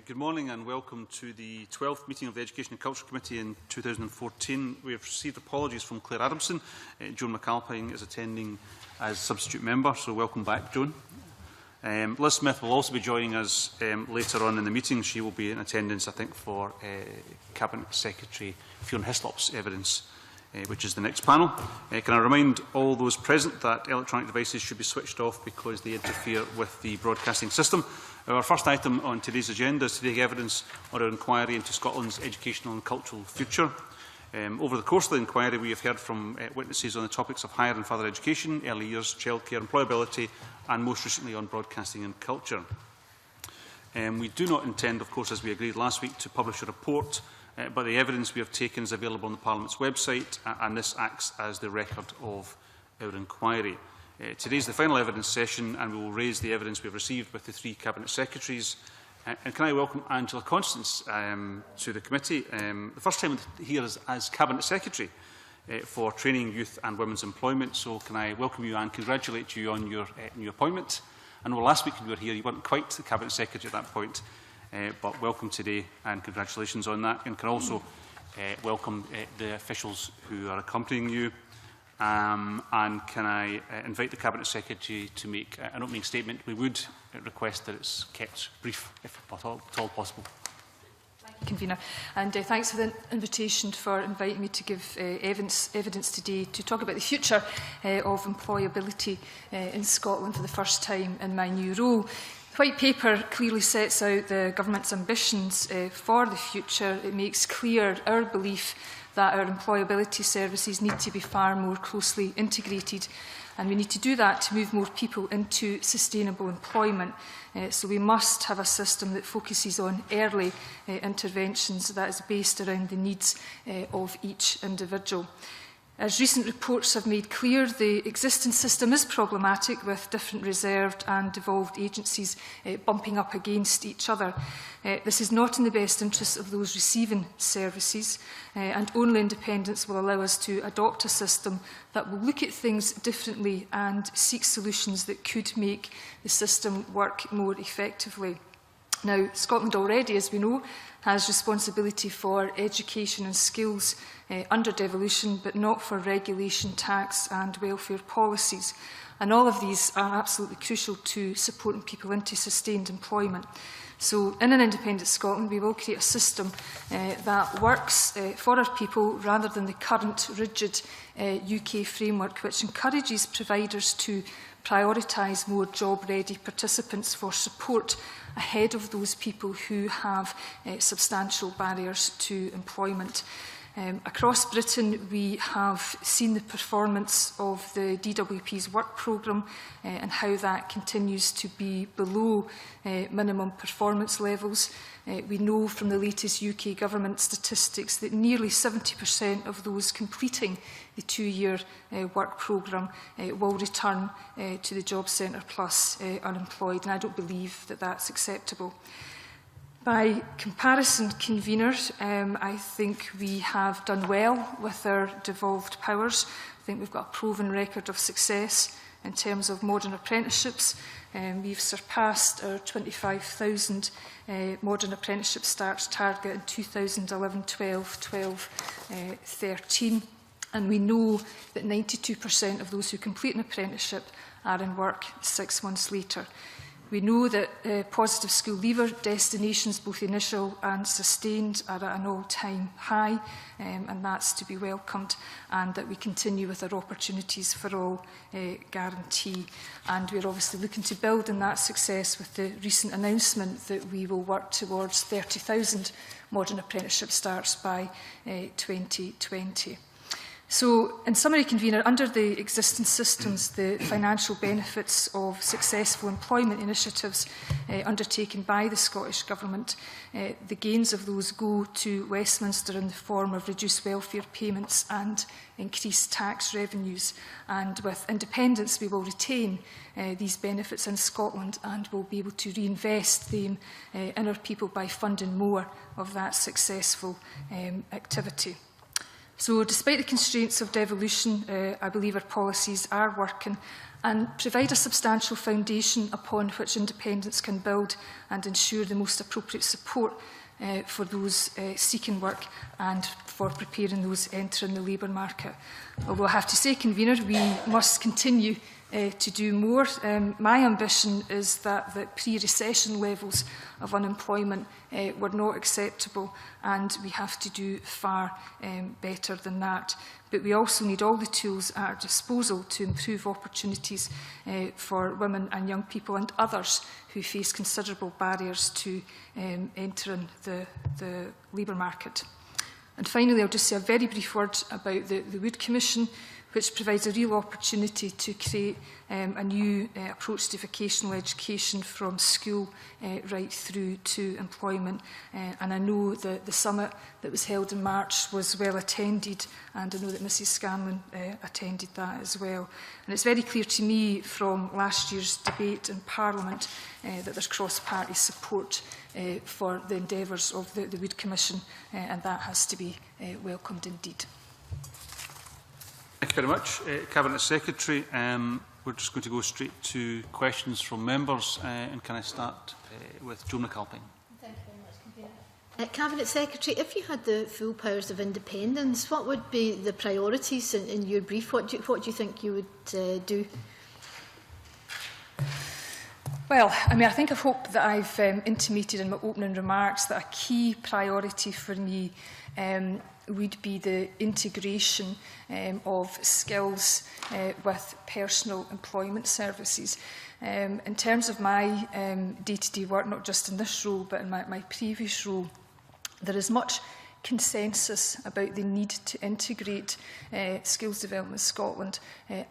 Good morning and welcome to the 12th meeting of the Education and Culture Committee in 2014. We have received apologies from Claire Adamson. Joan McAlpine is attending as substitute member, so welcome back, Joan. Liz Smith will also be joining us later on in the meeting. She will be in attendance, I think, for Cabinet Secretary Fiona Hislop's evidence, which is the next panel. Can I remind all those present that electronic devices should be switched off because they interfere with the broadcasting system. Our first item on today's agenda is to take evidence on our inquiry into Scotland's educational and cultural future. Over the course of the inquiry, we have heard from witnesses on the topics of higher and further education, early years, childcare, employability, and most recently on broadcasting and culture. We do not intend, of course, as we agreed last week, to publish a report, but the evidence we have taken is available on the Parliament's website, and this acts as the record of our inquiry. Today is the final evidence session, and we will raise the evidence we have received with the three Cabinet Secretaries. And can I welcome Angela Constance to the committee? The first time here is as Cabinet Secretary for Training, Youth and Women's Employment. So can I welcome you and congratulate you on your new appointment. I know last week when you were here, you weren't quite the Cabinet Secretary at that point, but welcome today and congratulations on that. And can also welcome the officials who are accompanying you. And can I invite the Cabinet Secretary to make an opening statement? We would request that it's kept brief, if at all possible. Thank you, Convener. And thanks for the invitation for inviting me to give evidence today to talk about the future of employability in Scotland for the first time in my new role. The White Paper clearly sets out the Government's ambitions for the future. It makes clear our belief that our employability services need to be far more closely integrated, and we need to do that to move more people into sustainable employment. So we must have a system that focuses on early interventions that is based around the needs of each individual. As recent reports have made clear, the existing system is problematic, with different reserved and devolved agencies bumping up against each other. This is not in the best interest of those receiving services, and only independence will allow us to adopt a system that will look at things differently and seek solutions that could make the system work more effectively. Now, Scotland already, as we know, has responsibility for education and skills under devolution, but not for regulation, tax and welfare policies. And all of these are absolutely crucial to supporting people into sustained employment. So in an independent Scotland, we will create a system that works for our people rather than the current rigid UK framework, which encourages providers to prioritise more job-ready participants for support ahead of those people who have substantial barriers to employment. Across Britain, we have seen the performance of the DWP's work programme and how that continues to be below minimum performance levels. We know from the latest UK government statistics that nearly 70% of those completing the two-year work programme will return to the Job Centre Plus unemployed, and I don't believe that that's acceptable. By comparison, conveners, I think we have done well with our devolved powers. I think we've got a proven record of success in terms of modern apprenticeships. We've surpassed our 25,000 modern apprenticeship starts target in 2011-12, 12-13. And we know that 92% of those who complete an apprenticeship are in work 6 months later. We know that positive school leaver destinations, both initial and sustained, are at an all-time high, and that's to be welcomed, and that we continue with our opportunities for all guarantee. And we're obviously looking to build on that success with the recent announcement that we will work towards 30,000 modern apprenticeship starts by 2020. So, in summary, Convener, under the existing systems, the financial benefits of successful employment initiatives undertaken by the Scottish Government, the gains of those go to Westminster in the form of reduced welfare payments and increased tax revenues. And with independence, we will retain these benefits in Scotland and will be able to reinvest them in our people by funding more of that successful activity. So despite the constraints of devolution, I believe our policies are working and provide a substantial foundation upon which independents can build and ensure the most appropriate support for those seeking work and for preparing those entering the labour market. Although I have to say, Convener, we must continue to do more. My ambition is that the pre-recession levels of unemployment were not acceptable, and we have to do far better than that. But we also need all the tools at our disposal to improve opportunities for women and young people and others who face considerable barriers to entering the labour market. And finally, I'll just say a very brief word about the Wood Commission, which provides a real opportunity to create a new approach to vocational education from school right through to employment. And I know that the summit that was held in March was well attended, and I know that Mrs Scanlon attended that as well. And it's very clear to me from last year's debate in Parliament that there's cross-party support for the endeavours of the Wood Commission, and that has to be welcomed indeed. Thank you very much. Cabinet Secretary, we're just going to go straight to questions from members. And can I start with Joan McAlpine? Thank you very much, Convener. Cabinet Secretary, if you had the full powers of independence, what would be the priorities in your brief? What do you think you would do? Well, I think I hope that I've intimated in my opening remarks that a key priority for me would be the integration of skills with personal employment services. In terms of my day-to-day work, not just in this role, but in my previous role, there is much consensus about the need to integrate Skills Development Scotland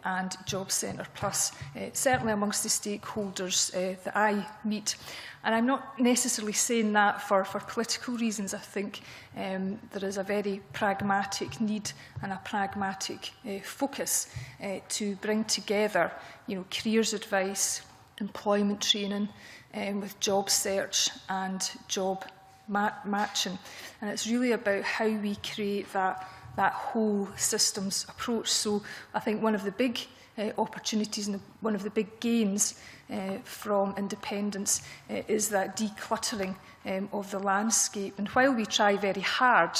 and Job Centre Plus, certainly amongst the stakeholders that I meet. And I'm not necessarily saying that for political reasons. I think there is a very pragmatic need and a pragmatic focus to bring together, careers advice, employment training with job search and job matching. And it's really about how we create that whole systems approach. So I think one of the big opportunities and one of the big gains from independence is that decluttering of the landscape. And while we try very hard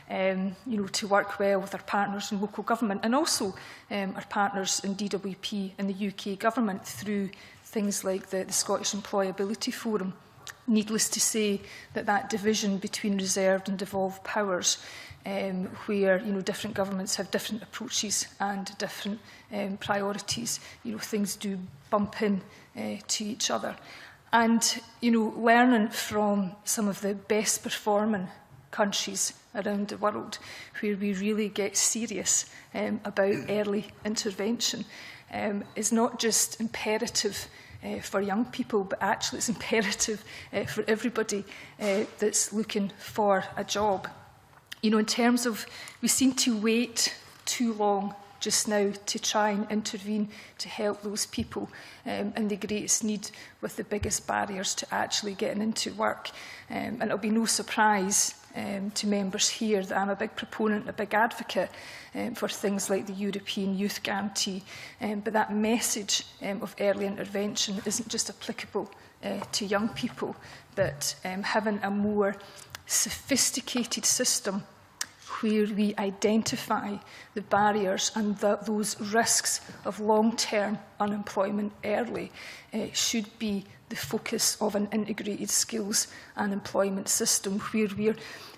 to work well with our partners in local government and also our partners in DWP and the UK government through things like the Scottish Employability Forum, needless to say that division between reserved and devolved powers, where different governments have different approaches and different priorities, things do bump in to each other. And learning from some of the best performing countries around the world, where we really get serious about early intervention, is not just imperative for young people, but actually it's imperative for everybody that's looking for a job. In terms of, we seem to wait too long just now to try and intervene to help those people in the greatest need with the biggest barriers to actually getting into work. And it'll be no surprise to members here that I'm a big proponent, a big advocate for things like the European Youth Guarantee. But that message of early intervention isn't just applicable to young people, but having a more sophisticated system where we identify the barriers and those risks of long-term unemployment early should be the focus of an integrated skills and employment system, where we're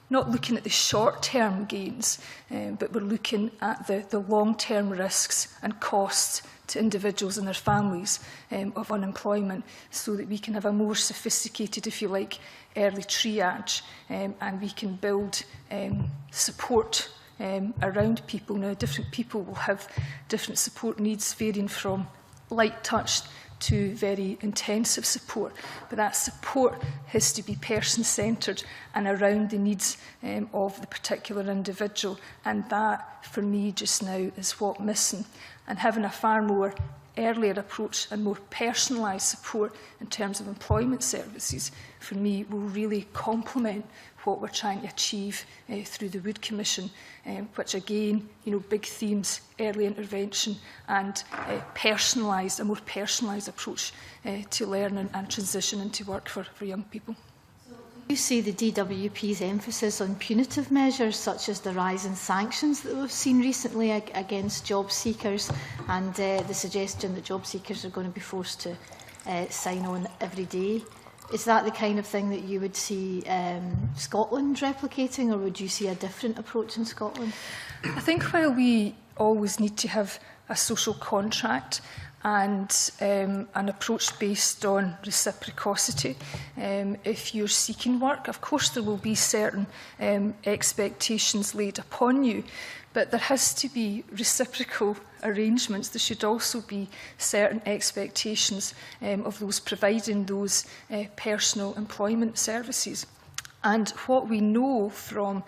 not looking at the short-term gains, but we're looking at the long-term risks and costs to individuals and their families of unemployment, so that we can have a more sophisticated, if you like, early triage, and we can build support around people. Now, different people will have different support needs, varying from light touch to very intensive support, but that support has to be person-centred and around the needs of the particular individual, and that for me just now is what's missing. And having a far more earlier approach and more personalised support in terms of employment services, for me, will really complement what we're trying to achieve through the Wood Commission, which again, big themes, early intervention and a more personalised approach to learning and transition into work for young people. You see the DWP's emphasis on punitive measures, such as the rise in sanctions that we've seen recently against job seekers, and the suggestion that job seekers are going to be forced to sign on every day. Is that the kind of thing that you would see Scotland replicating, or would you see a different approach in Scotland? I think while we always need to have a social contract and an approach based on reciprocity, if you're seeking work, of course there will be certain expectations laid upon you, but there has to be reciprocal arrangements. There should also be certain expectations of those providing those personal employment services. And what we know from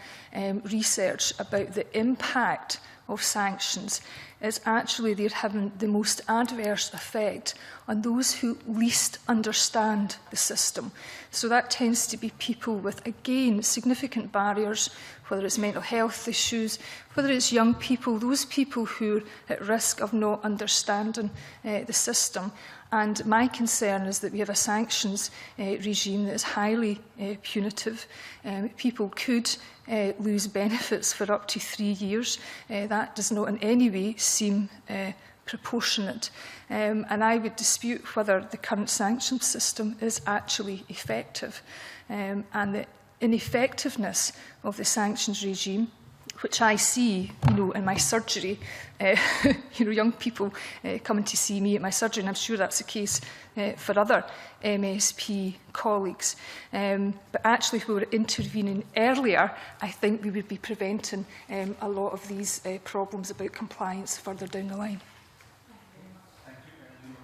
research about the impact of sanctions is actually they're having the most adverse effect on those who least understand the system. So that tends to be people with, again, significant barriers, whether it's mental health issues, whether it's young people, those people who are at risk of not understanding the system. And my concern is that we have a sanctions regime that is highly punitive. People could lose benefits for up to 3 years. That does not in any way seem proportionate. And I would dispute whether the current sanctions system is actually effective. And the ineffectiveness of the sanctions regime, which I see, in my surgery, young people coming to see me at my surgery, and I'm sure that's the case for other MSP colleagues. But actually, if we were intervening earlier, I think we would be preventing a lot of these problems about compliance further down the line.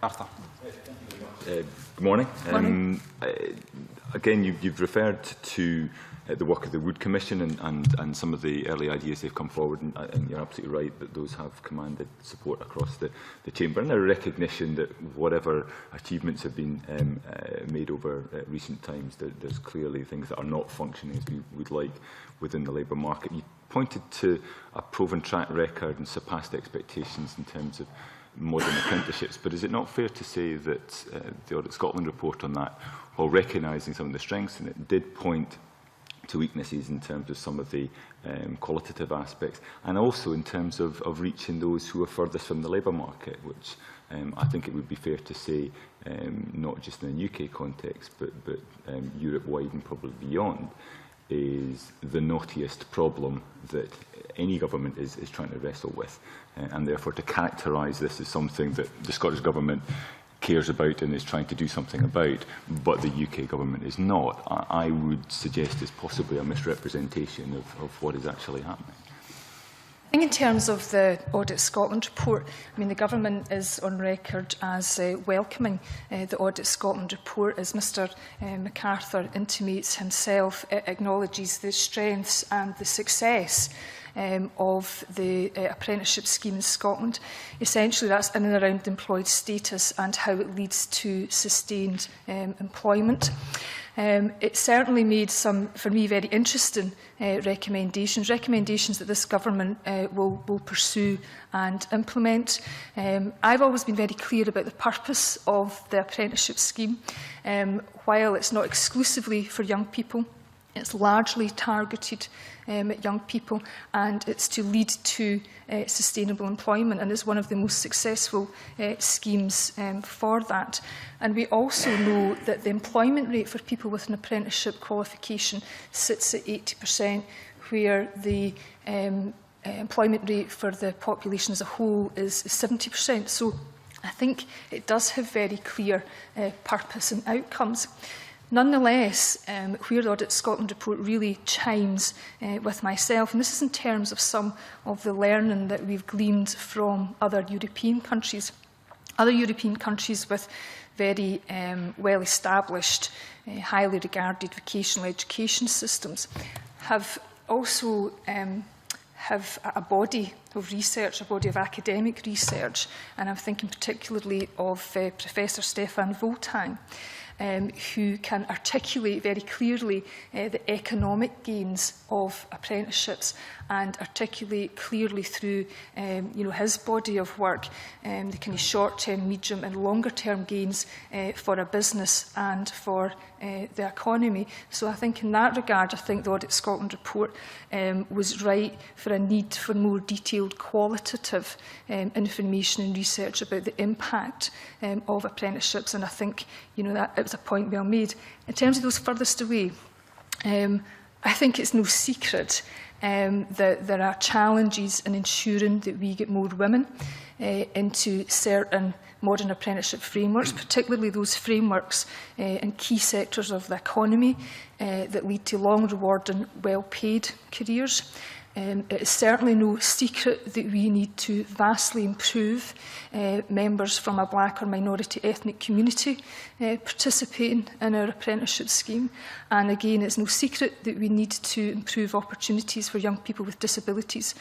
Arthur. Good morning. Again, you've referred to the work of the Wood Commission and some of the early ideas they've come forward, and you're absolutely right that those have commanded support across the Chamber, and a recognition that whatever achievements have been made over recent times, there's clearly things that are not functioning as we would like within the labour market. You pointed to a proven track record and surpassed expectations in terms of modern apprenticeships, but is it not fair to say that the Audit Scotland report on that, while recognising some of the strengths in it, did point to weaknesses in terms of some of the qualitative aspects, and also in terms of reaching those who are furthest from the labour market, which I think it would be fair to say, not just in the UK context, but Europe-wide and probably beyond, is the knottiest problem that any government is trying to wrestle with. And therefore, to characterise this as something that the Scottish Government cares about and is trying to do something about, but the UK Government is not, I would suggest is possibly a misrepresentation of what is actually happening. I think in terms of the Audit Scotland report, the Government is on record as welcoming the Audit Scotland report, as Mr MacArthur intimates himself. It acknowledges the strengths and the success of the apprenticeship scheme in Scotland. Essentially, that's in and around employed status and how it leads to sustained employment. It certainly made some, for me, very interesting recommendations that this government will pursue and implement. I've always been very clear about the purpose of the apprenticeship scheme. While it's not exclusively for young people, it's largely targeted at young people, and it's to lead to sustainable employment, and is one of the most successful schemes for that. And we also know that the employment rate for people with an apprenticeship qualification sits at 80%, where the employment rate for the population as a whole is 70%. So I think it does have very clear purpose and outcomes. Nonetheless, where the Audit Scotland report really chimes with myself, and this is in terms of some of the learning that we've gleaned from other European countries with very well-established, highly regarded vocational education systems, have also have a body of research, a body of academic research, and I'm thinking particularly of Professor Stefan Voltang, who can articulate very clearly the economic gains of apprenticeships and articulate clearly through his body of work the kind of short-term, medium and longer-term gains for a business and for the economy. So I think in that regard, I think the Audit Scotland report was right for a need for more detailed qualitative information and research about the impact of apprenticeships, and I think that it was a point well made. In terms of those furthest away, I think it's no secret that there are challenges in ensuring that we get more women into certain modern apprenticeship frameworks, particularly those frameworks in key sectors of the economy that lead to long, rewarding, well-paid careers. It is certainly no secret that we need to vastly improve members from a black or minority ethnic community participating in our apprenticeship scheme. And again, it's no secret that we need to improve opportunities for young people with disabilities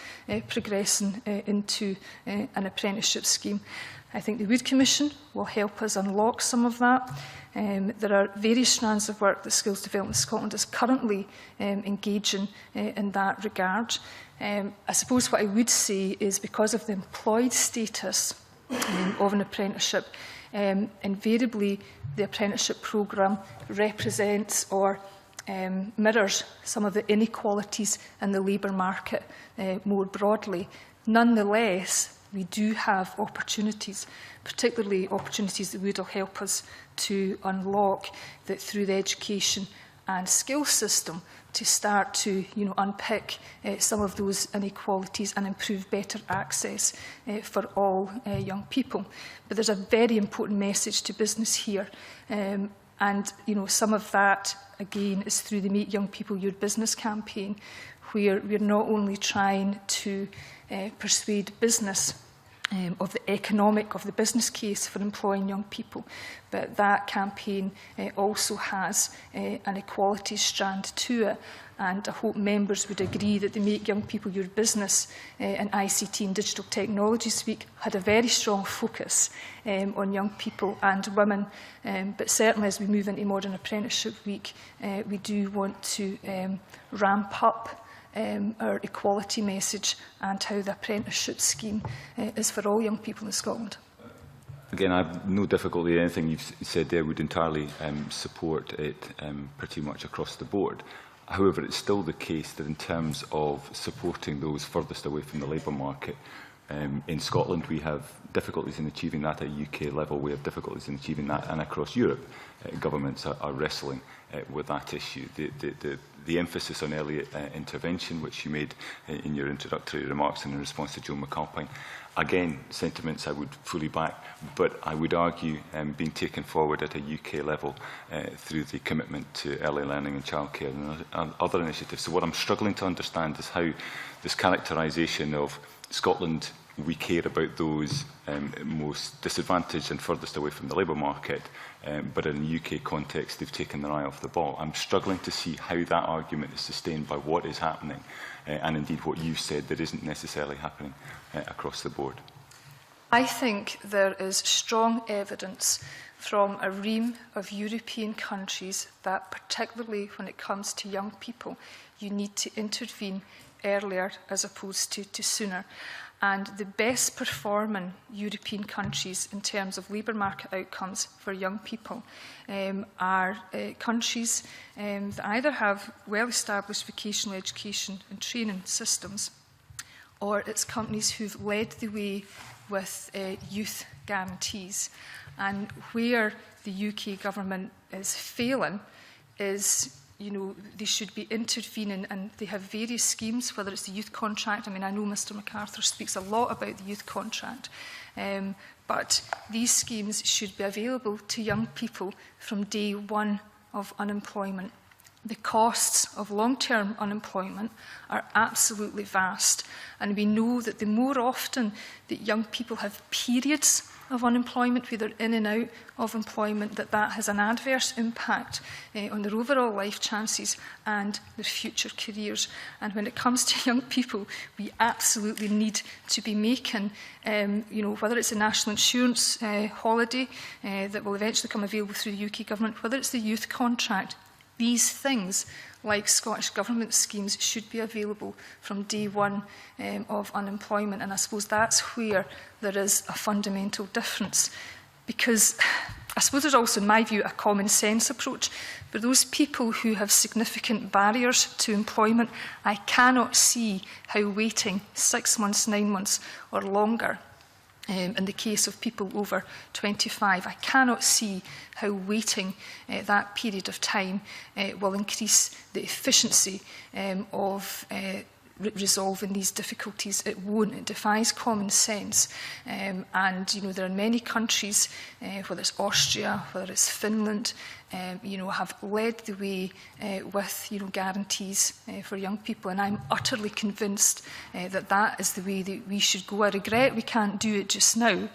progressing into an apprenticeship scheme. I think the Wood Commission will help us unlock some of that. There are various strands of work that Skills Development Scotland is currently engaging in that regard. I suppose what I would say is because of the employed status of an apprenticeship, invariably the apprenticeship programme represents or mirrors some of the inequalities in the labour market more broadly. Nonetheless, we do have opportunities, particularly opportunities that would help us to unlock that through the education and skills system to start to unpick some of those inequalities and improve better access for all young people. But there's a very important message to business here. And some of that, again, is through the Make Young People Your Business campaign, where we're not only trying to persuade business of the business case for employing young people, but that campaign also has an equality strand to it. And I hope members would agree that the Make Young People Your Business and ICT and Digital Technologies Week had a very strong focus on young people and women. But certainly as we move into Modern Apprenticeship Week, we do want to ramp up our equality message and how the apprenticeship scheme is for all young people in Scotland. Again, I have no difficulty in anything you've said there. Would entirely support it pretty much across the board. However, it's still the case that in terms of supporting those furthest away from the labour market, in Scotland we have difficulties in achieving that at UK level. We have difficulties in achieving that, and across Europe, governments are wrestling with that issue. The emphasis on early intervention, which you made in your introductory remarks and in response to Joan McAlpine, again, sentiments I would fully back, but I would argue being taken forward at a UK level through the commitment to early learning and childcare and other initiatives. So what I'm struggling to understand is how this characterisation of Scotland, we care about those most disadvantaged and furthest away from the labour market, but in the UK context they've taken their eye off the ball. I'm struggling to see how that argument is sustained by what is happening and indeed what you said that isn't necessarily happening across the board. I think there is strong evidence from a ream of European countries that particularly when it comes to young people, you need to intervene earlier as opposed to sooner. And the best performing European countries in terms of labour market outcomes for young people are countries that either have well-established vocational education and training systems, or it's companies who've led the way with youth guarantees. And where the UK government is failing is, they should be intervening, and they have various schemes, whether it's the youth contract. I mean, I know Mr MacArthur speaks a lot about the youth contract, but these schemes should be available to young people from day one of unemployment. The costs of long-term unemployment are absolutely vast, and we know that the more often that young people have periods of unemployment, whether in and out of employment, that has an adverse impact on their overall life chances and their future careers. And when it comes to young people, we absolutely need to be making, whether it's a national insurance holiday that will eventually come available through the UK government, whether it's the youth contract, these things, like Scottish Government schemes, should be available from day one of unemployment. And I suppose that's where there is a fundamental difference. Because I suppose there's also, in my view, a common sense approach. For those people who have significant barriers to employment, I cannot see how waiting 6 months, 9 months or longer, in the case of people over 25, I cannot see how waiting that period of time will increase the efficiency of resolving these difficulties. It won't. It defies common sense. And there are many countries, whether it's Austria, whether it's Finland, have led the way with guarantees for young people, and I'm utterly convinced that is the way that we should go. I regret we can't do it just now,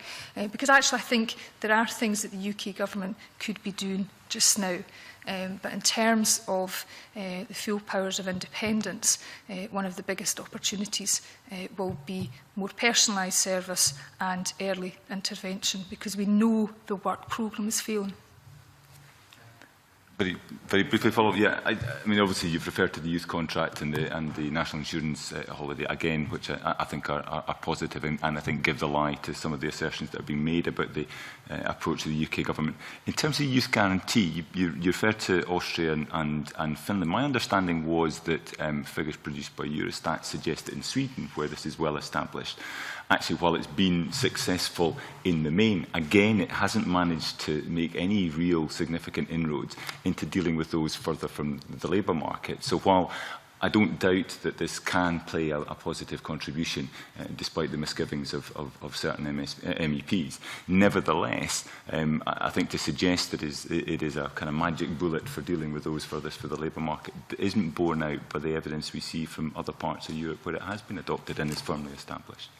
because actually I think there are things that the UK government could be doing just now. But in terms of the full powers of independence, one of the biggest opportunities will be more personalised service and early intervention, because we know the work programme is failing. Very briefly follow up. Yeah, I mean, obviously you've referred to the youth contract and the national insurance holiday again, which I think are positive and I think give the lie to some of the assertions that have been made about the approach of the UK government. In terms of the youth guarantee, you referred to Austria and Finland. My understanding was that figures produced by Eurostat suggest that in Sweden, where this is well established, actually, while it's been successful in the main, again, it hasn't managed to make any real significant inroads into dealing with those further from the labour market. So while I don't doubt that this can play a positive contribution, despite the misgivings of certain MEPs, nevertheless, I think to suggest that it is a kind of magic bullet for dealing with those furthest for the labour market isn't borne out by the evidence we see from other parts of Europe where it has been adopted and is firmly established.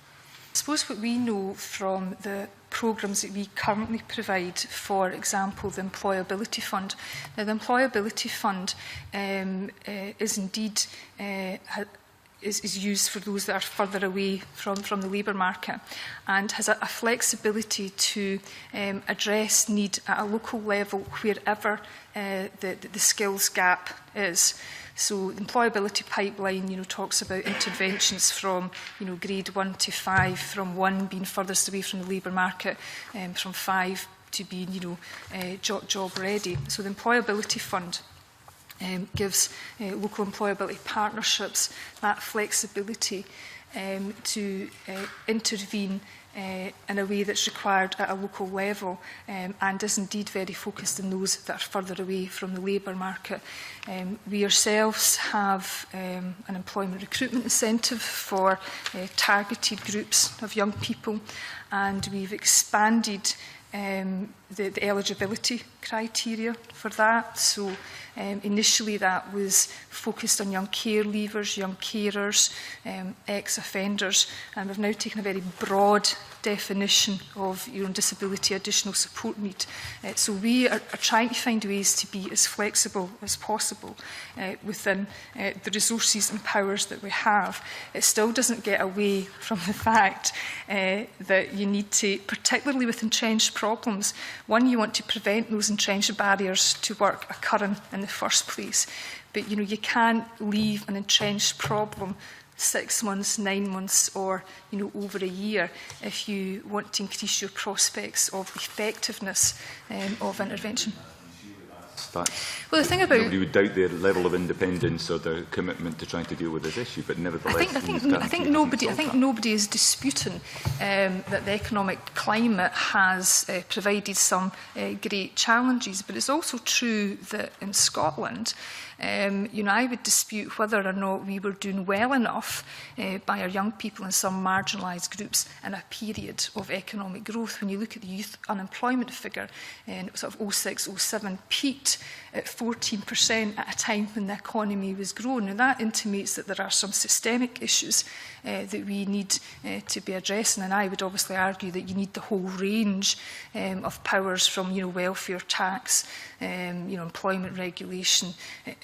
I suppose what we know from the programmes that we currently provide, for example, the Employability Fund. Now, the Employability Fund is indeed is used for those that are further away from the labour market, and has a flexibility to address need at a local level wherever the skills gap is. So the employability pipeline, talks about interventions from, grade 1 to 5, from 1 being furthest away from the labour market, from 5 to being, job ready. So the Employability Fund gives local employability partnerships that flexibility to intervene in a way that's required at a local level, and is indeed very focused on those that are further away from the labour market. We ourselves have an employment recruitment incentive for targeted groups of young people, and we've expanded the eligibility criteria for that. So initially that was focused on young care leavers, young carers, ex-offenders, and we've now taken a very broad definition of disability additional support need. So we are trying to find ways to be as flexible as possible within the resources and powers that we have. It still doesn't get away from the fact that you need to, particularly with entrenched problems, one, you want to prevent those entrenched barriers to work occurring in the first place. But you can't leave an entrenched problem 6 months, 9 months, or over a year if you want to increase your prospects of effectiveness of intervention. Well, the thing about nobody would doubt their level of independence or their commitment to trying to deal with this issue, but nevertheless, I think nobody is disputing that the economic climate has provided some great challenges, but it's also true that in Scotland, you know, I would dispute whether or not we were doing well enough by our young people in some marginalised groups in a period of economic growth. When you look at the youth unemployment figure, in sort of 06-07 peaked at 14% at a time when the economy was growing. And that intimates that there are some systemic issues that we need to be addressing. And I would obviously argue that you need the whole range of powers from, you know, welfare tax, you know, employment regulation,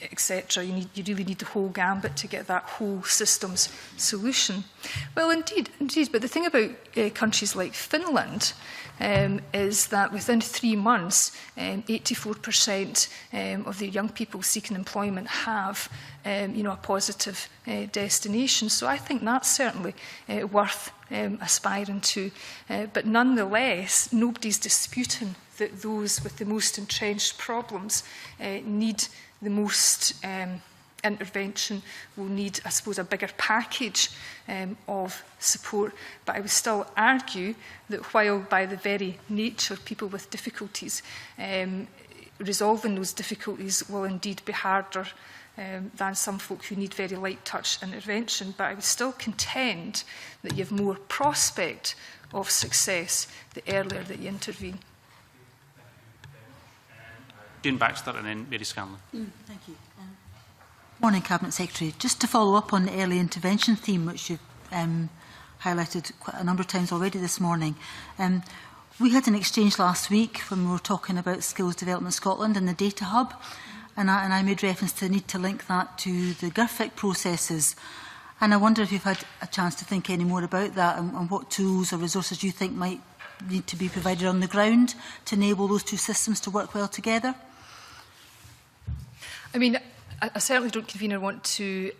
etc. You really need the whole gambit to get that whole systems solution. Well, indeed. But the thing about countries like Finland is that within 3 months, 84% of the young people seeking employment have, you know, a positive destination. So I think that's certainly worth aspiring to. But nonetheless, nobody's disputing that those with the most entrenched problems need the most intervention, will need, I suppose, a bigger package of support. But I would still argue that while by the very nature of people with difficulties, resolving those difficulties will indeed be harder than some folk who need very light touch intervention. But I would still contend that you have more prospect of success the earlier that you intervene. Jane Baxter and then Mary Scanlon. Thank you. Morning, Cabinet Secretary. Just to follow up on the early intervention theme, which you've highlighted quite a number of times already this morning. We had an exchange last week when we were talking about Skills Development Scotland and the Data Hub, and I made reference to the need to link that to the GIRFIC processes. And I wonder if you've had a chance to think any more about that and what tools or resources you think might need to be provided on the ground to enable those two systems to work well together. I mean, I certainly don't, Convener, want to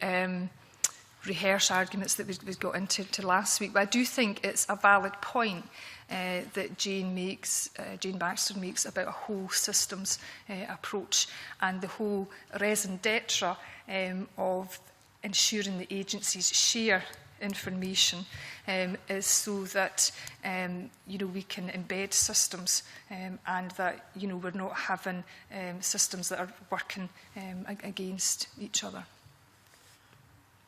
rehearse arguments that we got into last week, but I do think it's a valid point that Jane Baxter makes about a whole systems approach and the whole raison d'etre of ensuring the agencies share information is so that you know, we can embed systems and that, you know, we're not having systems that are working against each other.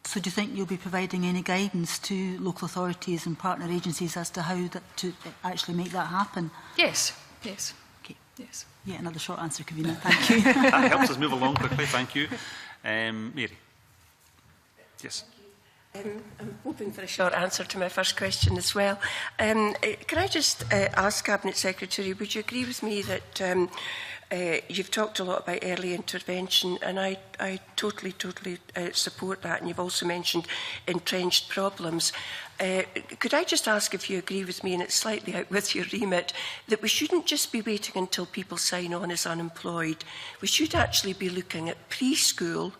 So do you think you'll be providing any guidance to local authorities and partner agencies as to how to actually make that happen? Yes, yes. Okay. Yes. Yeah, another short answer, Convener. Thank you. That helps us move along quickly. Thank you. Mary. Yes. I'm hoping for a short answer to my first question as well. Can I just ask Cabinet Secretary, would you agree with me that you've talked a lot about early intervention, and I totally support that, and you've also mentioned entrenched problems. Could I just ask if you agree with me, and it's slightly out with your remit, that we shouldn't just be waiting until people sign on as unemployed. We should actually be looking at preschool,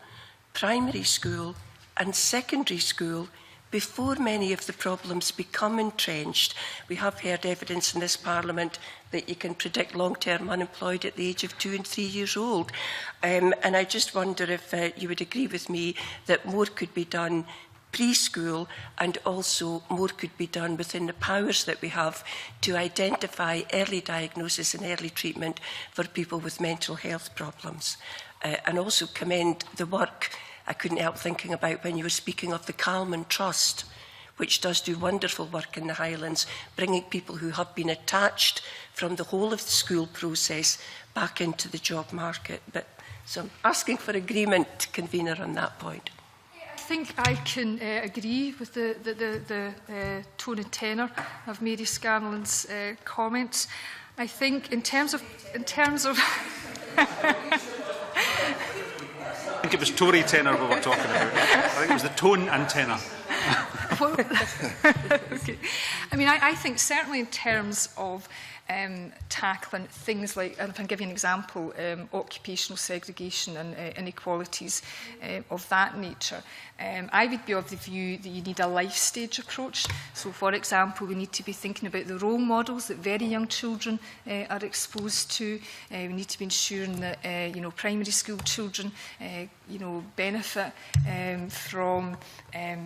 primary school and secondary school before many of the problems become entrenched. We have heard evidence in this Parliament that you can predict long-term unemployed at the age of 2 and 3 years old. And I just wonder if you would agree with me that more could be done preschool, and also more could be done within the powers that we have to identify early diagnosis and early treatment for people with mental health problems. And also commend the work I couldn't help thinking about when you were speaking of the Calman Trust, which does do wonderful work in the Highlands, bringing people who have been attached from the whole of the school process back into the job market. So I'm asking for agreement, Convener, on that point. I think I can agree with the tone and tenor of Mary Scanlon's comments. I think in terms of I think it was Tory tenor we were talking about. I think it was the tone and tenor. Okay. I mean, I think certainly in terms of tackling things like, and if I can give you an example, occupational segregation and inequalities of that nature, I would be of the view that you need a life stage approach. So, for example, we need to be thinking about the role models that very young children are exposed to. We need to be ensuring that you know, primary school children you know, benefit from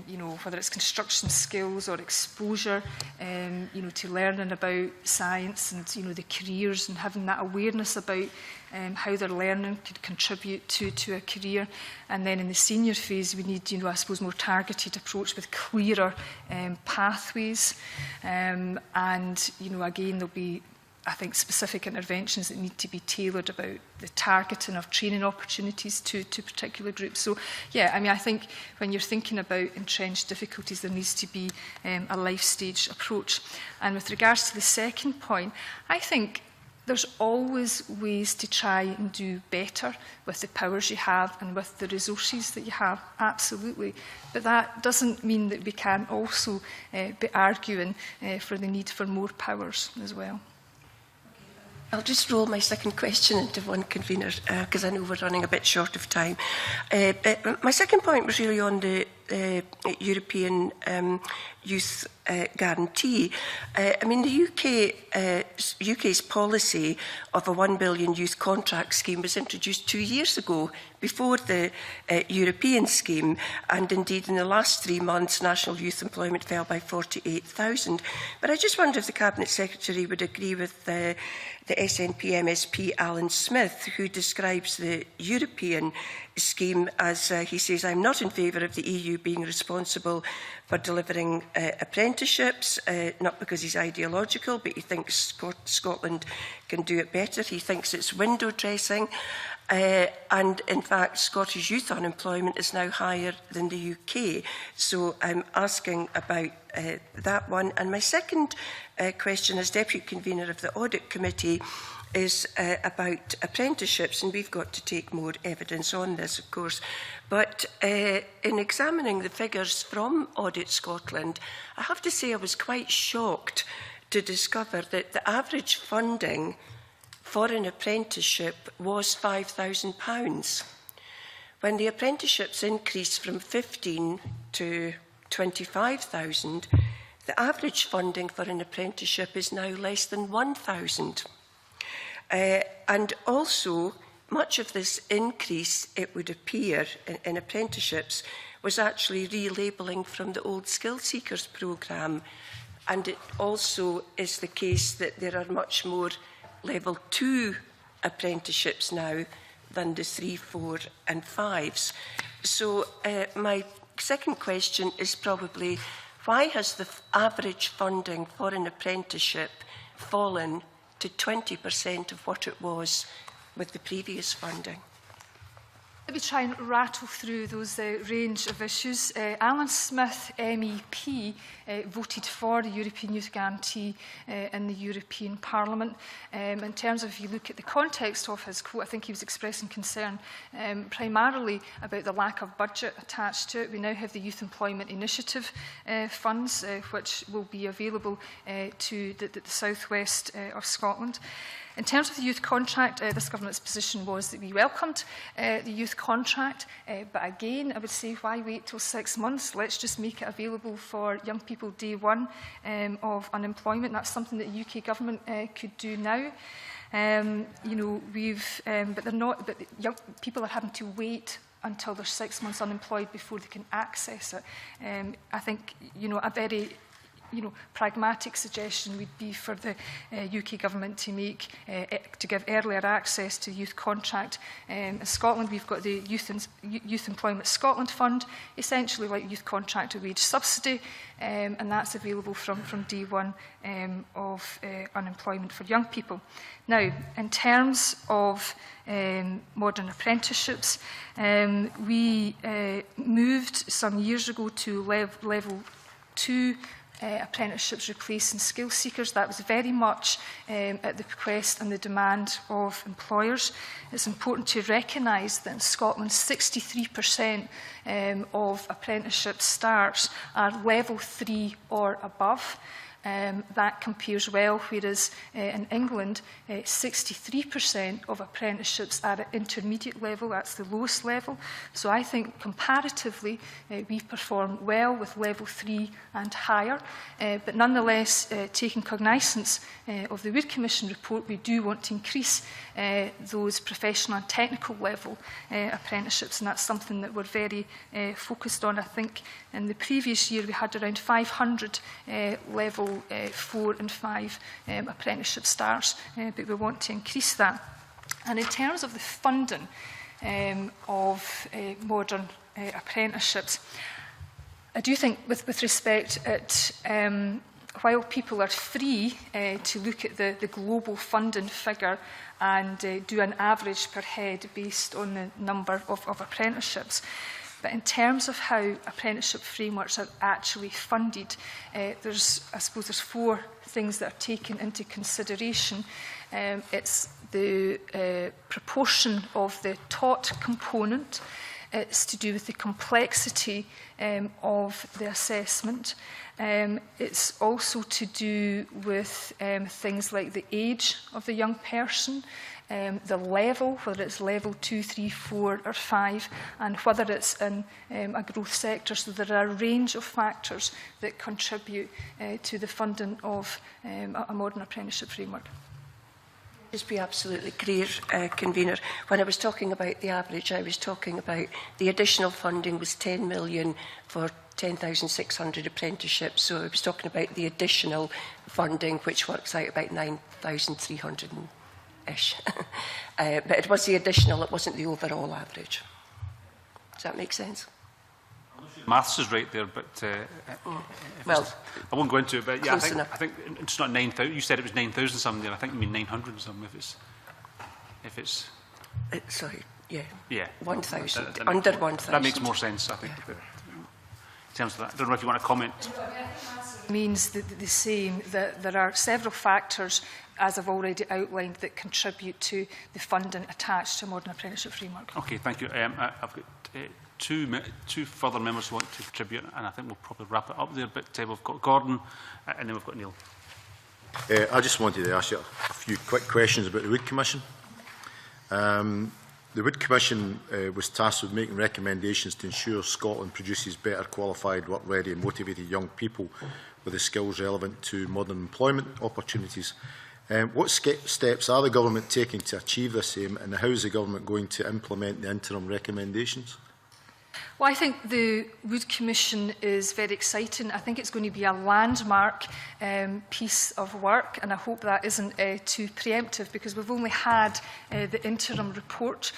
you know, whether it's construction skills or exposure you know, to learning about science apprenticeships and, you know, the careers, and having that awareness about how their learning could contribute to a career. And then in the senior phase, we need, you know, I suppose, more targeted approach with clearer pathways. And, you know, again, there'll be, I think, specific interventions that need to be tailored about the targeting of training opportunities to particular groups. So, yeah, I mean, I think when you're thinking about entrenched difficulties, there needs to be a life stage approach. And with regards to the second point, I think there's always ways to try and do better with the powers you have and with the resources that you have, absolutely. But that doesn't mean that we can also be arguing for the need for more powers as well. I'll just roll my second question into one, convener, because I know we're running a bit short of time. My second point was really on the European Youth Guarantee. I mean, the UK's policy of a 1 billion youth contract scheme was introduced 2 years ago, before the European scheme, and indeed in the last 3 months national youth employment fell by 48,000. But I just wonder if the Cabinet Secretary would agree with the SNP MSP Alan Smith, who describes the European scheme as, he says, "I'm not in favour of the EU being responsible for delivering apprenticeships, not because he's ideological, but he thinks Scotland can do it better. He thinks it's window dressing. And in fact, Scottish youth unemployment is now higher than the UK. So I'm asking about that one. And my second question as Deputy Convener of the Audit Committee is about apprenticeships, and we've got to take more evidence on this, of course. But in examining the figures from Audit Scotland, I have to say I was quite shocked to discover that the average funding for an apprenticeship was £5,000. When the apprenticeships increased from 15 to 25,000, the average funding for an apprenticeship is now less than 1,000. And also, much of this increase, it would appear, in apprenticeships, was actually relabelling from the old Skill Seekers programme. And it also is the case that there are much more level 2 apprenticeships now than the 3, 4 and 5s. So my second question is probably, why has the average funding for an apprenticeship fallen to 20% of what it was with the previous funding? Let me try and rattle through those range of issues. Alan Smith, MEP, voted for the European Youth Guarantee in the European Parliament. In terms of, if you look at the context of his quote, I think he was expressing concern primarily about the lack of budget attached to it. We now have the Youth Employment Initiative funds, which will be available to the southwest of Scotland. In terms of the youth contract, this government's position was that we welcomed the youth contract, but again, I would say, why wait till 6 months? Let's just make it available for young people day one of unemployment. That's something that the UK government could do now. You know, but they're not. But young people are having to wait until they're 6 months unemployed before they can access it. I think, you know, a very pragmatic suggestion would be for the UK government to give earlier access to youth contract. In Scotland, we've got the Youth Employment Scotland Fund, essentially like youth contract or wage subsidy, and that's available from day one of unemployment for young people. Now, in terms of modern apprenticeships, we moved some years ago to level 2 apprenticeships replacing skill seekers. That was very much at the request and the demand of employers. It's important to recognise that in Scotland, 63% of apprenticeship starts are level 3 or above. That compares well, whereas in England, 63% of apprenticeships are at intermediate level, that's the lowest level. So I think comparatively, we perform well with level 3 and higher. But nonetheless, taking cognisance of the Wood Commission report, we do want to increase those professional and technical level apprenticeships, and that's something that we're very focused on. I think in the previous year, we had around 500 level level 4 and 5 apprenticeship starts, but we want to increase that. And in terms of the funding of modern apprenticeships, I do think with respect at while people are free to look at the global funding figure and do an average per head based on the number of apprenticeships, but in terms of how apprenticeship frameworks are actually funded, I suppose there's 4 things that are taken into consideration. It's the proportion of the taught component. It's to do with the complexity of the assessment. It's also to do with things like the age of the young person, the level, whether it's level 2, 3, 4 or 5, and whether it's in a growth sector. So there are a range of factors that contribute to the funding of a modern apprenticeship framework. Just be absolutely clear, Convener. When I was talking about the average, I was talking about the additional funding was 10 million for 10,600 apprenticeships. So I was talking about the additional funding, which works out about 9,300-ish. But it was the additional, it wasn't the overall average. Does that make sense? Maths is right there, but well, I won't go into it. But yeah, I think it's not 9,000. You said it was 9,000 something there. I think you mean 900 something. If it's sorry, yeah, 1,000 under 1,000. That makes more sense, I think. But in terms of that, I don't know if you want to comment. Means the same, that there are several factors, as I've already outlined, that contribute to the funding attached to a modern apprenticeship framework. Okay, thank you. I've got two further members who want to contribute, and I think we'll probably wrap it up there. But we've got Gordon, and then we've got Neil. I just wanted to ask you a few quick questions about the Wood Commission. The Wood Commission was tasked with making recommendations to ensure Scotland produces better qualified, work-ready and motivated young people with the skills relevant to modern employment opportunities. What steps are the government taking to achieve this aim, and how is the government going to implement the interim recommendations? Well, I think the Wood Commission is very exciting. I think it's going to be a landmark piece of work, and I hope that isn't too preemptive, because we've only had the interim report.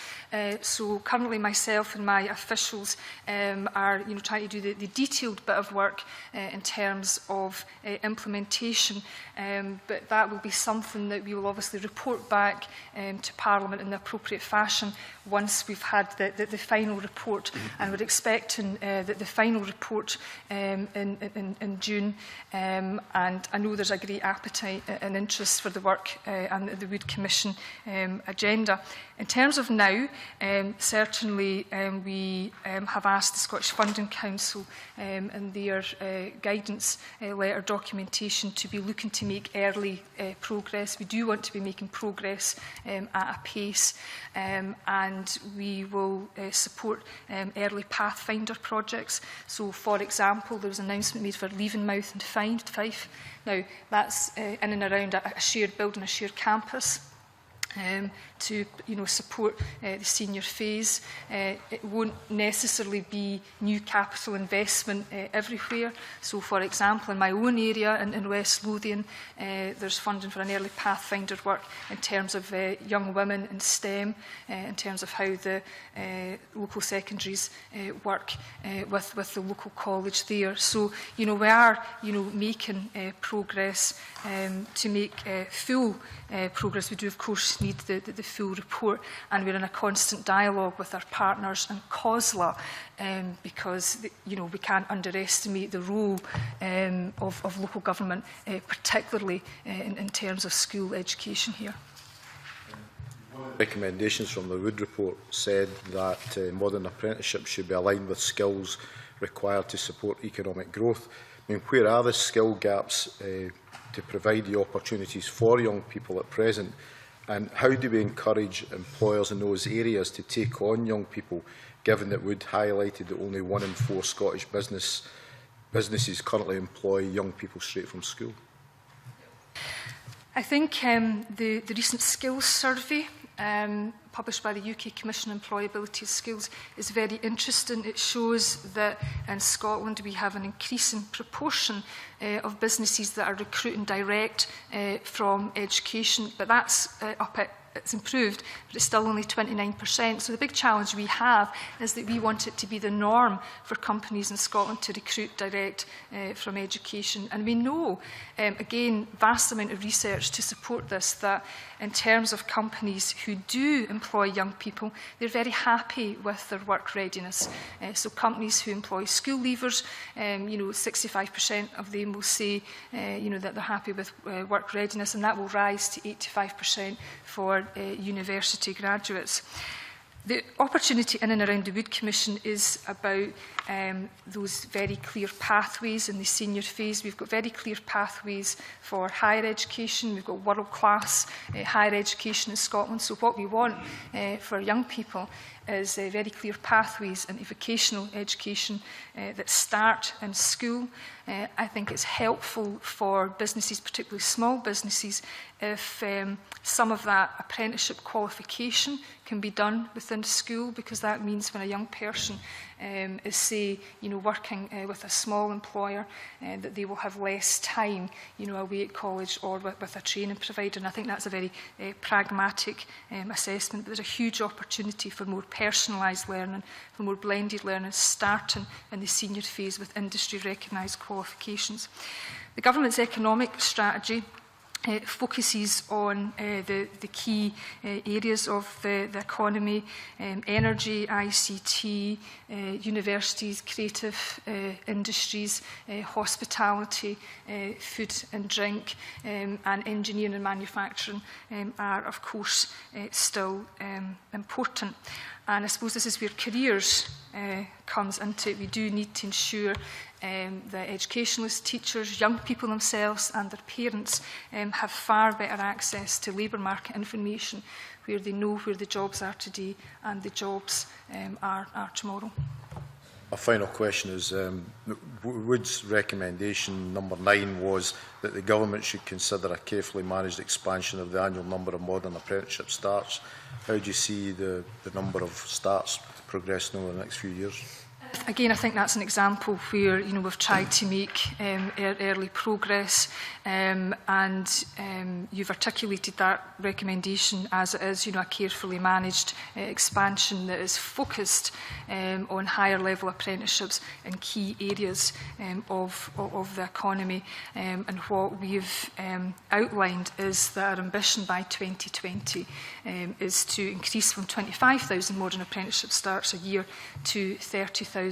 So currently myself and my officials are trying to do the detailed bit of work in terms of implementation. But that will be something that we will obviously report back to Parliament in the appropriate fashion once we've had the final report. And we're expecting the final report in June. And I know there's a great appetite and interest for the work and the Wood Commission agenda. In terms of now, certainly we have asked the Scottish Funding Council in their guidance letter documentation to be looking to make early progress. We do want to be making progress at a pace, and we will support early pathfinder projects. So, for example, there was an announcement made for Leavenmouth and Fife. Now, that's in and around a shared building, a shared campus. To support the senior phase. It won't necessarily be new capital investment everywhere. So, for example, in my own area in West Lothian, there's funding for an early pathfinder work in terms of young women in STEM, in terms of how the local secondaries work with the local college there. So, we are, making progress. To make full progress, we do, of course, need the full report, and we're in a constant dialogue with our partners in COSLA, because we can't underestimate the role of local government, particularly in terms of school education here. Recommendations from the Wood report said that modern apprenticeships should be aligned with skills required to support economic growth. I mean, where are the skill gaps to provide the opportunities for young people at present? And how do we encourage employers in those areas to take on young people, given that Wood highlighted that only 1 in 4 Scottish businesses currently employ young people straight from school? I think the recent skills survey published by the UK Commission on Employability of Skills is very interesting. It shows that in Scotland we have an increasing proportion of businesses that are recruiting direct from education, but that's it's improved, but it's still only 29%. So the big challenge we have is that we want it to be the norm for companies in Scotland to recruit direct from education. And we know, again, vast amount of research to support this, that in terms of companies who do employ young people, they're very happy with their work readiness. So companies who employ school leavers, 65% of them will say that they're happy with work readiness, and that will rise to 85% for university graduates. The opportunity in and around the Wood Commission is about those very clear pathways in the senior phase. We've got very clear pathways for higher education. We've got world-class higher education in Scotland. So what we want for young people is very clear pathways into vocational education that start in school. I think it's helpful for businesses, particularly small businesses, if some of that apprenticeship qualification can be done within school, because that means when a young person is, say, working with a small employer, that they will have less time, away at college or with a training provider. And I think that's a very pragmatic assessment. But there's a huge opportunity for more personalised learning, for more blended learning, starting in the senior phase with industry-recognised qualifications. The government's economic strategy focuses on the key areas of the economy: energy, ICT, universities, creative industries, hospitality, food and drink, and engineering and manufacturing are, of course, still important. And I suppose this is where careers comes into it. We do need to ensure that educationalists, teachers, young people themselves and their parents have far better access to labour market information, where they know where the jobs are today and the jobs are tomorrow. My final question is, Wood's recommendation number 9 was that the government should consider a carefully managed expansion of the annual number of modern apprenticeship starts. How do you see the number of starts progressing over the next few years? Again, I think that's an example where we've tried to make early progress, and you've articulated that recommendation as it is, a carefully managed expansion that is focused on higher level apprenticeships in key areas of the economy. And what we've outlined is that our ambition by 2020 is to increase from 25,000 modern apprenticeship starts a year to 30,000.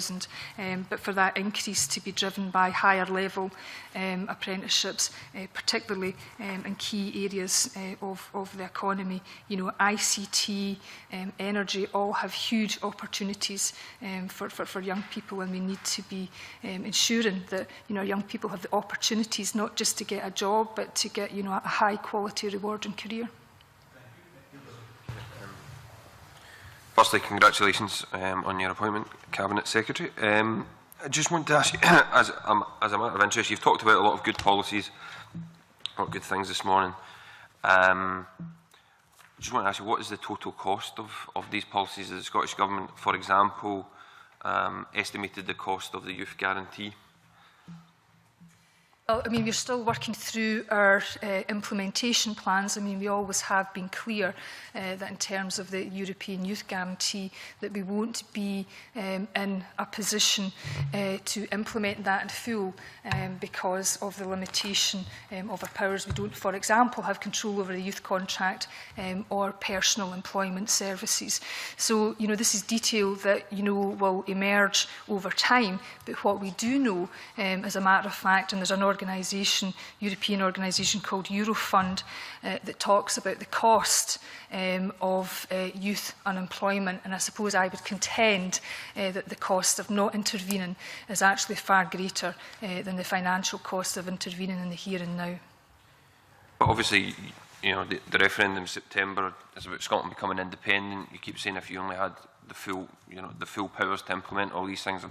But for that increase to be driven by higher level apprenticeships, particularly in key areas of the economy. ICT, energy, all have huge opportunities for young people, and we need to be ensuring that young people have the opportunities not just to get a job, but to get a high quality, rewarding career. Firstly, congratulations on your appointment, Cabinet Secretary. I just want to ask you, as a matter of interest, you've talked about a lot of good policies, a lot of good things this morning. I just want to ask you, what is the total cost of these policies? Has the Scottish Government, for example, estimated the cost of the Youth Guarantee? Well, we're still working through our implementation plans. We always have been clear that in terms of the European Youth Guarantee, that we won't be in a position to implement that in full because of the limitation of our powers. We don't, for example, have control over the youth contract or personal employment services. So, this is detail that, will emerge over time. But what we do know, as a matter of fact, and there's an European organisation called Eurofund that talks about the cost of youth unemployment, and I suppose I would contend that the cost of not intervening is actually far greater than the financial cost of intervening in the here and now. But obviously, the referendum in September is about Scotland becoming independent. You keep saying if you only had the full powers to implement all these things,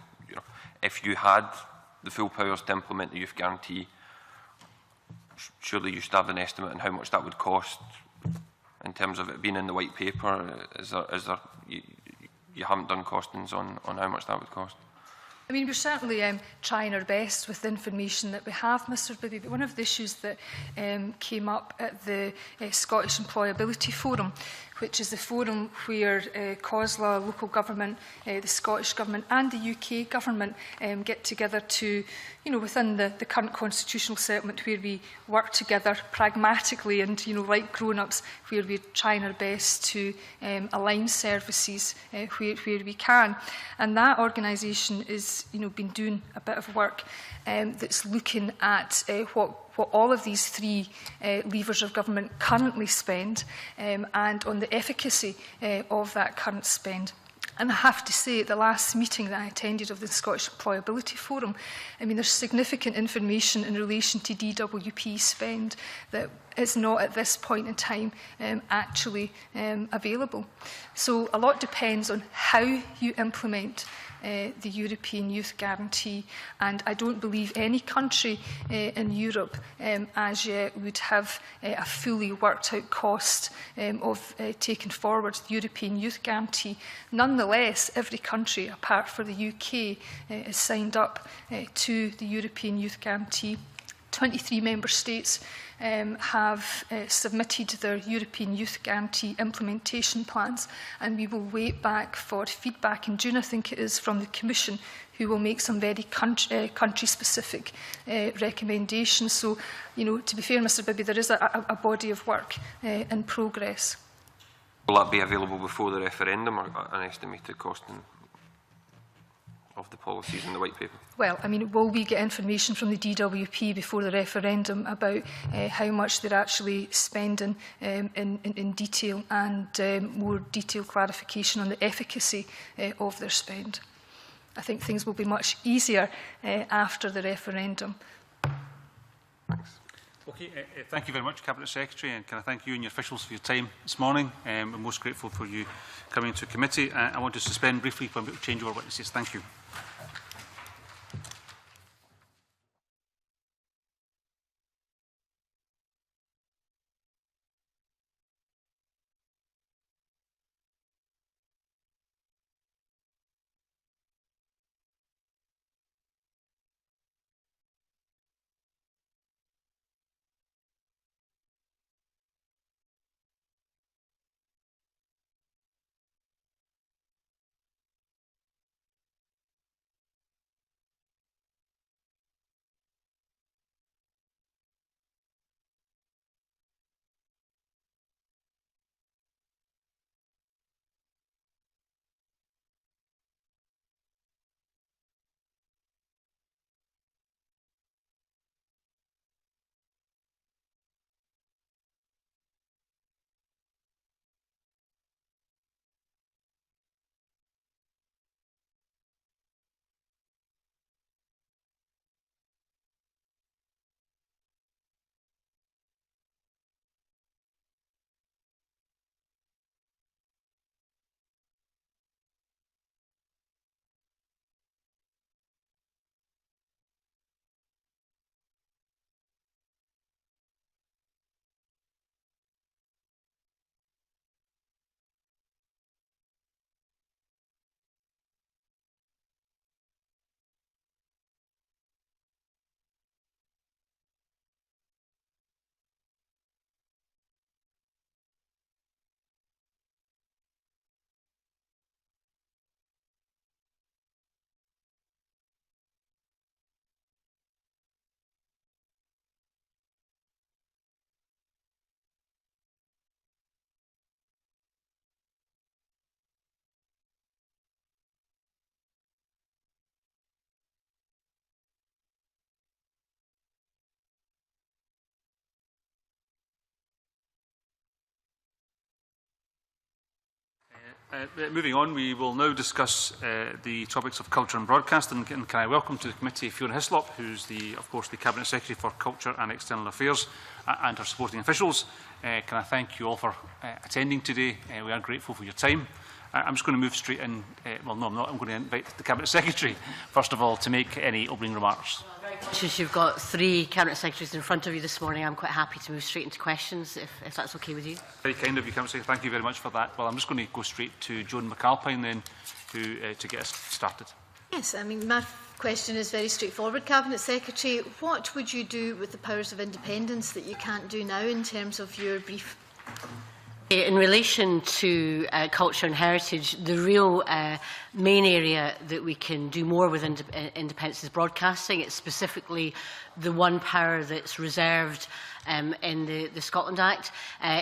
if you had the full powers to implement the Youth Guarantee, surely you should have an estimate on how much that would cost in terms of it being in the white paper? Is there you haven't done costings on how much that would cost? I mean, we're certainly trying our best with the information that we have, Mr Bibby, but one of the issues that came up at the Scottish Employability Forum, which is the forum where COSLA, local government, the Scottish Government and the UK Government get together to, within the current constitutional settlement, where we work together pragmatically and, like grown-ups, where we're trying our best to align services where we can. And that organisation is, been doing a bit of work that's looking at what all of these three levers of government currently spend and on the efficacy of that current spend. And I have to say, at the last meeting that I attended of the Scottish Employability Forum, I mean, there's significant information in relation to DWP spend that is not at this point in time actually available. So a lot depends on how you implement the European Youth Guarantee, and I don't believe any country in Europe as yet would have a fully worked out cost of taking forward the European Youth Guarantee. Nonetheless, every country apart from the UK is signed up to the European Youth Guarantee. 23 member states have submitted their European Youth Guarantee implementation plans, and we will wait back for feedback in June, I think it is, from the Commission, who will make some very country-specific recommendations. So, to be fair, Mr Bibby, there is a body of work in progress. Will that be available before the referendum, or an estimated costing of the policies in the white paper? Well, I mean, will we get information from the DWP before the referendum about how much they're actually spending in detail, and more detailed clarification on the efficacy of their spend? I think things will be much easier after the referendum. Thanks. Okay, thank you very much, Cabinet Secretary, and can I thank you and your officials for your time this morning. We're most grateful for you coming to committee. I want to suspend briefly for a bit of change over witnesses. Thank you. Moving on, we will now discuss the topics of culture and broadcasting. And can I welcome to the committee Fiona Hislop, who's of course the Cabinet Secretary for Culture and External Affairs, and her supporting officials. Can I thank you all for attending today. We are grateful for your time. I'm just going to move straight in. Well, no, I'm not. I'm going to invite the Cabinet Secretary, first of all, to make any opening remarks. Since you've got 3 Cabinet Secretaries in front of you this morning, I'm quite happy to move straight into questions, if that's okay with you. Very kind of you, Cabinet Secretary. Thank you very much for that. Well, I'm just going to go straight to Joan McAlpine then, to get us started. Yes, I mean, my question is very straightforward, Cabinet Secretary. What would you do with the powers of independence that you can't do now in terms of your brief? In relation to culture and heritage, the real main area that we can do more with independence is broadcasting. It's specifically the one power that's reserved in the Scotland Act.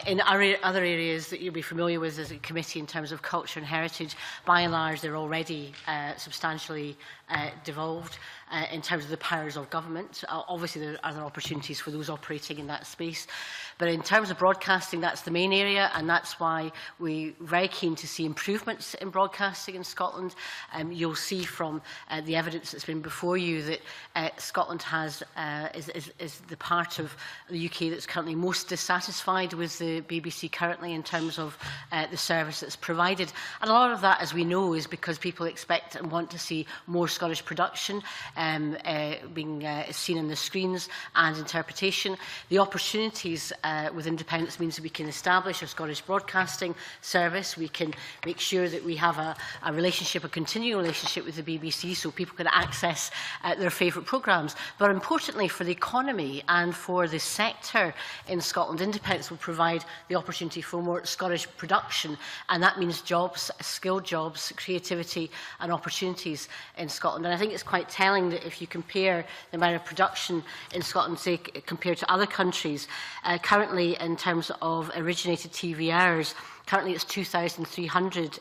In other areas that you'll be familiar with as a committee in terms of culture and heritage, by and large they're already substantially devolved in terms of the powers of government. Obviously there are other opportunities for those operating in that space. But in terms of broadcasting, that's the main area, and that's why we're very keen to see improvements in broadcasting in Scotland. You'll see from the evidence that's been before you that Scotland is the part of the UK that's currently most dissatisfied with the BBC currently in terms of the service that's provided. And a lot of that, as we know, is because people expect and want to see more Scottish production being seen on the screens and interpretation. The opportunities with independence means that we can establish a Scottish broadcasting service. We can make sure that we have a relationship, a continuing relationship with the BBC, so people can access their favourite programmes. But importantly, for the economy and for the sector in Scotland, independence will provide the opportunity for more Scottish production, and that means jobs, skilled jobs, creativity and opportunities in Scotland. And I think it's quite telling that if you compare the amount of production in Scotland, say, compared to other countries, currently in terms of originated TV hours, currently it's 2,300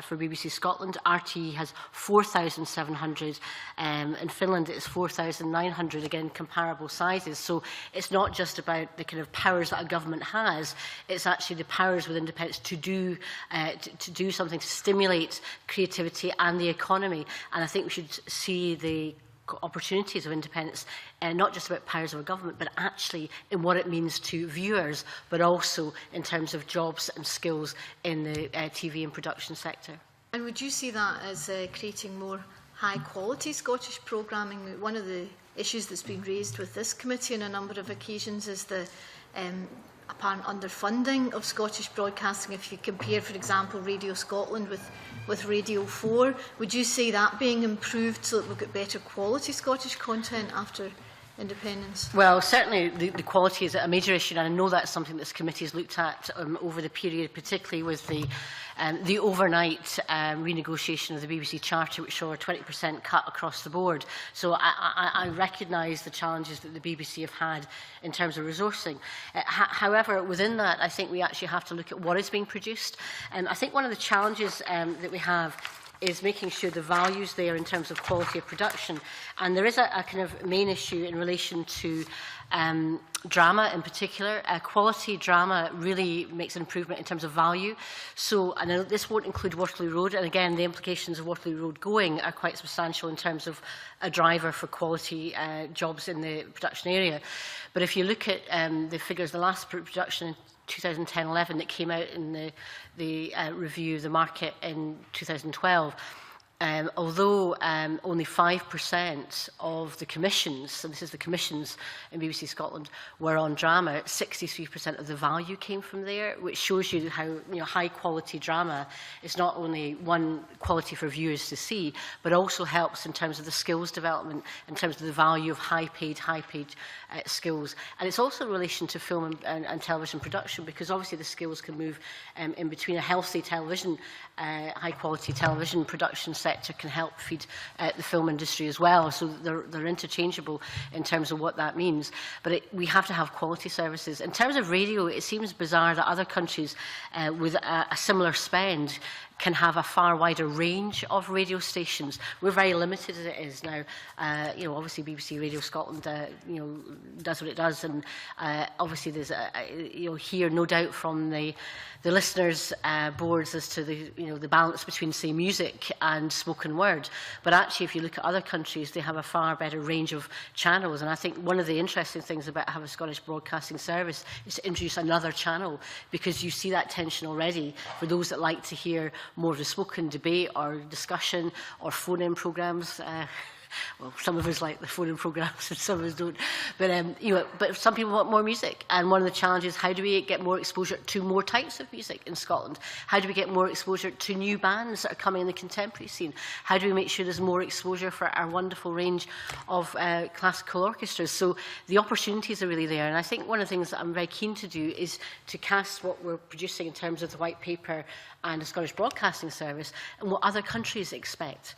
for BBC Scotland. RTE has 4,700. In Finland it's 4,900, again comparable sizes. So it's not just about the kind of powers that a government has, it's actually the powers with independence to do something to stimulate creativity and the economy. And I think we should see the opportunities of independence, not just about powers of a government, but actually in what it means to viewers, but also in terms of jobs and skills in the TV and production sector. And would you see that as creating more high-quality Scottish programming? One of the issues that's been raised with this committee on a number of occasions is the apparent underfunding of Scottish broadcasting. If you compare, for example, Radio Scotland with Radio 4, would you see that being improved so that we've got better quality Scottish content after independence? Well, certainly the quality is a major issue, and I know that's something this committee has looked at over the period, particularly with the overnight renegotiation of the BBC Charter, which saw a 20% cut across the board. So I recognise the challenges that the BBC have had in terms of resourcing. However, within that, I think we actually have to look at what is being produced. I think one of the challenges that we have is making sure the values there in terms of quality of production. And there is a kind of main issue in relation to drama in particular. Quality drama really makes an improvement in terms of value. So, and this won't include Waterloo Road, and again, the implications of Waterloo Road going are quite substantial in terms of a driver for quality jobs in the production area. But if you look at the figures, the last production in 2010-11 that came out in the review of the market in 2012, although only 5% of the commissions, and this is the commissions in BBC Scotland, were on drama, 63% of the value came from there, which shows you how high quality drama is not only one quality for viewers to see, but also helps in terms of the skills development, in terms of the value of high paid skills. And it's also in relation to film and television production, because obviously the skills can move in between. A healthy television, high quality television production sector can help feed the film industry as well. So they're interchangeable in terms of what that means. But we have to have quality services. In terms of radio, it seems bizarre that other countries with a similar spend can have a far wider range of radio stations. We're very limited as it is now. Obviously BBC Radio Scotland, does what it does, and obviously there's you'll hear no doubt from the listeners' boards as to the balance between, say, music and spoken word. But actually, if you look at other countries, they have a far better range of channels. And I think one of the interesting things about having a Scottish broadcasting service is to introduce another channel, because you see that tension already for those that like to hear more of the spoken debate or discussion or phone-in programmes. Well, some of us like the phone-in programmes and some of us don't. But, you know, but some people want more music. And one of the challenges, how do we get more exposure to more types of music in Scotland? How do we get more exposure to new bands that are coming in the contemporary scene? How do we make sure there's more exposure for our wonderful range of classical orchestras? So the opportunities are really there. And I think one of the things that I'm very keen to do is to cast what we're producing in terms of the white paper and the Scottish Broadcasting Service and what other countries expect.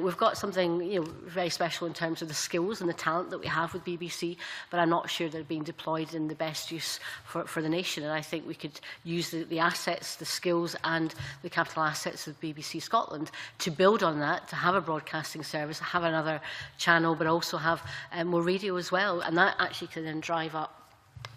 We've got something, you know, very special in terms of the skills and the talent that we have with BBC, but I'm not sure they're being deployed in the best use for the nation. And I think we could use the assets, the skills and the capital assets of BBC Scotland to build on that, to have a broadcasting service, have another channel, but also have more radio as well. And that actually can then drive up.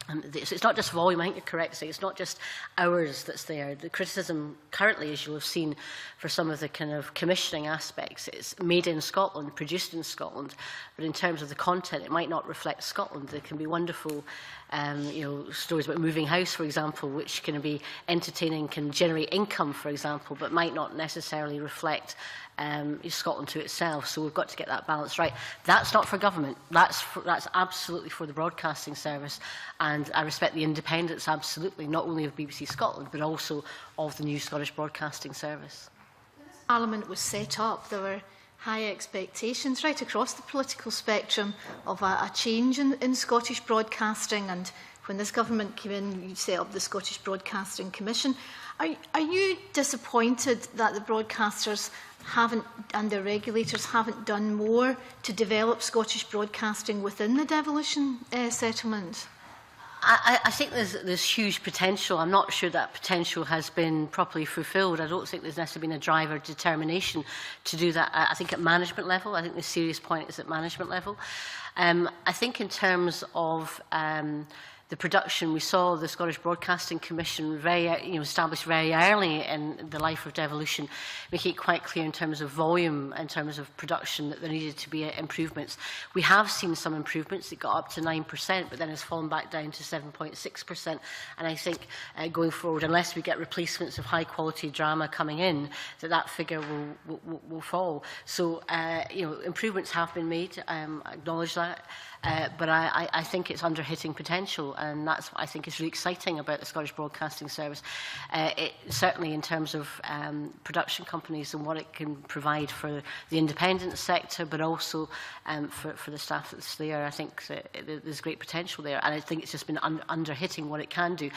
So it's not just volume, I think you're correct to say, it's not just hours that's there. The criticism currently, as you'll have seen, for some of the kind of commissioning aspects, it's made in Scotland, produced in Scotland, but in terms of the content, it might not reflect Scotland. There can be wonderful you know, stories about moving house, for example, which can be entertaining, can generate income, for example, but might not necessarily reflect Scotland to itself. So we've got to get that balance right. That's not for government. That's absolutely for the broadcasting service. And I respect the independence, absolutely, not only of BBC Scotland, but also of the new Scottish Broadcasting Service. When this Parliament was set up, there were high expectations right across the political spectrum of a change in Scottish broadcasting. And when this government came in, you set up the Scottish Broadcasting Commission. Are you disappointed that the broadcasters haven't, and the regulators haven't done more to develop Scottish broadcasting within the devolution settlement? I think there's huge potential. I'm not sure that potential has been properly fulfilled. I don't think there's necessarily been a drive or determination to do that. I think at management level, I think the serious point is at management level. I think in terms of the production, we saw the Scottish Broadcasting Commission established very early in the life of devolution, making it quite clear in terms of volume, in terms of production, that there needed to be improvements. We have seen some improvements. It got up to 9%, but then has fallen back down to 7.6%. And I think going forward, unless we get replacements of high-quality drama coming in, that figure will fall. So, you know, improvements have been made. I acknowledge that. But I think it's under hitting potential, and that's what I think is really exciting about the Scottish Broadcasting Service. Certainly in terms of production companies and what it can provide for the independent sector, but also for the staff that's there. I think there's great potential there, and I think it's just been under hitting what it can do.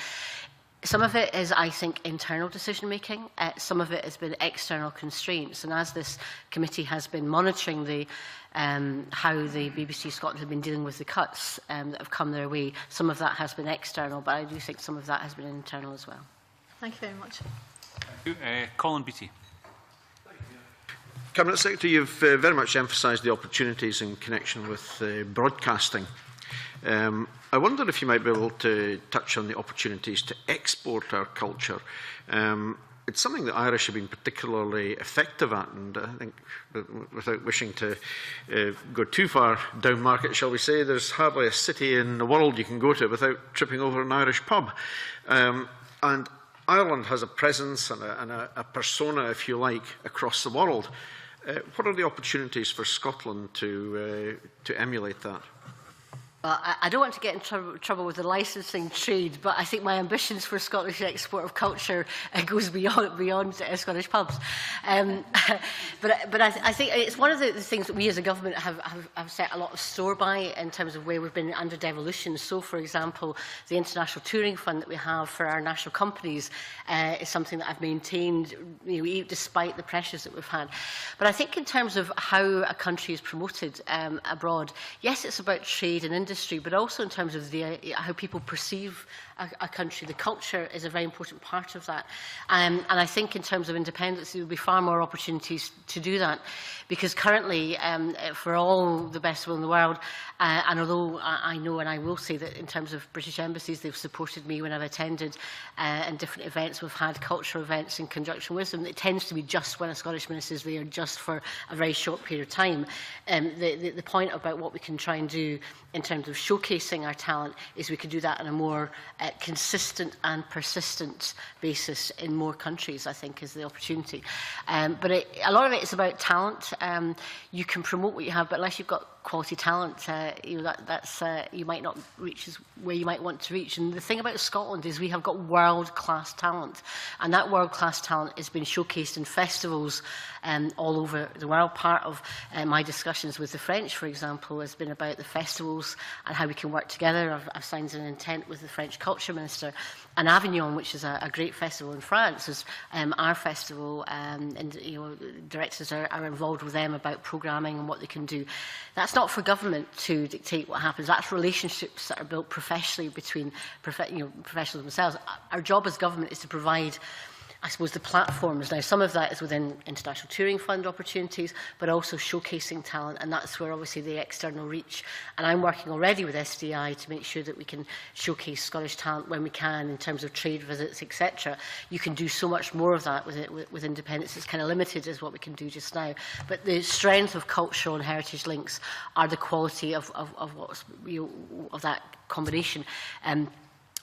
Some of it is, I think, internal decision-making. Some of it has been external constraints. And as this committee has been monitoring the how the BBC Scotland have been dealing with the cuts that have come their way, some of that has been external, but I do think some of that has been internal as well. Thank you very much. Thank you. Colin Beattie. Cabinet Secretary, you've very much emphasised the opportunities in connection with broadcasting. I wonder if you might be able to touch on the opportunities to export our culture. It's something that Irish have been particularly effective at, and I think, without wishing to go too far down market, shall we say, there's hardly a city in the world you can go to without tripping over an Irish pub. And Ireland has a presence and a persona, if you like, across the world. What are the opportunities for Scotland to emulate that? Well, I don't want to get in trouble with the licensing trade, but I think my ambitions for Scottish export of culture goes beyond Scottish pubs. But I think it's one of the things that we as a government have set a lot of store by in terms of where we've been under devolution. So, for example, the International Touring Fund that we have for our national companies is something that I've maintained, you know, despite the pressures that we've had. But I think in terms of how a country is promoted abroad, yes, it's about trade and industry, but also in terms of how people perceive a country. The culture is a very important part of that. And I think in terms of independence, there will be far more opportunities to do that. Because currently, for all the best will in the world, and although I know and I will say that in terms of British embassies, they've supported me when I've attended in different events. We've had cultural events in conjunction with them. It tends to be just when a Scottish minister is there, just for a very short period of time. The point about what we can try and do in terms terms of showcasing our talent is we can do that on a more consistent and persistent basis in more countries, I think, is the opportunity. But a lot of it is about talent. You can promote what you have, but unless you've got quality talent, you know, you might not reach where you might want to reach. And the thing about Scotland is we have got world-class talent, and that world-class talent has been showcased in festivals all over the world. Part of my discussions with the French, for example, has been about the festivals and how we can work together. I've signed an intent with the French Culture Minister, and Avignon, which is a great festival in France, is our festival, and you know, directors are involved with them about programming and what they can do. That's not for government to dictate what happens. That's relationships that are built professionally between professionals themselves. Our job as government is to provide, I suppose, the platforms. Now, some of that is within International Touring Fund opportunities, but also showcasing talent, and that's where obviously the external reach. And I'm working already with SDI to make sure that we can showcase Scottish talent when we can, in terms of trade visits, etc. You can do so much more of that with independence. It's kind of limited as what we can do just now. But the strength of cultural and heritage links are the quality of what's, you know, of that combination.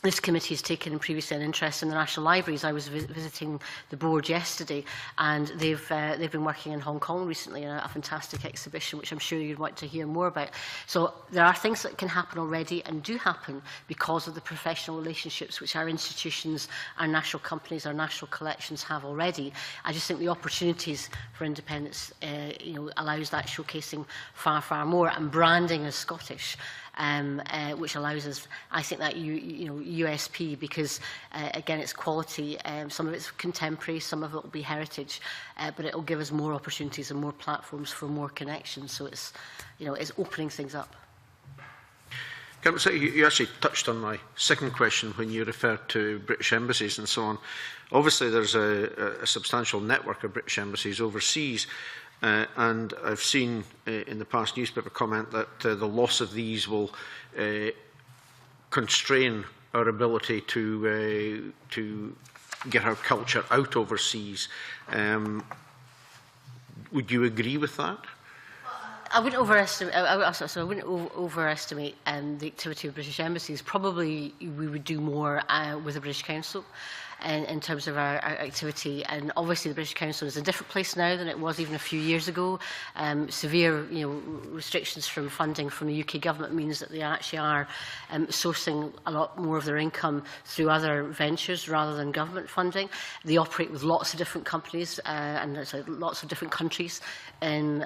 This committee has taken previously an interest in the National Libraries. I was visiting the board yesterday, and they've been working in Hong Kong recently on a fantastic exhibition, which I'm sure you'd want to hear more about. So there are things that can happen already and do happen because of the professional relationships which our institutions, our national companies, our national collections have already. I just think the opportunities for independence you know, allows that showcasing far, far more, and branding as Scottish. Which allows us, I think, that USP, because again, it's quality. Some of it's contemporary, some of it will be heritage, but it will give us more opportunities and more platforms for more connections. So it's, you know, it's opening things up. Can I say, you actually touched on my second question when you referred to British embassies and so on. Obviously, there's a substantial network of British embassies overseas. And I've seen in the past newspaper comment that the loss of these will constrain our ability to get our culture out overseas. Would you agree with that? I wouldn't overestimate. I wouldn't overestimate the activity of British embassies. Probably we would do more with the British Council. In terms of our activity, and obviously the British Council is a different place now than it was even a few years ago. Severe, you know, restrictions from funding from the UK government means that they actually are sourcing a lot more of their income through other ventures rather than government funding. They operate with lots of different companies and lots of different countries, and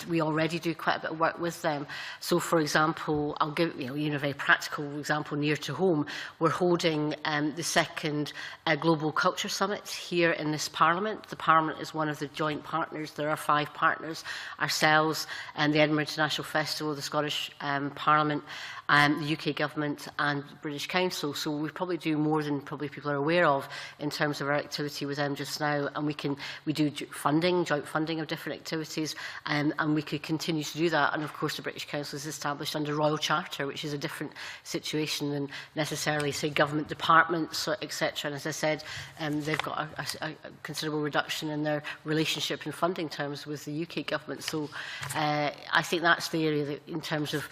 we already do quite a bit of work with them. So, for example, I'll give a very practical example near to home. We're holding the second Global Culture Summit here in this Parliament. The Parliament is one of the joint partners. There are 5 partners, ourselves, and the Edinburgh International Festival, the Scottish Parliament, the UK Government and the British Council. So we probably do more than probably people are aware of in terms of our activity with them just now. And we do funding, joint funding of different activities, and we could continue to do that. And of course the British Council is established under Royal Charter, which is a different situation than necessarily, say, government departments, etc. And as I said, they've got a considerable reduction in their relationship in funding terms with the UK government. So I think that's the area that, in terms of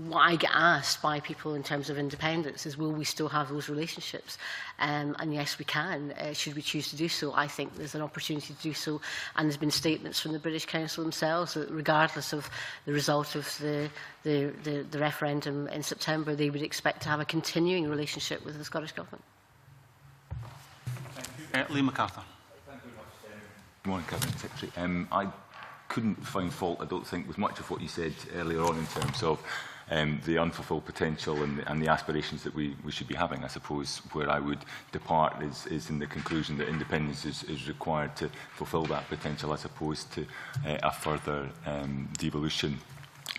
what I get asked by people in terms of independence, is will we still have those relationships? And yes, we can, should we choose to do so. I think there's an opportunity to do so, and there's been statements from the British Council themselves that regardless of the result of the referendum in September, they would expect to have a continuing relationship with the Scottish Government. Thank you. Liam MacArthur. Thank you very much. Good morning, Cabinet Secretary. I couldn't find fault, I don't think, with much of what you said earlier on in terms of the unfulfilled potential and the aspirations that we should be having. I suppose where I would depart is in the conclusion that independence is required to fulfil that potential, as opposed to a further devolution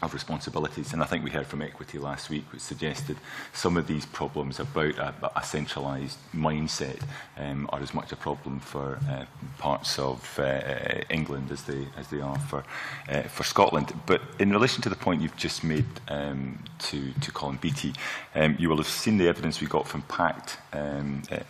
of responsibilities. And I think we heard from Equity last week, which suggested some of these problems about a centralised mindset are as much a problem for parts of England as they are for Scotland. But in relation to the point you've just made to Colin Beattie, you will have seen the evidence we got from PACT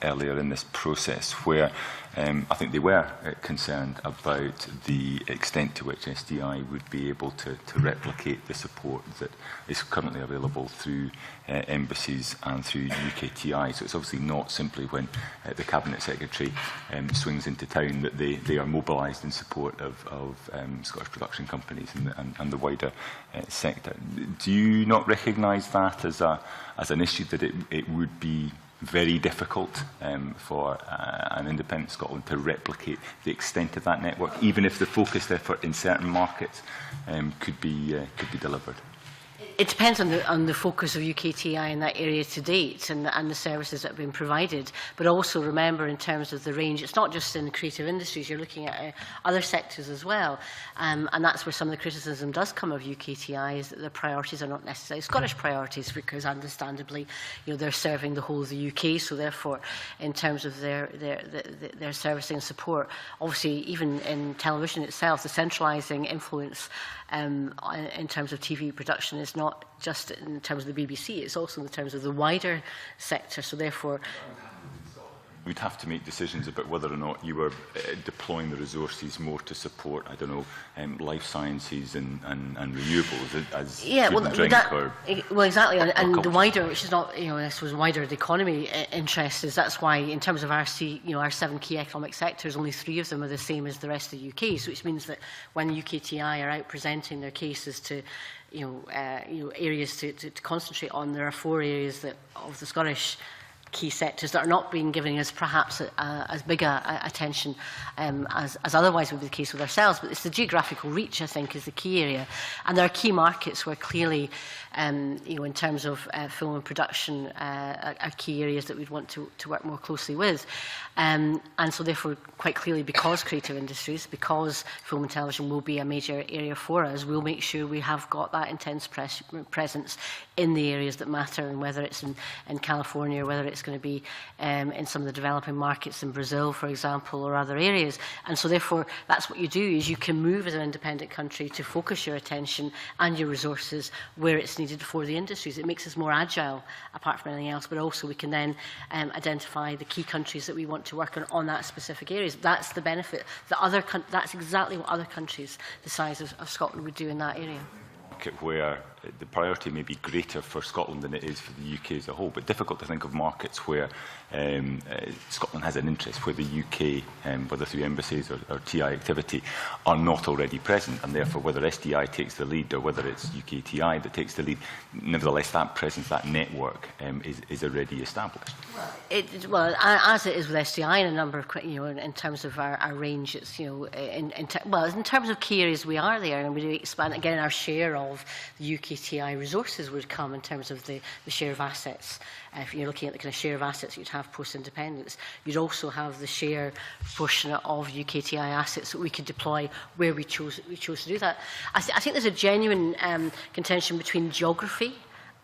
earlier in this process, where I think they were concerned about the extent to which SDI would be able to replicate the support that is currently available through embassies and through UKTI. So it's obviously not simply when the Cabinet Secretary swings into town that they are mobilised in support of Scottish production companies and the wider sector. Do you not recognise that as an issue, that it would be very difficult for an independent Scotland to replicate the extent of that network, even if the focused effort in certain markets could be delivered? It depends on the focus of UKTI in that area to date and the services that have been provided. But also remember, in terms of the range, it's not just in the creative industries, you're looking at other sectors as well. And that's where some of the criticism does come of UKTI, is that the priorities are not necessarily Scottish priorities, because understandably, they're serving the whole of the UK. So therefore, in terms of their servicing and support, obviously even in television itself, the centralising influence in terms of TV production is not just in terms of the BBC, it's also in terms of the wider sector. So therefore, we'd have to make decisions about whether or not you were deploying the resources more to support, I don't know, life sciences and renewables as food and drink well, exactly, and the wider, which is not, I suppose, wider the economy interest is. That's why, in terms of our 7 key economic sectors, only 3 of them are the same as the rest of the UK. So which means that when UKTI are out presenting their cases to areas to concentrate on, there are 4 areas of the Scottish key sectors that are not being given us perhaps as big attention as otherwise would be the case with ourselves. But it's the geographical reach, I think, is the key area. And there are key markets where clearly, in terms of film and production, are key areas that we'd want to work more closely with. And so therefore, quite clearly, because creative industries, because film and television will be a major area for us, we'll make sure we have got that intense presence in the areas that matter, and whether it's in California, or whether it's going to be in some of the developing markets in Brazil, for example, or other areas. And so therefore, that's what you do, is you can move as an independent country to focus your attention and your resources where it's needed for the industries. It makes us more agile, apart from anything else, but also we can then identify the key countries that we want to work on that specific areas. That's the benefit. That's exactly what other countries the size of Scotland would do in that area. Where the priority may be greater for Scotland than it is for the UK as a whole, but difficult to think of markets where Scotland has an interest, where the UK, whether through embassies or TI activity, are not already present, and therefore whether SDI takes the lead or whether it's UKTI that takes the lead, nevertheless that presence, that network is already established. Well, as it is with SDI in a number of, in terms of our range, it's, in terms of key areas we are there, and we do expand, again, our share of the UKTI resources would come in terms of the share of assets. If you're looking at the kind of share of assets you'd have post-independence, you'd also have the share portion of UKTI assets that we could deploy where we chose to do that. I think there's a genuine contention between geography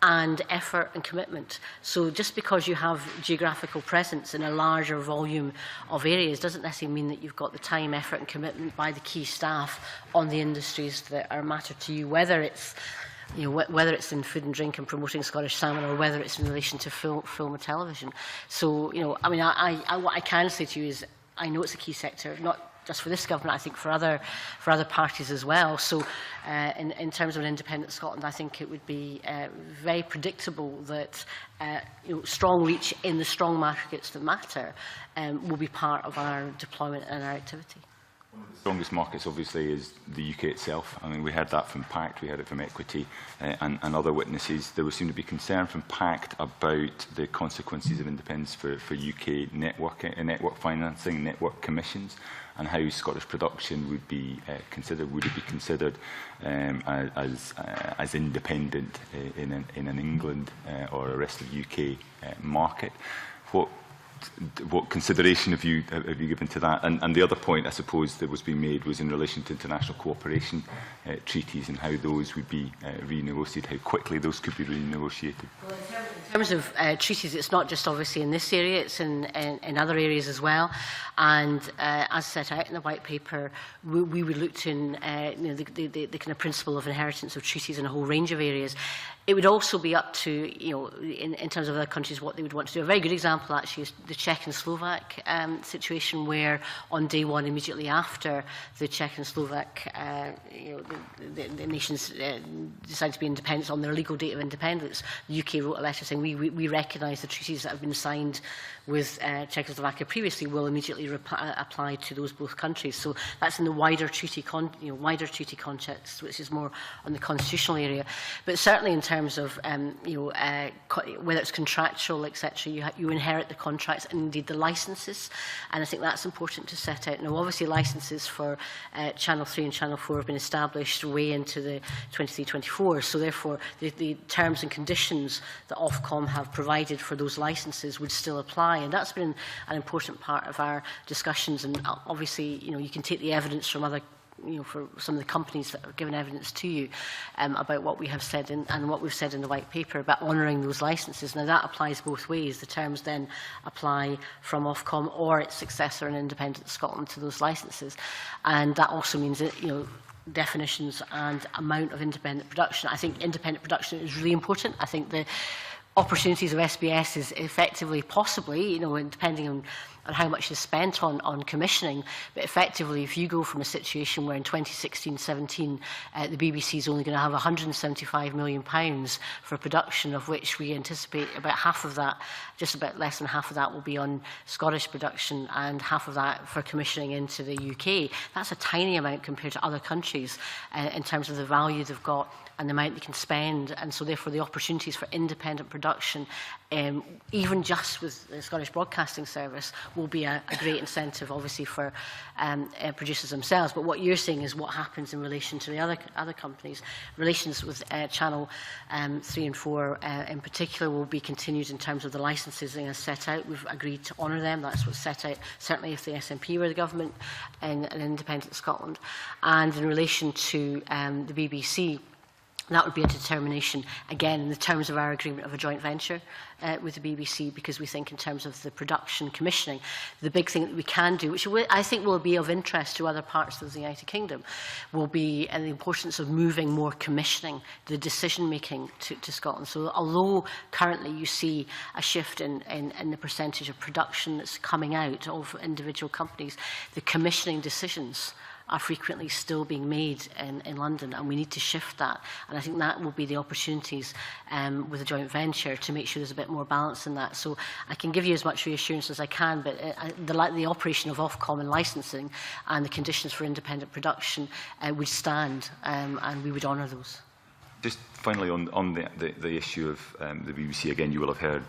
and effort and commitment. So just because you have geographical presence in a larger volume of areas doesn't necessarily mean that you've got the time, effort and commitment by the key staff on the industries that are matter to you, whether it's whether it's in food and drink and promoting Scottish salmon, or whether it's in relation to film and television. So, I mean, what I can say to you is, I know it's a key sector, not just for this government, I think for other parties as well. So, in terms of an independent Scotland, I think it would be very predictable that strong reach in the strong markets that matter will be part of our deployment and our activity. One of the strongest markets, obviously, is the UK itself. I mean, we heard that from PACT, we heard it from Equity and other witnesses. There would seem to be concern from PACT about the consequences of independence for UK network financing, network commissions, and how Scottish production would be considered. Would it be considered as independent in an England or a rest of UK market? What consideration have you given to that? And the other point, I suppose, that was being made was in relation to international cooperation treaties and how those would be renegotiated, how quickly those could be renegotiated. Well, in terms of treaties, it's not just obviously in this area, it's in other areas as well. And as set out in the white paper, we would look to the kind of principle of inheritance of treaties in a whole range of areas. It would also be up to, in terms of other countries, what they would want to do. A very good example, actually, is the Czech and Slovak situation, where on day one, immediately after the Czech and Slovak, the nations decided to be independent on their legal date of independence, the UK wrote a letter saying, we recognise the treaties that have been signed with Czechoslovakia previously will immediately apply to those both countries. So that's in the wider treaty context, which is more on the constitutional area. But certainly in terms of whether it's contractual, etc., you inherit the contracts and indeed the licences, and I think that's important to set out. Now, obviously, licences for Channel 3 and Channel 4 have been established way into the 23-24, so therefore the terms and conditions that Ofcom have provided for those licences would still apply, and that's been an important part of our discussions. And obviously, you can take the evidence from other, for some of the companies that have given evidence to you about what we have said and what we've said in the white paper about honouring those licences. Now, that applies both ways. The terms then apply from Ofcom or its successor in Independent Scotland to those licences, and that also means that, definitions and amount of independent production. I think independent production is really important. I think the opportunities of SBS is effectively, possibly, depending on how much is spent on commissioning, but effectively, if you go from a situation where in 2016-17 the BBC is only going to have £175 million for production, of which we anticipate about half of that, just about less than half of that, will be on Scottish production, and half of that for commissioning into the UK. That's a tiny amount compared to other countries in terms of the value they've got and the amount they can spend, and so therefore the opportunities for independent production, even just with the Scottish Broadcasting Service, will be a great incentive, obviously, for producers themselves. But what you're saying is what happens in relation to the other companies. Relations with Channel 3 and 4 in particular will be continued in terms of the licensing as set out. We've agreed to honour them. That's what's set out, certainly if the SNP were the government in Independent Scotland. And in relation to the BBC, that would be a determination, again, in the terms of our agreement of a joint venture with the BBC, because we think in terms of the production commissioning, the big thing that we can do, which I think will be of interest to other parts of the United Kingdom, will be the importance of moving more commissioning, the decision-making to Scotland. So although currently you see a shift in the percentage of production that's coming out of individual companies, the commissioning decisions are frequently still being made in London, and we need to shift that. And I think that will be the opportunities with a joint venture to make sure there's a bit more balance in that. So I can give you as much reassurance as I can, but the operation of Ofcom and licensing and the conditions for independent production would stand, and we would honour those. Just finally on the issue of the BBC, again, you will have heard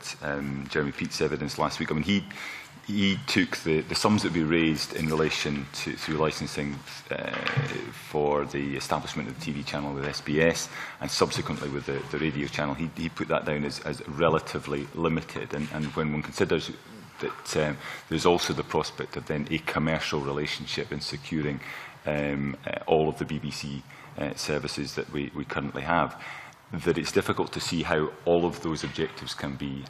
Jeremy Peate's evidence last week. I mean, he took the sums that we raised in relation to through licensing for the establishment of the TV channel with SBS and subsequently with the radio channel. He put that down as relatively limited, and when one considers that there's also the prospect of then a commercial relationship in securing all of the BBC services that we currently have, that it's difficult to see how all of those objectives can be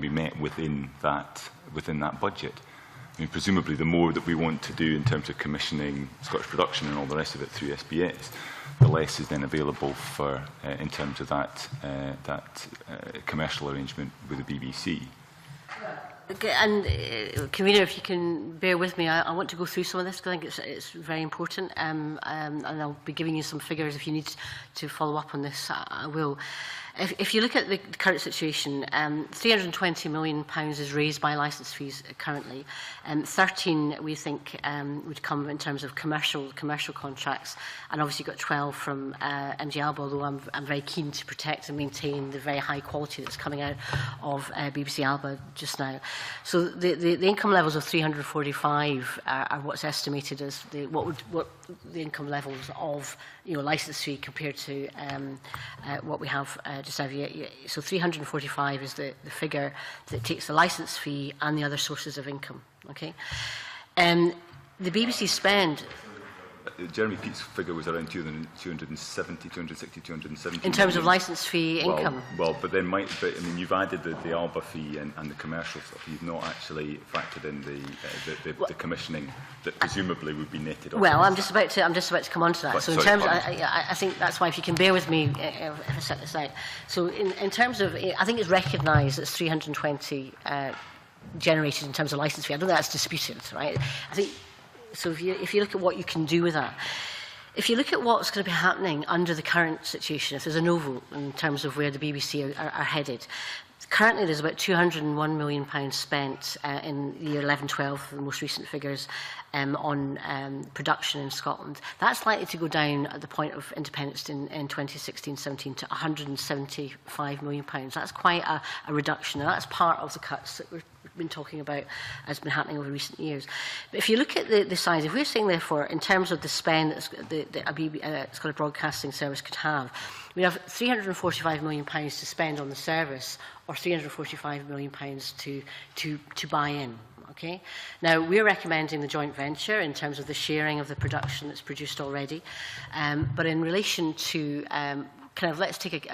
met within that budget. I mean, presumably, the more that we want to do in terms of commissioning Scottish production and all the rest of it through SBS, the less is then available for in terms of that commercial arrangement with the BBC. Okay, and Convener, if you can bear with me, I want to go through some of this because I think it's very important, and I'll be giving you some figures. If you need to follow up on this, I will. If you look at the current situation, £320 million is raised by licence fees currently. 13, we think, would come in terms of commercial contracts, and obviously you've got 12 from MG Alba, although I'm very keen to protect and maintain the very high quality that's coming out of BBC Alba just now. So the income levels of 345 are what's estimated as what the income levels of licence fee compared to what we have just now. So 345 is the figure that takes the licence fee and the other sources of income. Okay, the BBC spend. Jeremy Pete's figure was around 270, 260, 270. In terms of licence fee income? Well, but then I mean, you've added the ALBA fee and the commercial stuff. You've not actually factored in the commissioning that presumably would be netted off. Well, I'm just about to come on to that. But, so in terms, I think that's why, if you can bear with me, if I set this out. So in terms of, I think it's recognised that it's 320 generated in terms of licence fee. I don't think that's disputed, right? I think so. If you look at what you can do with that, if you look at what's going to be happening under the current situation, if there's a no vote in terms of where the BBC are headed. Currently, there's about £201 million spent in the year 11-12, the most recent figures, on production in Scotland. That's likely to go down at the point of independence in 2016-17 to £175 million. That's quite a reduction, and that's part of the cuts that we've been talking about has been happening over recent years. But if you look at the size, if we're saying, therefore, in terms of the spend that Scottish Broadcasting Service could have, we have £345 million to spend on the service, or £345 million to buy in. Okay. Now, we're recommending the joint venture in terms of the sharing of the production that's produced already, but in relation to let's take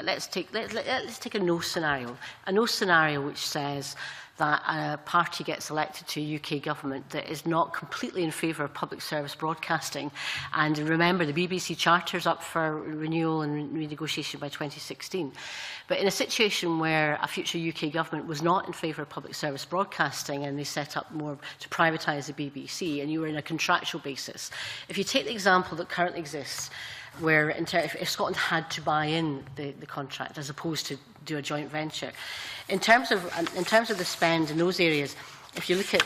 a no scenario, which says that a party gets elected to a UK government that is not completely in favour of public service broadcasting. And remember, the BBC Charter is up for renewal and renegotiation by 2016. But in a situation where a future UK government was not in favour of public service broadcasting and they set up more to privatise the BBC, and you were in a contractual basis, if you take the example that currently exists, where if Scotland had to buy in the contract as opposed to do a joint venture, in terms of the spend in those areas, if you look at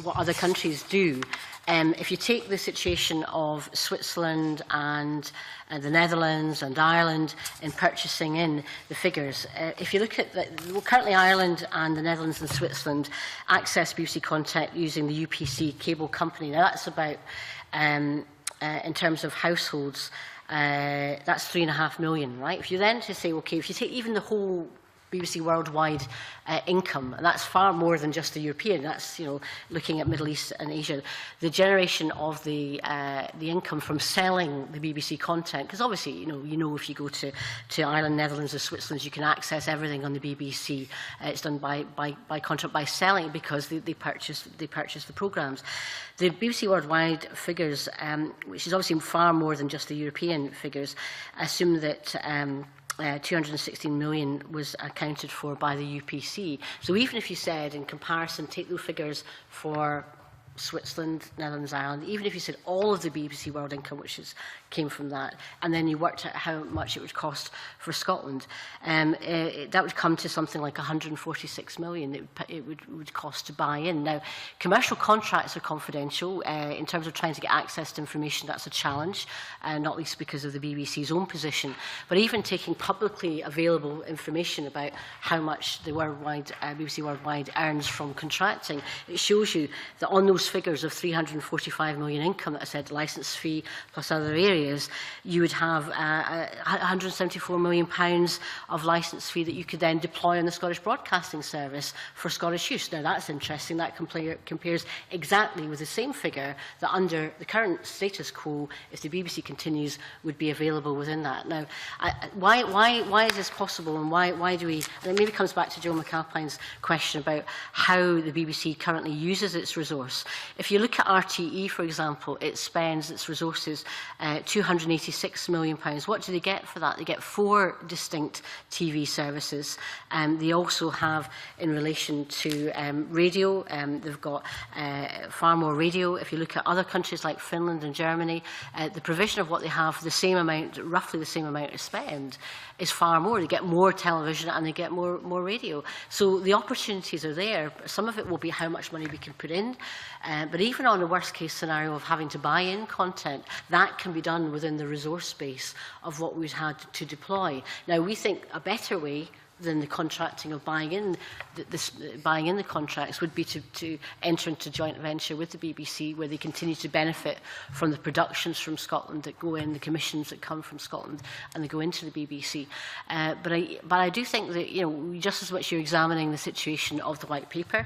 what other countries do, if you take the situation of Switzerland and the Netherlands and Ireland in purchasing in the figures, if you look at currently Ireland and the Netherlands and Switzerland access BBC content using the UPC cable company. Now that's about in terms of households, that's 3.5 million, right? If you then to say, okay, if you take even the whole BBC worldwide income, and that's far more than just the European, that's, you know, looking at Middle East and Asia, the generation of the income from selling the BBC content, because obviously, you know, if you go to Ireland, Netherlands or Switzerland, you can access everything on the BBC. It's done by contract, by selling, because they purchase the programmes. The BBC worldwide figures, which is obviously far more than just the European figures, assume that 216 million was accounted for by the UPC. So even if you said, in comparison, take those figures for Switzerland, Netherlands, Ireland, even if you said all of the BBC World income, which came from that, and then you worked out how much it would cost for Scotland, that would come to something like 146 million it would cost to buy in. Now, commercial contracts are confidential. In terms of trying to get access to information, that's a challenge, not least because of the BBC's own position. But even taking publicly available information about how much the BBC Worldwide earns from contracting, it shows you that on those figures of 345 million income that I said, licence fee plus other areas, you would have 174 million pounds of licence fee that you could then deploy on the Scottish Broadcasting Service for Scottish use. Now that's interesting. That compares exactly with the same figure that under the current status quo, if the BBC continues, would be available within that. Now, why is this possible, and why do we? And it maybe comes back to Joe McAlpine's question about how the BBC currently uses its resource. If you look at RTE, for example, it spends its resources £286 million. What do they get for that? They get 4 distinct TV services. They also have, in relation to radio, they've got far more radio. If you look at other countries like Finland and Germany, the provision of what they have, the same amount, roughly the same amount of spend, is far more. They get more television and they get more radio. So the opportunities are there. Some of it will be how much money we can put in. But even on the worst case scenario of having to buy in content, that can be done within the resource base of what we've had to deploy. Now, we think a better way than the contracting of buying in buying in the contracts would be to enter into joint venture with the BBC, where they continue to benefit from the productions from Scotland that go in, the commissions that come from Scotland, and they go into the BBC. But I do think that, you know, just as much you're examining the situation of the white paper,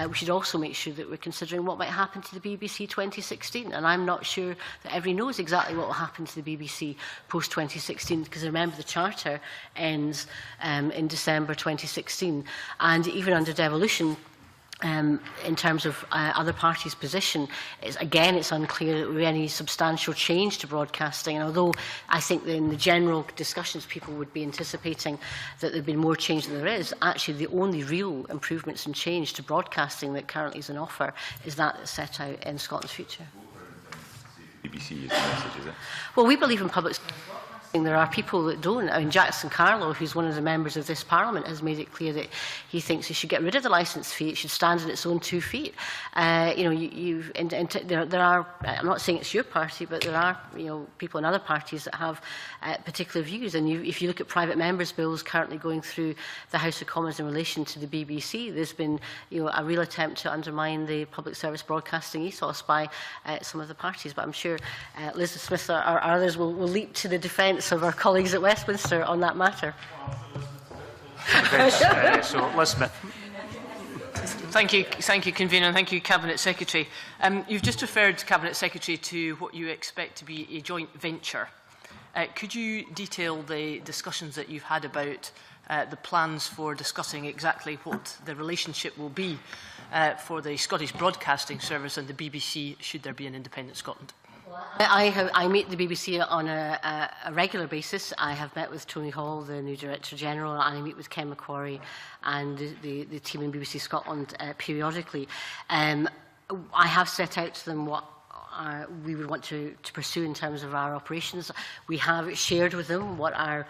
we should also make sure that we're considering what might happen to the BBC 2016. And I'm not sure that everybody knows exactly what will happen to the BBC post 2016, because remember the Charter ends in December 2016, and even under devolution, in terms of other parties' position, it's unclear that there will be any substantial change to broadcasting. And although I think that in the general discussions people would be anticipating that there would be more change than there is, actually the only real improvements and change to broadcasting that currently is on offer is that that's set out in Scotland's future. BBC is the message, is it? Well, we believe in public broadcasting. There are people that don't. I mean, Jackson Carlow, who's one of the members of this Parliament, has made it clear that he thinks he should get rid of the licence fee. It should stand on its own 2 feet. You know, there are. I'm not saying it's your party, but there are, you know, people in other parties that have particular views. And if you look at private members' bills currently going through the House of Commons in relation to the BBC, there's been, you know, a real attempt to undermine the public service broadcasting ethos by some of the parties. But I'm sure Liz Smith or others will leap to the defence of our colleagues at Westminster on that matter. So, Liz Smith. Thank you, Convener, and thank you, Cabinet Secretary. You've just referred, Cabinet Secretary, to what you expect to be a joint venture. Could you detail the discussions that you've had about the plans for discussing exactly what the relationship will be for the Scottish Broadcasting Service and the BBC, should there be an independent Scotland? I meet the BBC on a regular basis. I have met with Tony Hall, the new Director General, and I meet with Ken Macquarie and the team in BBC Scotland periodically. I have set out to them what we would want to pursue in terms of our operations. We have shared with them what our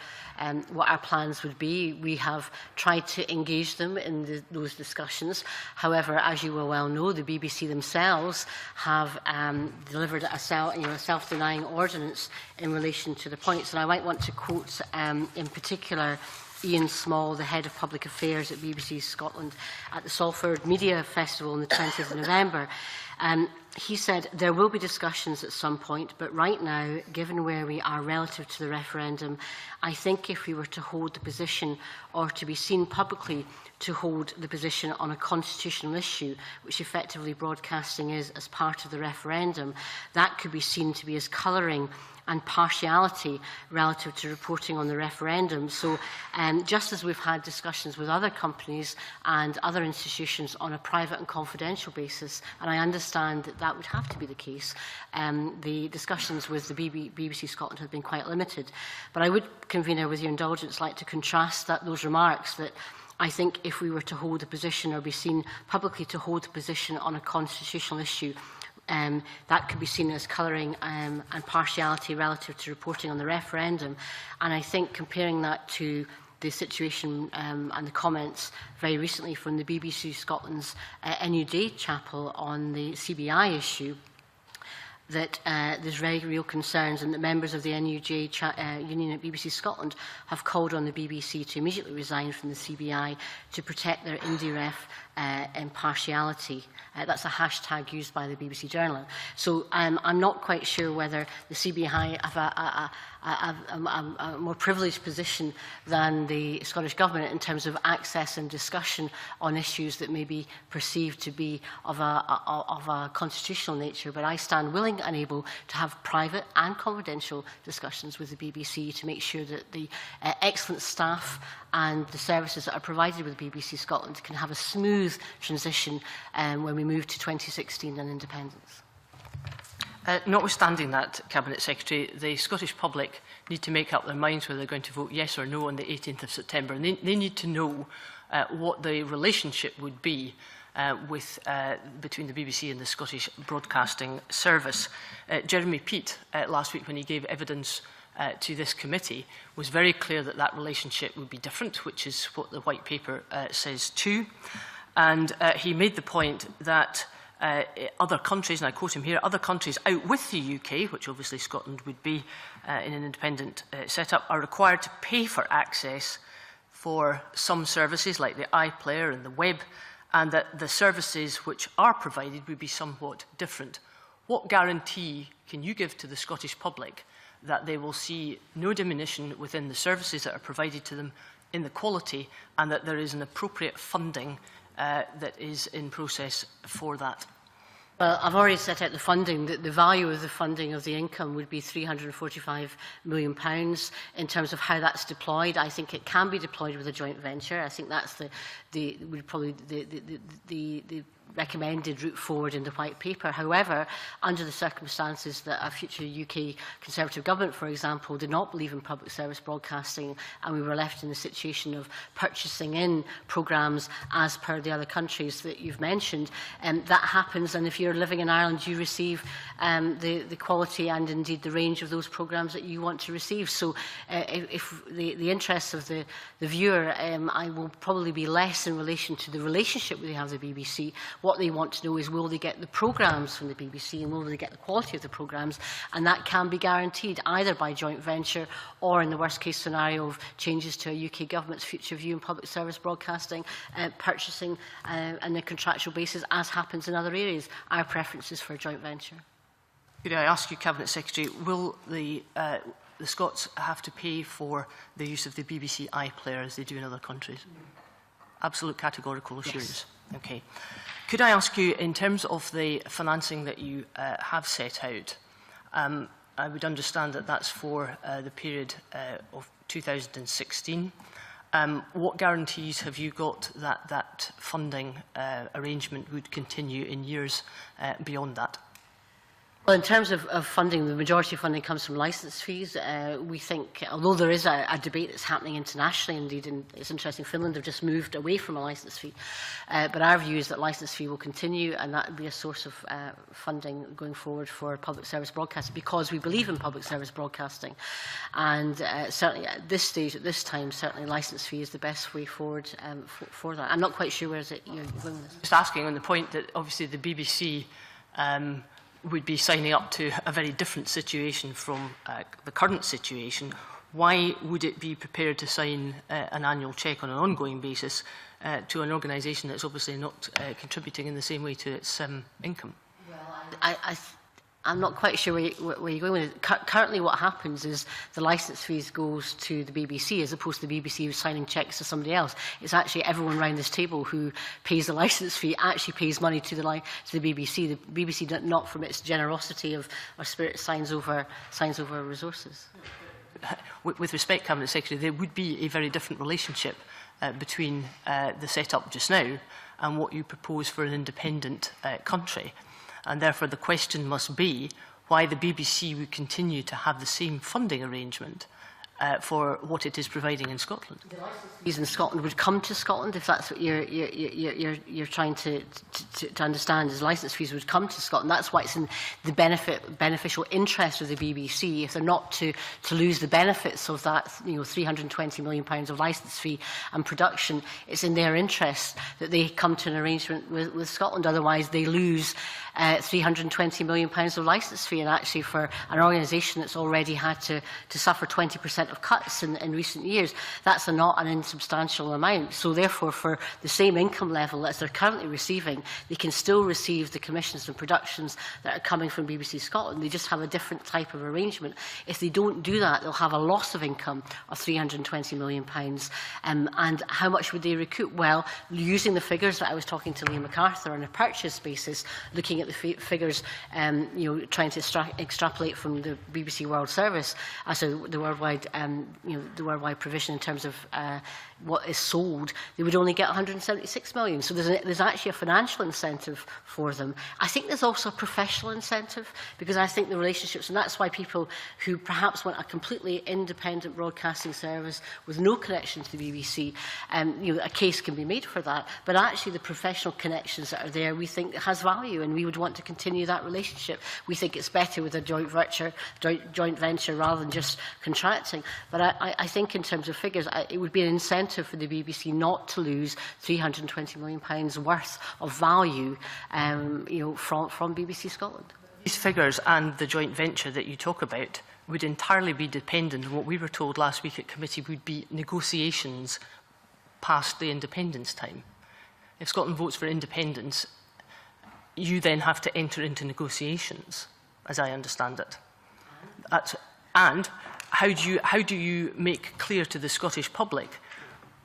plans would be. We have tried to engage them in those discussions. However, as you will well know, the BBC themselves have delivered a self-denying ordinance in relation to the points. And I might want to quote in particular Ian Small, the Head of Public Affairs at BBC Scotland, at the Salford Media Festival on the 20th of November. He said, there will be discussions at some point, but right now, given where we are relative to the referendum, I think if we were to hold the position or to be seen publicly to hold the position on a constitutional issue, which effectively broadcasting is as part of the referendum, that could be seen to be as colouring and partiality relative to reporting on the referendum. So just as we've had discussions with other companies and other institutions on a private and confidential basis, and I understand that that would have to be the case, the discussions with the BBC Scotland have been quite limited. But I would, Convener, with your indulgence, like to contrast those remarks that I think if we were to hold a position or be seen publicly to hold a position on a constitutional issue, that could be seen as colouring and partiality relative to reporting on the referendum. And I think comparing that to the situation and the comments very recently from the BBC Scotland's NUJ chapel on the CBI issue, that there's very real concerns, and that members of the NUJ union at BBC Scotland have called on the BBC to immediately resign from the CBI to protect their indie ref impartiality. That's a hashtag used by the BBC Journal. So I'm not quite sure whether the CBI have a more privileged position than the Scottish Government in terms of access and discussion on issues that may be perceived to be of a constitutional nature. But I stand willing and able to have private and confidential discussions with the BBC to make sure that the excellent staff and the services that are provided with BBC Scotland can have a smooth transition when we move to 2016 and independence. Notwithstanding that, Cabinet Secretary, the Scottish public need to make up their minds whether they're going to vote yes or no on the 18th of September. And they need to know what the relationship would be between the BBC and the Scottish Broadcasting Service. Jeremy Peat, last week when he gave evidence to this committee, was very clear that that relationship would be different, which is what the White Paper says too. And he made the point that other countries, and I quote him here, other countries out with the UK, which obviously Scotland would be in an independent setup, are required to pay for access for some services like the iPlayer and the web, and that the services which are provided would be somewhat different. What guarantee can you give to the Scottish public that they will see no diminution within the services that are provided to them in the quality, and that there is an appropriate funding that is in process for that? Well, I've already set out the funding. The value of the funding of the income would be £345 million. In terms of how that's deployed, I think it can be deployed with a joint venture. I think that's the recommended route forward in the white paper. However, under the circumstances that a future UK Conservative government, for example, did not believe in public service broadcasting, and we were left in the situation of purchasing in programmes as per the other countries that you've mentioned, that happens, and if you're living in Ireland, you receive the quality and indeed the range of those programmes that you want to receive. So if the interests of the viewer, I will probably be less in relation to the relationship we have with the BBC. What they want to know is, will they get the programmes from the BBC, and will they get the quality of the programmes? And that can be guaranteed either by joint venture or, in the worst case scenario, of changes to a UK government's future view in public service broadcasting, purchasing on a contractual basis, as happens in other areas. Our preference is for a joint venture. Could I ask you, Cabinet Secretary, will the Scots have to pay for the use of the BBC iPlayer as they do in other countries? Absolute categorical assurance. Yes. Okay. Could I ask you, in terms of the financing that you have set out, I would understand that that's for the period of 2016. What guarantees have you got that that funding arrangement would continue in years beyond that? Well, in terms of funding, the majority of funding comes from licence fees. We think, although there is a debate that's happening internationally, indeed, and it's interesting, Finland have just moved away from a licence fee, but our view is that licence fee will continue, and that would be a source of funding going forward for public service broadcasting, because we believe in public service broadcasting. And certainly at this stage, at this time, certainly licence fee is the best way forward for that. I'm not quite sure where you're going with this. Just asking on the point that obviously the BBC would be signing up to a very different situation from the current situation. Why would it be prepared to sign an annual cheque on an ongoing basis to an organisation that's obviously not contributing in the same way to its income? Well, I'm not quite sure where you're going with it. Currently what happens is the licence fees goes to the BBC, as opposed to the BBC signing cheques to somebody else. It's actually everyone around this table who pays the licence fee actually pays money to the BBC. The BBC, not from its generosity of or spirit, signs over resources. With respect, Cabinet Secretary, there would be a very different relationship between the set-up just now and what you propose for an independent country. And therefore the question must be why the BBC would continue to have the same funding arrangement for what it is providing in Scotland. The licence fees in Scotland would come to Scotland, if that's what you're trying to understand, is licence fees would come to Scotland. That's why it's in the beneficial interest of the BBC, if they're not to lose the benefits of that, £320 million of licence fee and production. It's in their interest that they come to an arrangement with Scotland. Otherwise, they lose £320 million of licence fee, and actually for an organisation that's already had to suffer 20% of cuts in recent years, that's not an insubstantial amount. So therefore, for the same income level as they're currently receiving, they can still receive the commissions and productions that are coming from BBC Scotland. They just have a different type of arrangement. If they don't do that, they'll have a loss of income of £320 million. And how much would they recoup? Well, using the figures that I was talking to Liam MacArthur on a purchase basis, looking at the figures, trying to extrapolate from the BBC World Service, so the worldwide the worldwide provision in terms of what is sold, they would only get 176 million. So there's actually a financial incentive for them. I think there's also a professional incentive, because I think the relationships, and that's why people who perhaps want a completely independent broadcasting service with no connection to the BBC, a case can be made for that. But actually the professional connections that are there, we think has value, and we would want to continue that relationship. We think it's better with a joint venture rather than just contracting. But I think in terms of figures, it would be an incentive for the BBC not to lose £320 million worth of value from BBC Scotland. These figures and the joint venture that you talk about would entirely be dependent on what we were told last week at committee would be negotiations past the independence time. If Scotland votes for independence, you then have to enter into negotiations, as I understand it. And how do you make clear to the Scottish public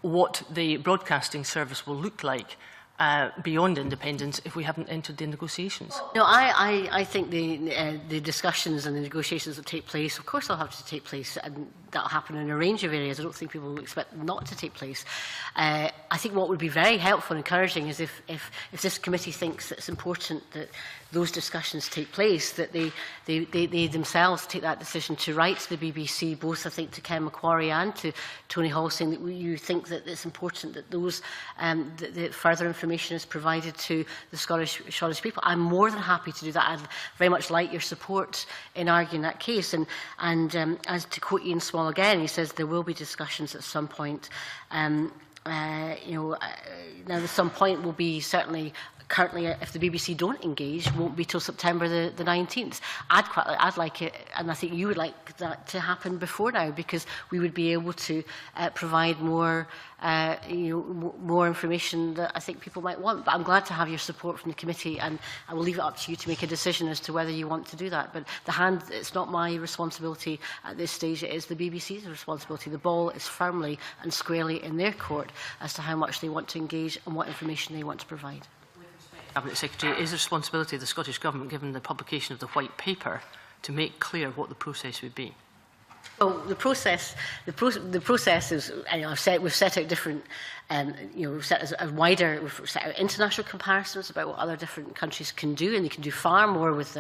what the broadcasting service will look like beyond independence if we haven't entered the negotiations? No, I think the discussions and the negotiations that take place, of course they'll have to take place, and that'll happen in a range of areas. I don't think people will expect them not to take place. I think what would be very helpful and encouraging is if this committee thinks that it's important that those discussions take place, that they themselves take that decision to write to the BBC, both I think to Ken Macquarie and to Tony Hall, saying that you think that it's important that those that further information is provided to the Scottish people. I'm more than happy to do that. I'd very much like your support in arguing that case. And as to quote Ian Small again, he says there will be discussions at some point. Now, at some point will be certainly. Currently, if the BBC don't engage, won't be till September the 19th. I'd like it, and I think you would like that to happen before now, because we would be able to provide more, more information that I think people might want. But I'm glad to have your support from the committee, and I will leave it up to you to make a decision as to whether you want to do that. But it's not my responsibility at this stage. It is the BBC's responsibility. The ball is firmly and squarely in their court as to how much they want to engage and what information they want to provide. Cabinet Secretary, is the responsibility of the Scottish Government, given the publication of the White Paper, to make clear what the process would be? Well, the process is, we've set out different, we've set out international comparisons about what other different countries can do, and they can do far more with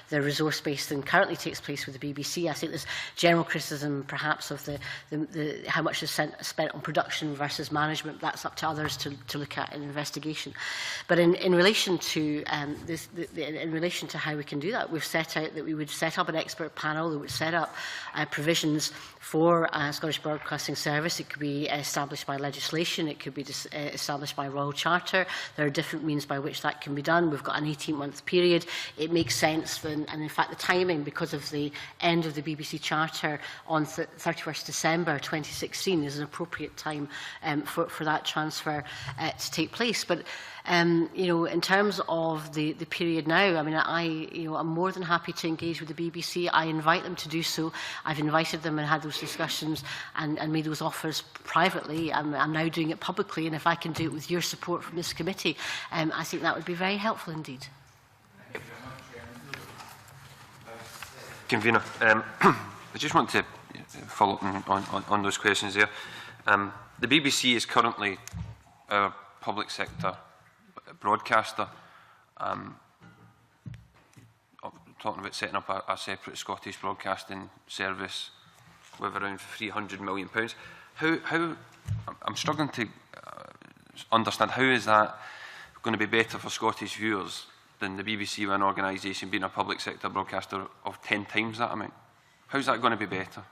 their resource base than currently takes place with the BBC. I think there's general criticism, perhaps, of how much is spent on production versus management. That's up to others to look at in investigation. But in relation to in relation to how we can do that, we've set out that we would set up an expert panel that would set up provisions for Scottish Broadcasting Service. It could be established by legislation, it could be established by Royal Charter. There are different means by which that can be done. We've got an 18-month period. It makes sense, and in fact the timing, because of the end of the BBC Charter on 31st December 2016, is an appropriate time for that transfer to take place. But in terms of the period now, I mean, I'm more than happy to engage with the BBC. I invite them to do so. I've invited them and had those discussions and made those offers privately. I'm now doing it publicly, and if I can do it with your support from this committee, I think that would be very helpful indeed. Convener, I just want to follow up on those questions there. The BBC is currently our public sector broadcaster. Talking about setting up a separate Scottish broadcasting service with around £300 million. I'm struggling to understand, how is that going to be better for Scottish viewers than the BBC, an organisation being a public sector broadcaster of 10 times that amount? How's that going to be better?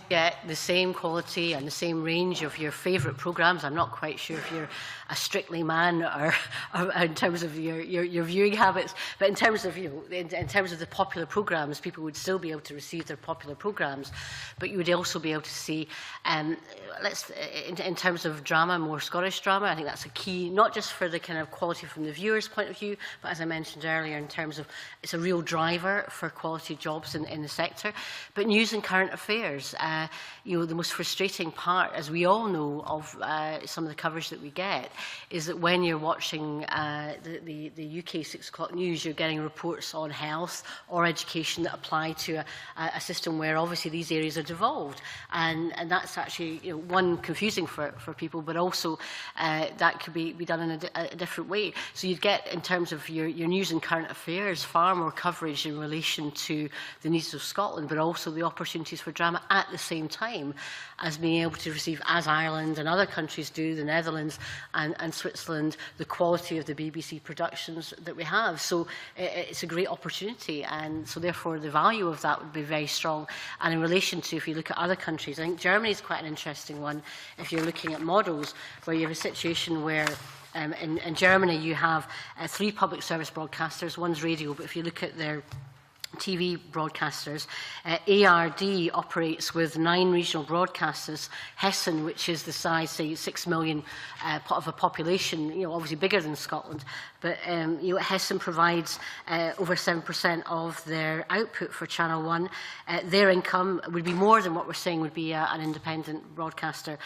Get the same quality and the same range of your favourite programmes. I'm not quite sure if you're a Strictly man or in terms of your viewing habits, but in terms of in terms of the popular programmes, people would still be able to receive their popular programmes, but you would also be able to see, in terms of drama, more Scottish drama. I think that's a key, not just for the kind of quality from the viewer's point of view, but as I mentioned earlier, in terms of it's a real driver for quality jobs in the sector. But news and current affairs. The most frustrating part, as we all know, of some of the coverage that we get, is that when you're watching the UK 6 o'clock news, you're getting reports on health or education that apply to a system where obviously these areas are devolved, and that's actually one, confusing for people, but also that could be done in a different way. So you'd get, in terms of your news and current affairs, far more coverage in relation to the needs of Scotland, but also the opportunities for drama at the same time as being able to receive, as Ireland and other countries do, the Netherlands and Switzerland, the quality of the BBC productions that we have. So it's a great opportunity, and so therefore the value of that would be very strong. And in relation to, if you look at other countries, I think Germany is quite an interesting one. If you're looking at models where you have a situation where in Germany you have 3 public service broadcasters, one's radio, but if you look at their TV broadcasters. ARD operates with 9 regional broadcasters. Hessen, which is the size, say, 6 million of a population, obviously bigger than Scotland, but Hessen provides over 7% of their output for Channel 1. Their income would be more than what we're saying would be an independent broadcaster.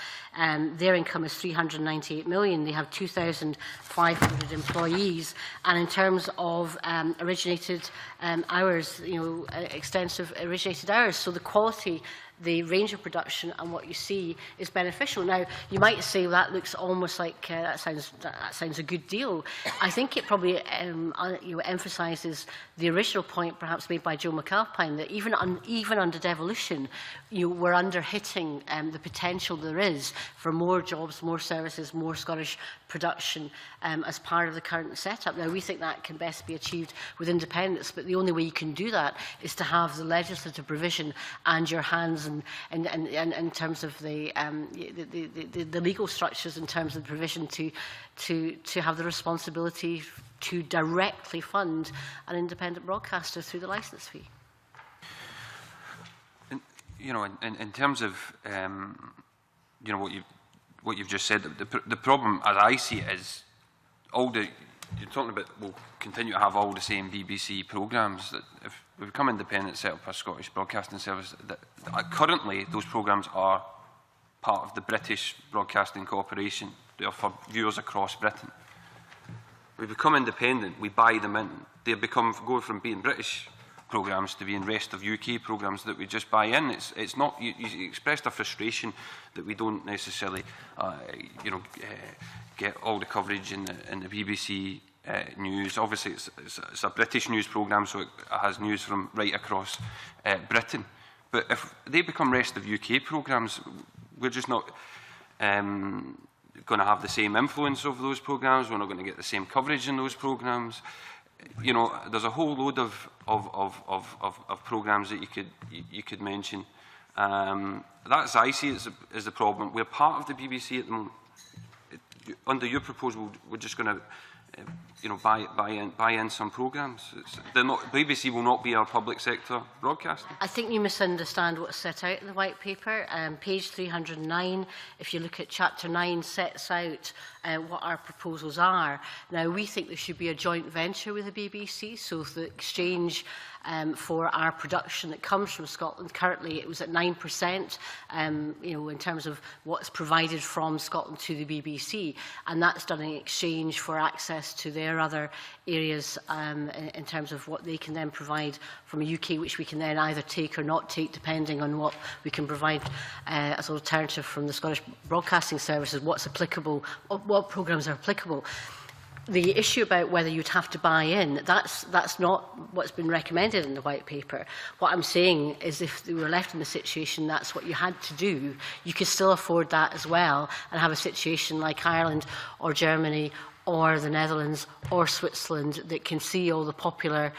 Their income is 398 million. They have 2,500 employees, and in terms of originated hours, extensive originated hours. So the quality, the range of production and what you see is beneficial. Now, you might say, well, that looks almost like that sounds a good deal. I think it probably emphasises the original point perhaps made by Joe McAlpine, that even under devolution, we're under-hitting the potential there is for more jobs, more services, more Scottish production as part of the current setup. Now, we think that can best be achieved with independence, but the only way you can do that is to have the legislative provision and your hands in terms of the legal structures, in terms of the provision to have the responsibility to directly fund an independent broadcaster through the licence fee. In terms of what you've just said, the problem as I see it is you're talking about we'll continue to have all the same BBC programmes. That if we become independent, set up a Scottish Broadcasting Service, currently those programmes are part of the British Broadcasting Corporation. They are for viewers across Britain. We become independent, we buy them in. They go from being British programmes to being rest of UK programmes that we just buy in. It's not. You expressed a frustration that we don't necessarily, get all the coverage in the BBC news. Obviously, it's a British news programme, so it has news from right across Britain. But if they become rest of UK programmes, we're just not going to have the same influence over those programmes. We're not going to get the same coverage in those programmes. There's a whole load of programmes that you could mention. That's, I see, is the problem. We're part of the BBC at the moment. Under your proposal, we're just going to buy in some programmes. BBC will not be our public sector broadcasting. I think you misunderstand what's set out in the white paper. Page 309, if you look at chapter 9, sets out what our proposals are. Now, we think there should be a joint venture with the BBC, so the exchange for our production that comes from Scotland. Currently, it was at 9%, in terms of what's provided from Scotland to the BBC, and that's done in exchange for access to their other areas in terms of what they can then provide from a UK, which we can then either take or not take, depending on what we can provide as an alternative from the Scottish Broadcasting Services, what's applicable, what programmes are applicable. The issue about whether you'd have to buy in, that's not what's been recommended in the white paper. What I'm saying is if we were left in the situation that's what you had to do, you could still afford that as well and have a situation like Ireland or Germany or the Netherlands or Switzerland that can see all the popular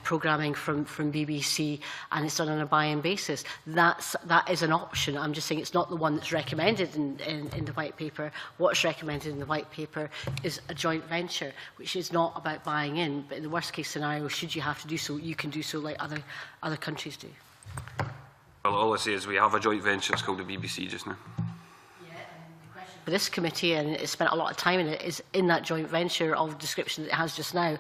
programming from BBC, and it's done on a buy-in basis. That is an option. I'm just saying it's not the one that's recommended in the white paper. What's recommended in the white paper is a joint venture, which is not about buying in, but in the worst case scenario, should you have to do so, you can do so like other countries do. Well, all I say is we have a joint venture, it's called the BBC just now. For this committee, and it spent a lot of time in it, is in that joint venture of description that it has just now.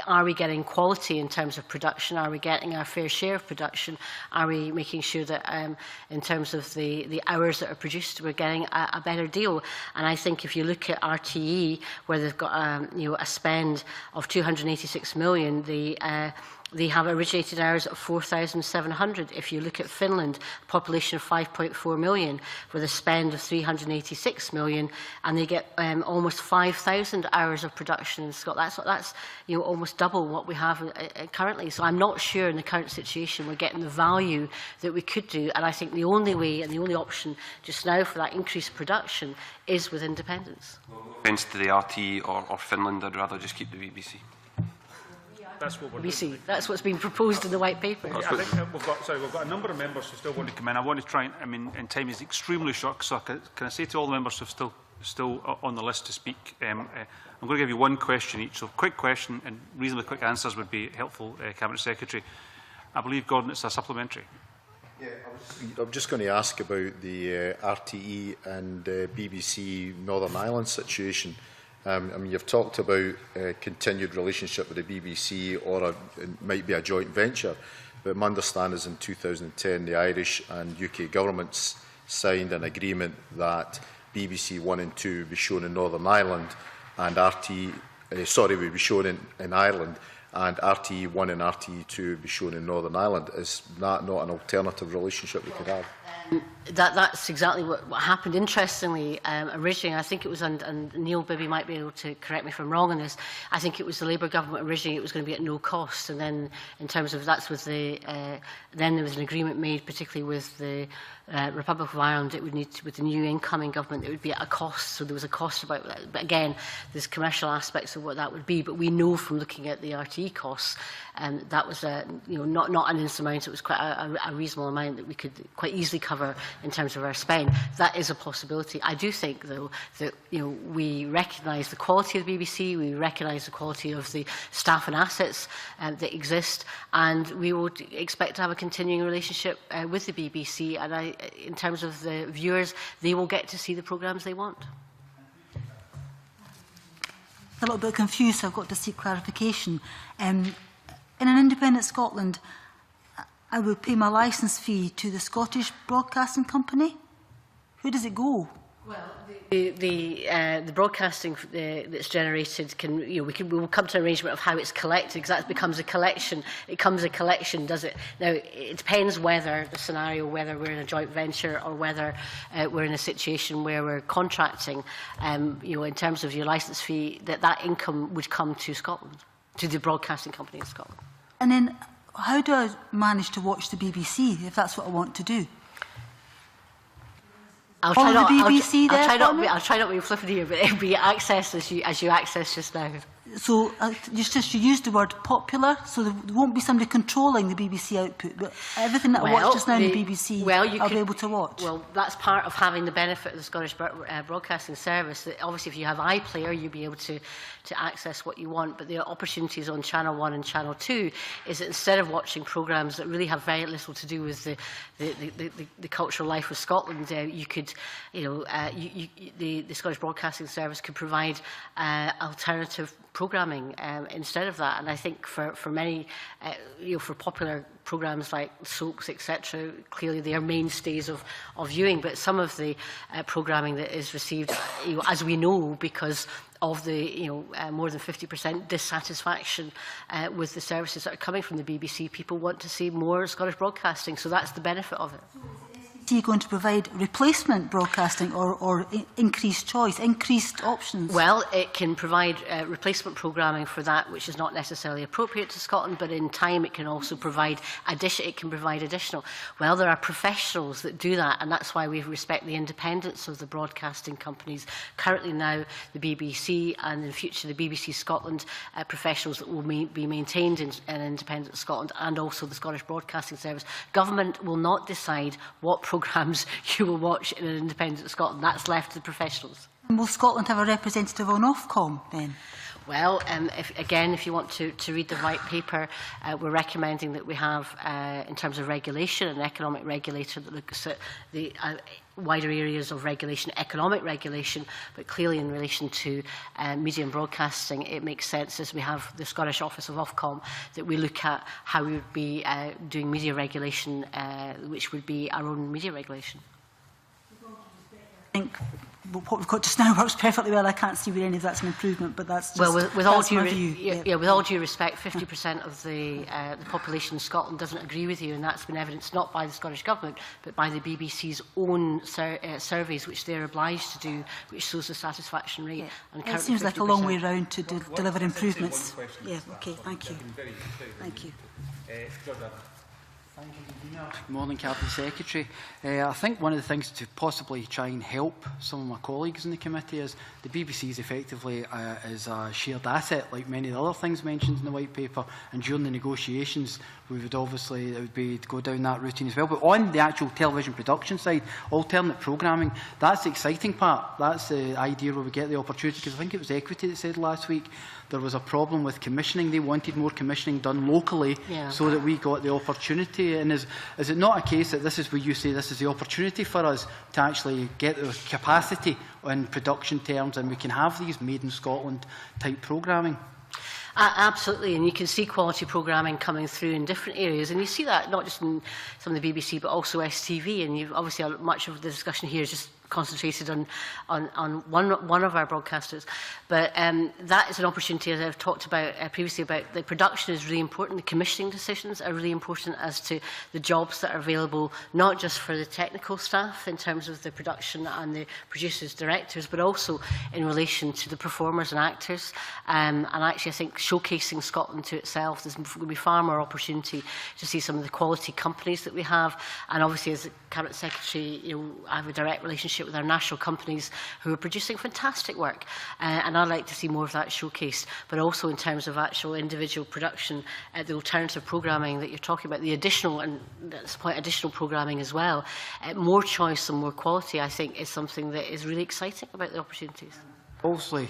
Are we getting quality in terms of production? Are we getting our fair share of production? Are we making sure that in terms of the hours that are produced, we're getting a better deal? And I think if you look at RTE, where they've got a spend of 286 million, they have originated hours of 4,700. If you look at Finland, population of 5.4 million, with a spend of 386 million, and they get almost 5,000 hours of production in Scotland. That's almost double what we have currently. So I'm not sure in the current situation we're getting the value that we could do. And I think the only way and the only option just now for that increased production is with independence. No offence to the RT or Finland, I'd rather just keep the BBC. That's what we're BBC. That's what's been proposed in the white paper. Yeah, I think we've got a number of members who still want to come in. I want to try and, and time is extremely short, so can I say to all the members who are still on the list to speak, I'm going to give you one question each. So quick question and reasonably quick answers would be helpful, Cabinet Secretary. I believe, Gordon, it's a supplementary. Yeah, I'm just going to ask about the RTE and BBC Northern Ireland situation. I mean, you've talked about continued relationship with the BBC, or it might be a joint venture. But my understanding is in 2010, the Irish and UK governments signed an agreement that BBC 1 and 2 would be shown in Northern Ireland, and would be shown in Ireland, and RTE 1 and RTE 2 would be shown in Northern Ireland. Is that not an alternative relationship we could have? That's exactly what happened. Interestingly, originally, I think it was, and Neil Bibby might be able to correct me if I'm wrong on this, I think it was the Labour government originally, it was going to be at no cost, and then in terms of that's with the, then there was an agreement made, particularly with the Republic of Ireland, it would need to, with the new incoming government, it would be at a cost, so there was a cost about that. But again, there's commercial aspects of what that would be, but we know from looking at the RTE costs, that was not an insurmountable, it was quite a reasonable amount that we could quite easily cover in terms of our spend. That is a possibility. I do think, though, that we recognise the quality of the BBC, we recognise the quality of the staff and assets that exist, and we would expect to have a continuing relationship with the BBC. And in terms of the viewers, they will get to see the programmes they want. A little bit confused, so I've got to seek clarification. In an independent Scotland, I would pay my licence fee to the Scottish Broadcasting Company. Who does it go? Well, the broadcasting that's generated can, we will come to an arrangement of how it's collected, because that becomes a collection. It becomes a collection, does it? Now, it depends whether the scenario, whether we're in a joint venture or whether we're in a situation where we're contracting. In terms of your licence fee, that income would come to Scotland, to the broadcasting company in Scotland. And then, how do I manage to watch the BBC if that's what I want to do? I'll try not to be flippant here, but it'll be accessed as you access just now. So you used the word popular, so there won't be somebody controlling the BBC output, but everything that I watch just now in the BBC, I'll be able to watch. Well, that's part of having the benefit of the Scottish Broadcasting Service. That obviously, if you have iPlayer, you'll be able to access what you want, but the opportunities on Channel 1 and Channel 2 is that instead of watching programmes that really have very little to do with the cultural life of Scotland, you could, the Scottish Broadcasting Service could provide alternative programming instead of that. And I think for many, for popular programmes like soaps, etc., clearly they are mainstays of viewing, but some of the programming that is received, as we know, because of the more than 50% dissatisfaction with the services that are coming from the BBC, people want to see more Scottish broadcasting, so that's the benefit of it. Is he going to provide replacement broadcasting or increased choice, increased options? Well, it can provide replacement programming for that which is not necessarily appropriate to Scotland, but in time it can also provide additional. Well, there are professionals that do that, and that's why we respect the independence of the broadcasting companies. Currently now, the BBC, and in future the BBC Scotland, professionals that will be maintained in independent Scotland, and also the Scottish Broadcasting Service. Government will not decide what programmes you will watch in an independent Scotland. That's left to the professionals. And will Scotland have a representative on Ofcom then? Well, if you want to read the white paper, we're recommending that we have, in terms of regulation, an economic regulator that looks at the wider areas of regulation, economic regulation, but clearly in relation to media and broadcasting, it makes sense, as we have the Scottish Office of Ofcom, that we look at how we would be doing media regulation, which would be our own media regulation. I think what we've got just now works perfectly well. I can't see where any of that's an improvement, but that's just with all due respect, 50% of the population in Scotland doesn't agree with you, and that's been evidenced not by the Scottish Government, but by the BBC's own surveys, which they're obliged to do, which shows the satisfaction rate. And it seems 50%. Like a long way round to deliver improvements. Yeah, okay, thank you. Thank you. Thank you, Convener. Good morning, Cabinet Secretary. I think one of the things to possibly try and help some of my colleagues in the committee is the BBC is effectively is a shared asset, like many of the other things mentioned in the White Paper, and during the negotiations we would obviously, it would be to go down that routine as well. But on the actual television production side, alternate programming, that's the exciting part. That's the idea where we get the opportunity, because I think it was Equity that said last week there was a problem with commissioning. They wanted more commissioning done locally, so that we got the opportunity. And is it not a case that this is where you say this is the opportunity for us to actually get the capacity in production terms, and we can have these made in Scotland type programming? Absolutely, and you can see quality programming coming through in different areas, and you see that not just in some of the BBC but also STV, and you've obviously much of the discussion here is just concentrated on one of our broadcasters. But that is an opportunity, as I've talked about previously, about the production is really important. The commissioning decisions are really important as to the jobs that are available, not just for the technical staff in terms of the production and the producers, directors, but also in relation to the performers and actors. And actually, I think showcasing Scotland to itself, there's going to be far more opportunity to see some of the quality companies that we have. And obviously, as the Cabinet Secretary, I have a direct relationship with our national companies who are producing fantastic work, and I'd like to see more of that showcased, but also in terms of actual individual production, the alternative programming that you're talking about, the additional, and that's the point, additional programming as well, more choice and more quality, I think, is something that is really exciting about the opportunities. Obviously,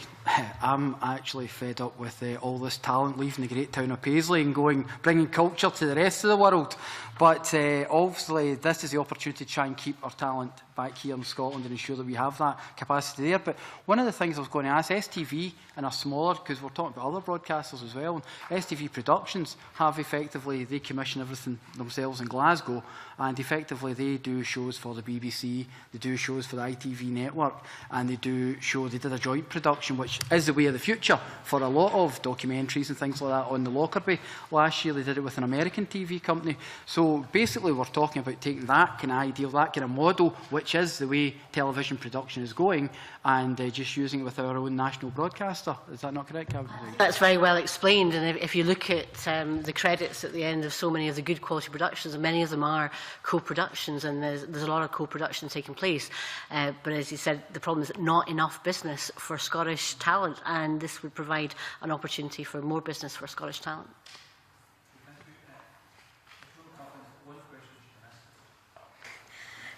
I'm actually fed up with all this talent leaving the great town of Paisley and bringing culture to the rest of the world. But obviously, this is the opportunity to try and keep our talent back here in Scotland and ensure that we have that capacity there. But one of the things I was going to ask, STV and a smaller, because we're talking about other broadcasters as well, and STV Productions have effectively, they commission everything themselves in Glasgow, and effectively they do shows for the BBC, they do shows for the ITV network, and they did a joint production, which is the way of the future for a lot of documentaries and things like that on the Lockerbie. Last year they did it with an American TV company. So basically we're talking about taking that kind of ideal, that kind of model, which is the way television production is going, and just using it with our own national broadcaster. Is that not correct, Cabinet? That's very well explained, and if you look at the credits at the end of so many of the good quality productions, and many of them are co-productions, and there's a lot of co-production taking place, but as you said, the problem is not enough business for Scottish talent, and this would provide an opportunity for more business for Scottish talent.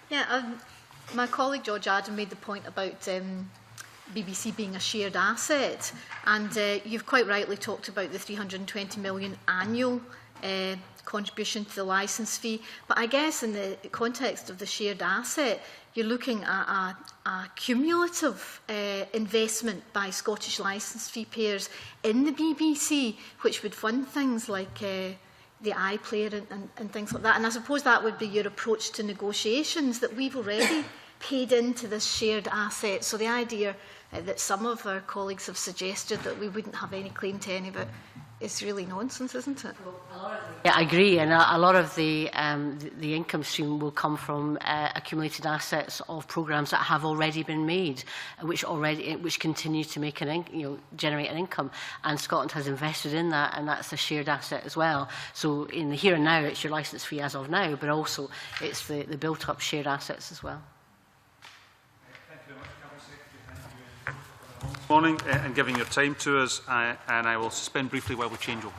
Yeah, my colleague George Adam made the point about BBC being a shared asset, and you've quite rightly talked about the 320 million annual contribution to the licence fee. But I guess in the context of the shared asset, you're looking at a cumulative investment by Scottish licence fee payers in the BBC, which would fund things like the iPlayer and things like that. And I suppose that would be your approach to negotiations, that we've already paid into this shared asset. So the idea that some of our colleagues have suggested that we wouldn't have any claim to any of it is really nonsense, isn't it? Yeah, I agree, and a lot of the income stream will come from accumulated assets of programmes that have already been made, which continue to make generate an income, and Scotland has invested in that, and that's a shared asset as well. So in the here and now, it's your licence fee as of now, but also it's the built-up shared assets as well. This morning and giving your time to us, and I will suspend briefly while we change over.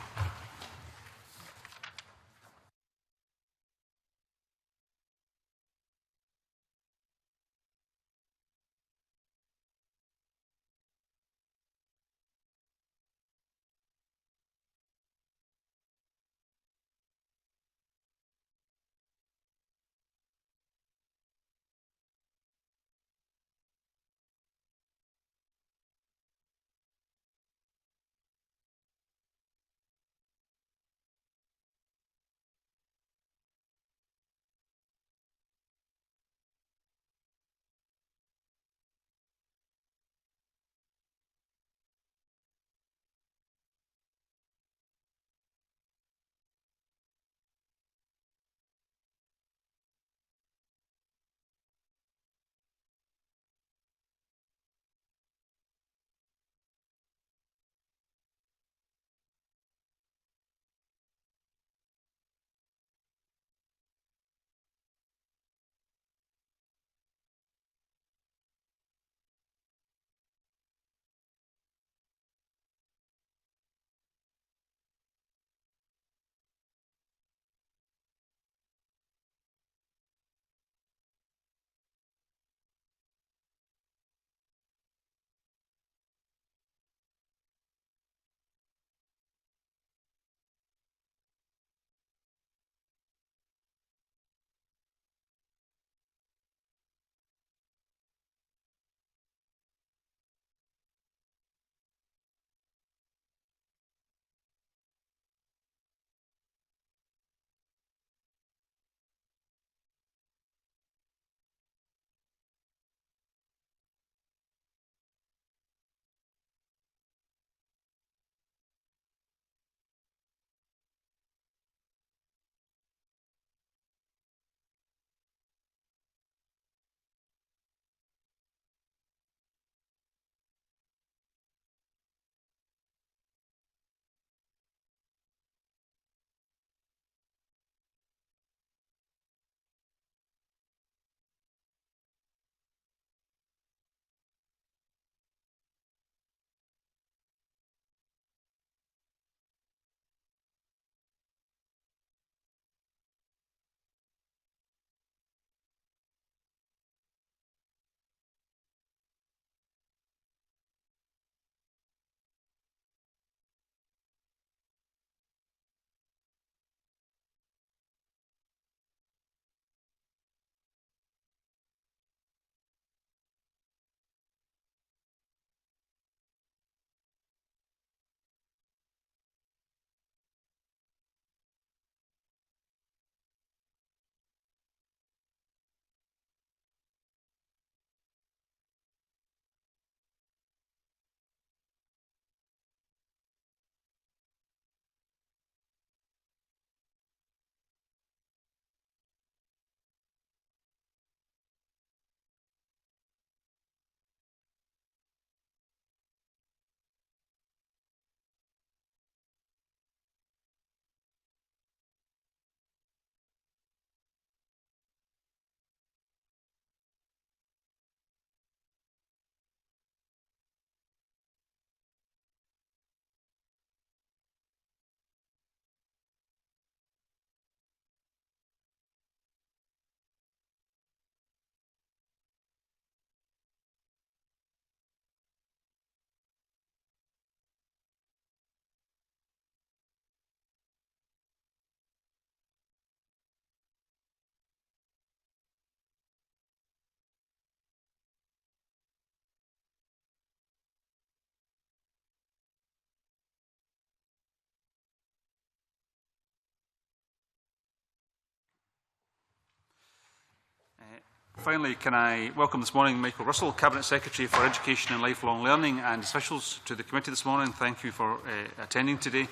Finally, can I welcome this morning Michael Russell, Cabinet Secretary for Education and Lifelong Learning, and his officials to the committee this morning. Thank you for attending today.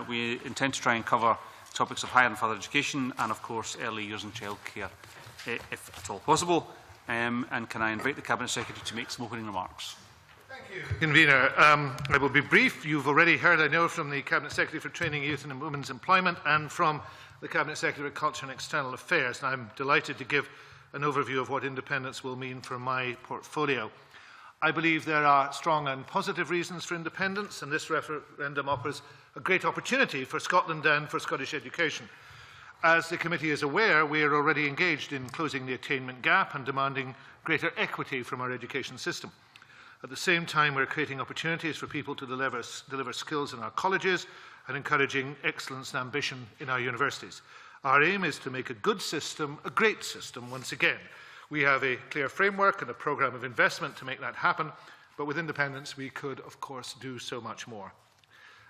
We intend to try and cover topics of higher and further education and, of course, early years and childcare, if at all possible. And can I invite the Cabinet Secretary to make some opening remarks? Thank you, Convener. I will be brief. You've already heard, I know, from the Cabinet Secretary for Training, Youth and Women's Employment and from the Cabinet Secretary for Culture and External Affairs. And I'm delighted to give an overview of what independence will mean for my portfolio. I believe there are strong and positive reasons for independence, and this referendum offers a great opportunity for Scotland and for Scottish education. As the committee is aware, we are already engaged in closing the attainment gap and demanding greater equity from our education system. At the same time, we are creating opportunities for people to deliver skills in our colleges and encouraging excellence and ambition in our universities. Our aim is to make a good system a great system once again. We have a clear framework and a programme of investment to make that happen, but with independence we could, of course, do so much more.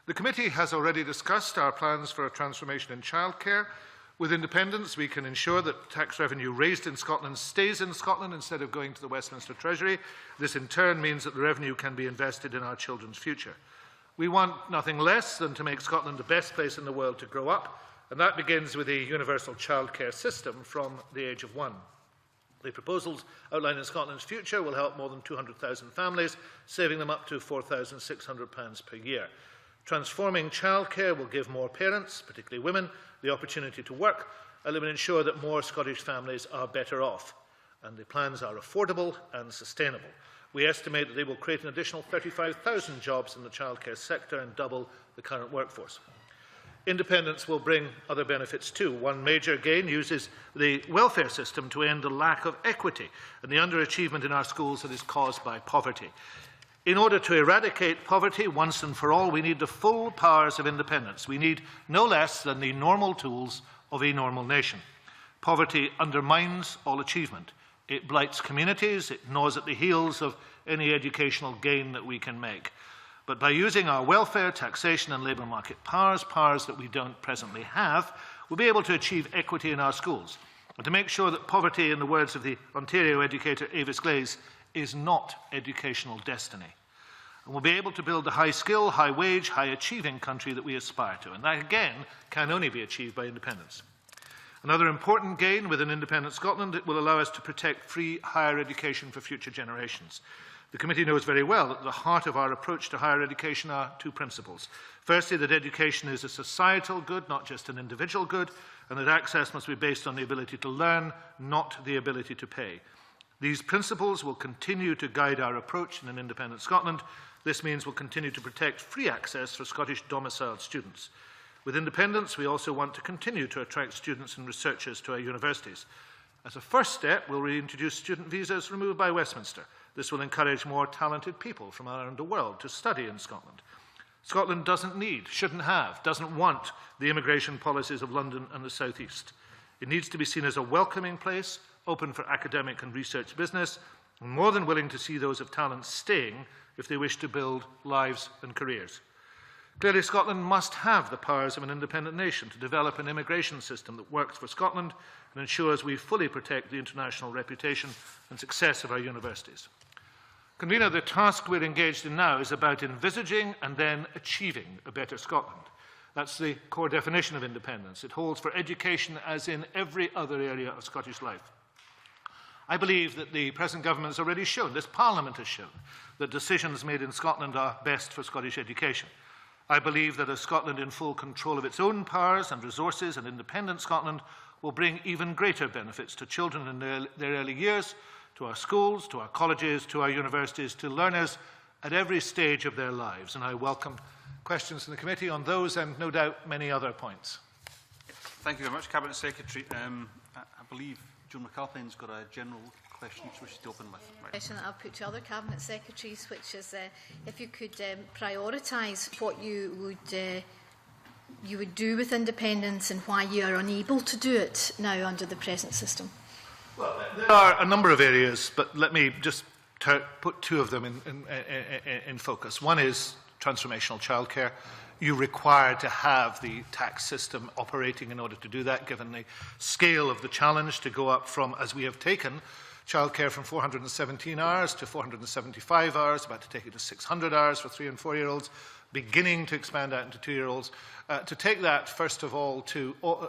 The committee has already discussed our plans for a transformation in childcare. With independence, we can ensure that tax revenue raised in Scotland stays in Scotland instead of going to the Westminster Treasury. This in turn means that the revenue can be invested in our children's future. We want nothing less than to make Scotland the best place in the world to grow up, and that begins with a universal childcare system from the age of 1. The proposals outlined in Scotland's future will help more than 200,000 families, saving them up to £4,600 per year. Transforming childcare will give more parents, particularly women, the opportunity to work, and it will ensure that more Scottish families are better off. And the plans are affordable and sustainable. We estimate that they will create an additional 35,000 jobs in the childcare sector and double the current workforce. Independence will bring other benefits too. One major gain uses the welfare system to end the lack of equity and the underachievement in our schools that is caused by poverty. In order to eradicate poverty once and for all, we need the full powers of independence. We need no less than the normal tools of a normal nation. Poverty undermines all achievement. It blights communities. It gnaws at the heels of any educational gain that we can make. But by using our welfare, taxation and labour market powers that we don't presently have, we'll be able to achieve equity in our schools and to make sure that poverty, in the words of the Ontario educator Avis Glaze, is not educational destiny. And we'll be able to build the high-skill, high-wage, high-achieving country that we aspire to. And that, again, can only be achieved by independence. Another important gain with an independent Scotland, it will allow us to protect free higher education for future generations. The committee knows very well that at the heart of our approach to higher education are two principles. Firstly, that education is a societal good, not just an individual good, and that access must be based on the ability to learn, not the ability to pay. These principles will continue to guide our approach in an independent Scotland. This means we'll continue to protect free access for Scottish domiciled students. With independence, we also want to continue to attract students and researchers to our universities. As a first step, we'll reintroduce student visas removed by Westminster. This will encourage more talented people from around the world to study in Scotland. Scotland doesn't need, shouldn't have, doesn't want the immigration policies of London and the South East. It needs to be seen as a welcoming place, open for academic and research business, and more than willing to see those of talent staying if they wish to build lives and careers. Clearly, Scotland must have the powers of an independent nation to develop an immigration system that works for Scotland and ensures we fully protect the international reputation and success of our universities. Convener, the task we're engaged in now is about envisaging and then achieving a better Scotland. That's the core definition of independence. It holds for education as in every other area of Scottish life. I believe that the present government has already shown, this Parliament has shown, that decisions made in Scotland are best for Scottish education. I believe that a Scotland in full control of its own powers and resources, and independent Scotland, will bring even greater benefits to children in their early years, to our schools, to our colleges, to our universities, to learners at every stage of their lives. And I welcome questions from the committee on those and no doubt many other points. Thank you very much, Cabinet Secretary. I believe Joan McAlpine's got a general question she wishes to open with. Right. Question that I'll put to other Cabinet Secretaries, which is if you could prioritise what you would do with independence and why you are unable to do it now under the present system. Well, there are a number of areas, but let me just put two of them in focus. One is transformational childcare. you require to have the tax system operating in order to do that, given the scale of the challenge to go up from, as we have taken, childcare from 417 hours to 475 hours, about to take it to 600 hours for 3- and 4-year-olds, beginning to expand out into 2-year-olds, to take that, first of all,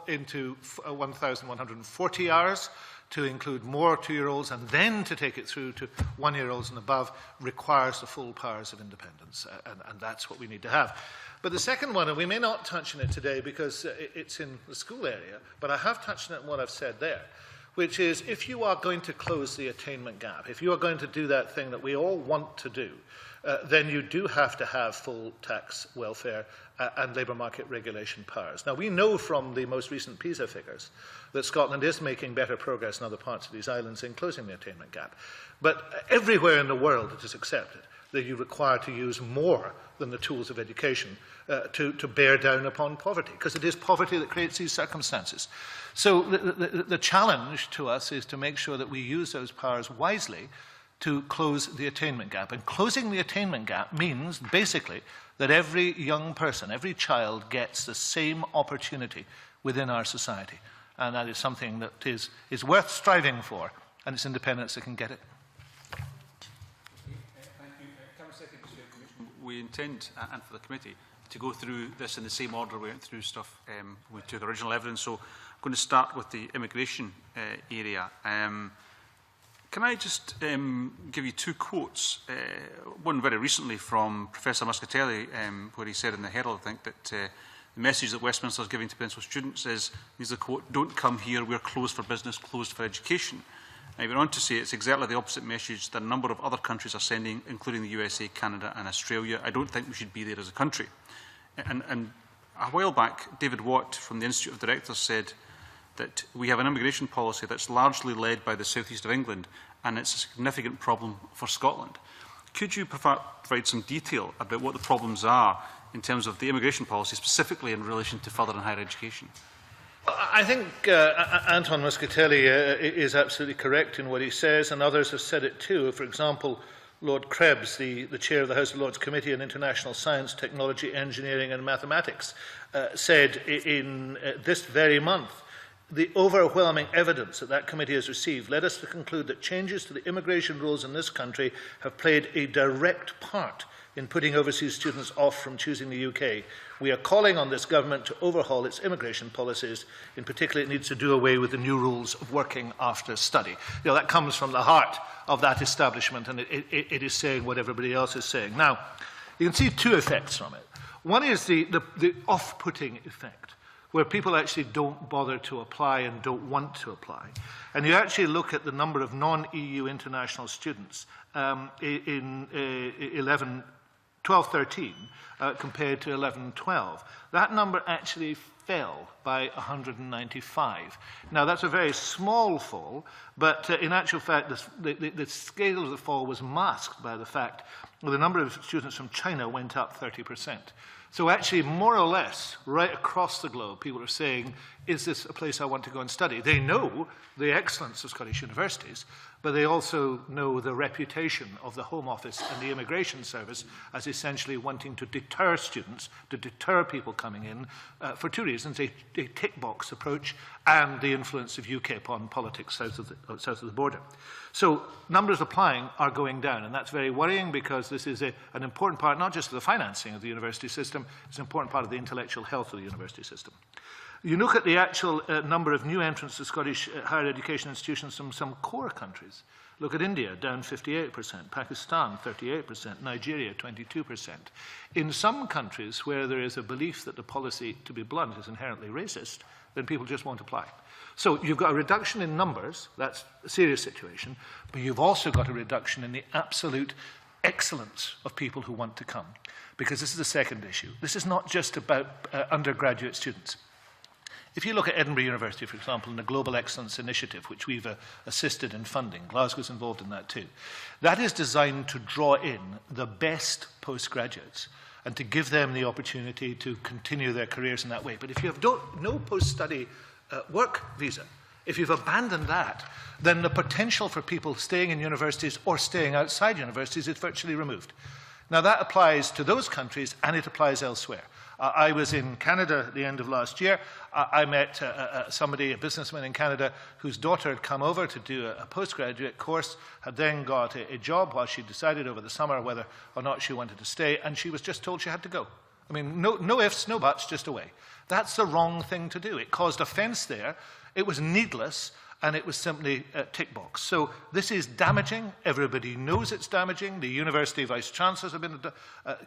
into 1,140 hours, to include more 2-year-olds, and then to take it through to 1-year-olds and above, requires the full powers of independence, and that's what we need to have. But the second one, and we may not touch on it today because it's in the school area, but I have touched on it in what I've said there, which is if you are going to close the attainment gap, if you are going to do that thing that we all want to do, then you do have to have full tax, welfare and labour market regulation powers. Now, we know from the most recent PISA figures that Scotland is making better progress in other parts of these islands in closing the attainment gap. But everywhere in the world it is accepted that you require to use more than the tools of education to bear down upon poverty, because it is poverty that creates these circumstances. So the challenge to us is to make sure that we use those powers wisely to close the attainment gap. And closing the attainment gap means basically that every young person, every child gets the same opportunity within our society. And that is something that is worth striving for, and it's independence that can get it. We intend, and for the committee, to go through this in the same order we went through stuff when we took original evidence. So I'm going to start with the immigration area. Can I just give you two quotes? One very recently from Professor Muscatelli, where he said in the Herald, I think, that the message that Westminster is giving to potential students is, here's a quote, "Don't come here, we're closed for business, closed for education." And he went on to say it's exactly the opposite message that a number of other countries are sending, including the USA, Canada and Australia. I don't think we should be there as a country. And a while back, David Watt from the Institute of Directors said that we have an immigration policy that's largely led by the southeast of England, and it's a significant problem for Scotland. Could you provide some detail about what the problems are in terms of the immigration policy, specifically in relation to further and higher education? I think Anton Muscatelli is absolutely correct in what he says, and others have said it too. For example, Lord Krebs, the chair of the House of Lords Committee on International Science, Technology, Engineering and Mathematics, said in this very month, the overwhelming evidence that that committee has received led us to conclude that changes to the immigration rules in this country have played a direct part in putting overseas students off from choosing the UK. We are calling on this government to overhaul its immigration policies. In particular, it needs to do away with the new rules of working after study. You know, that comes from the heart of that establishment, and it is saying what everybody else is saying. Now, you can see two effects from it. One is the off-putting effect, where people actually don't bother to apply and don't want to apply. And you actually look at the number of non-EU international students in 12-13 compared to 11-12. That number actually fell by 195. Now, that's a very small fall, but in actual fact, the scale of the fall was masked by the fact that the number of students from China went up 30%. So actually, more or less, right across the globe, people are saying, is this a place I want to go and study? They know the excellence of Scottish universities, but they also know the reputation of the Home Office and the Immigration Service as essentially wanting to deter students, to deter people coming in for two reasons, a tick-box approach and the influence of UK upon politics south of the border. So numbers applying are going down, and that's very worrying because this is an important part, not just of the financing of the university system, it's an important part of the intellectual health of the university system. You look at the actual number of new entrants to Scottish higher education institutions from some core countries. Look at India, down 58%, Pakistan, 38%, Nigeria, 22%. In some countries where there is a belief that the policy, to be blunt, is inherently racist, then people just won't apply. So you've got a reduction in numbers, that's a serious situation, but you've also got a reduction in the absolute excellence of people who want to come. Because this is the second issue. This is not just about undergraduate students. If you look at Edinburgh University, for example, and the Global Excellence Initiative, which we've assisted in funding, Glasgow's involved in that too, that is designed to draw in the best postgraduates and to give them the opportunity to continue their careers in that way. But if you have no post-study work visa, if you've abandoned that, then the potential for people staying in universities or staying outside universities is virtually removed. Now, that applies to those countries and it applies elsewhere. I was in Canada at the end of last year. I met somebody, a businessman in Canada, whose daughter had come over to do a postgraduate course, had then got a job while she decided over the summer whether or not she wanted to stay, and she was just told she had to go. I mean, no ifs, no buts, just away. That's the wrong thing to do. It caused offence there. It was needless, and it was simply a tick box. So this is damaging. Everybody knows it's damaging. The university vice-chancellors have been...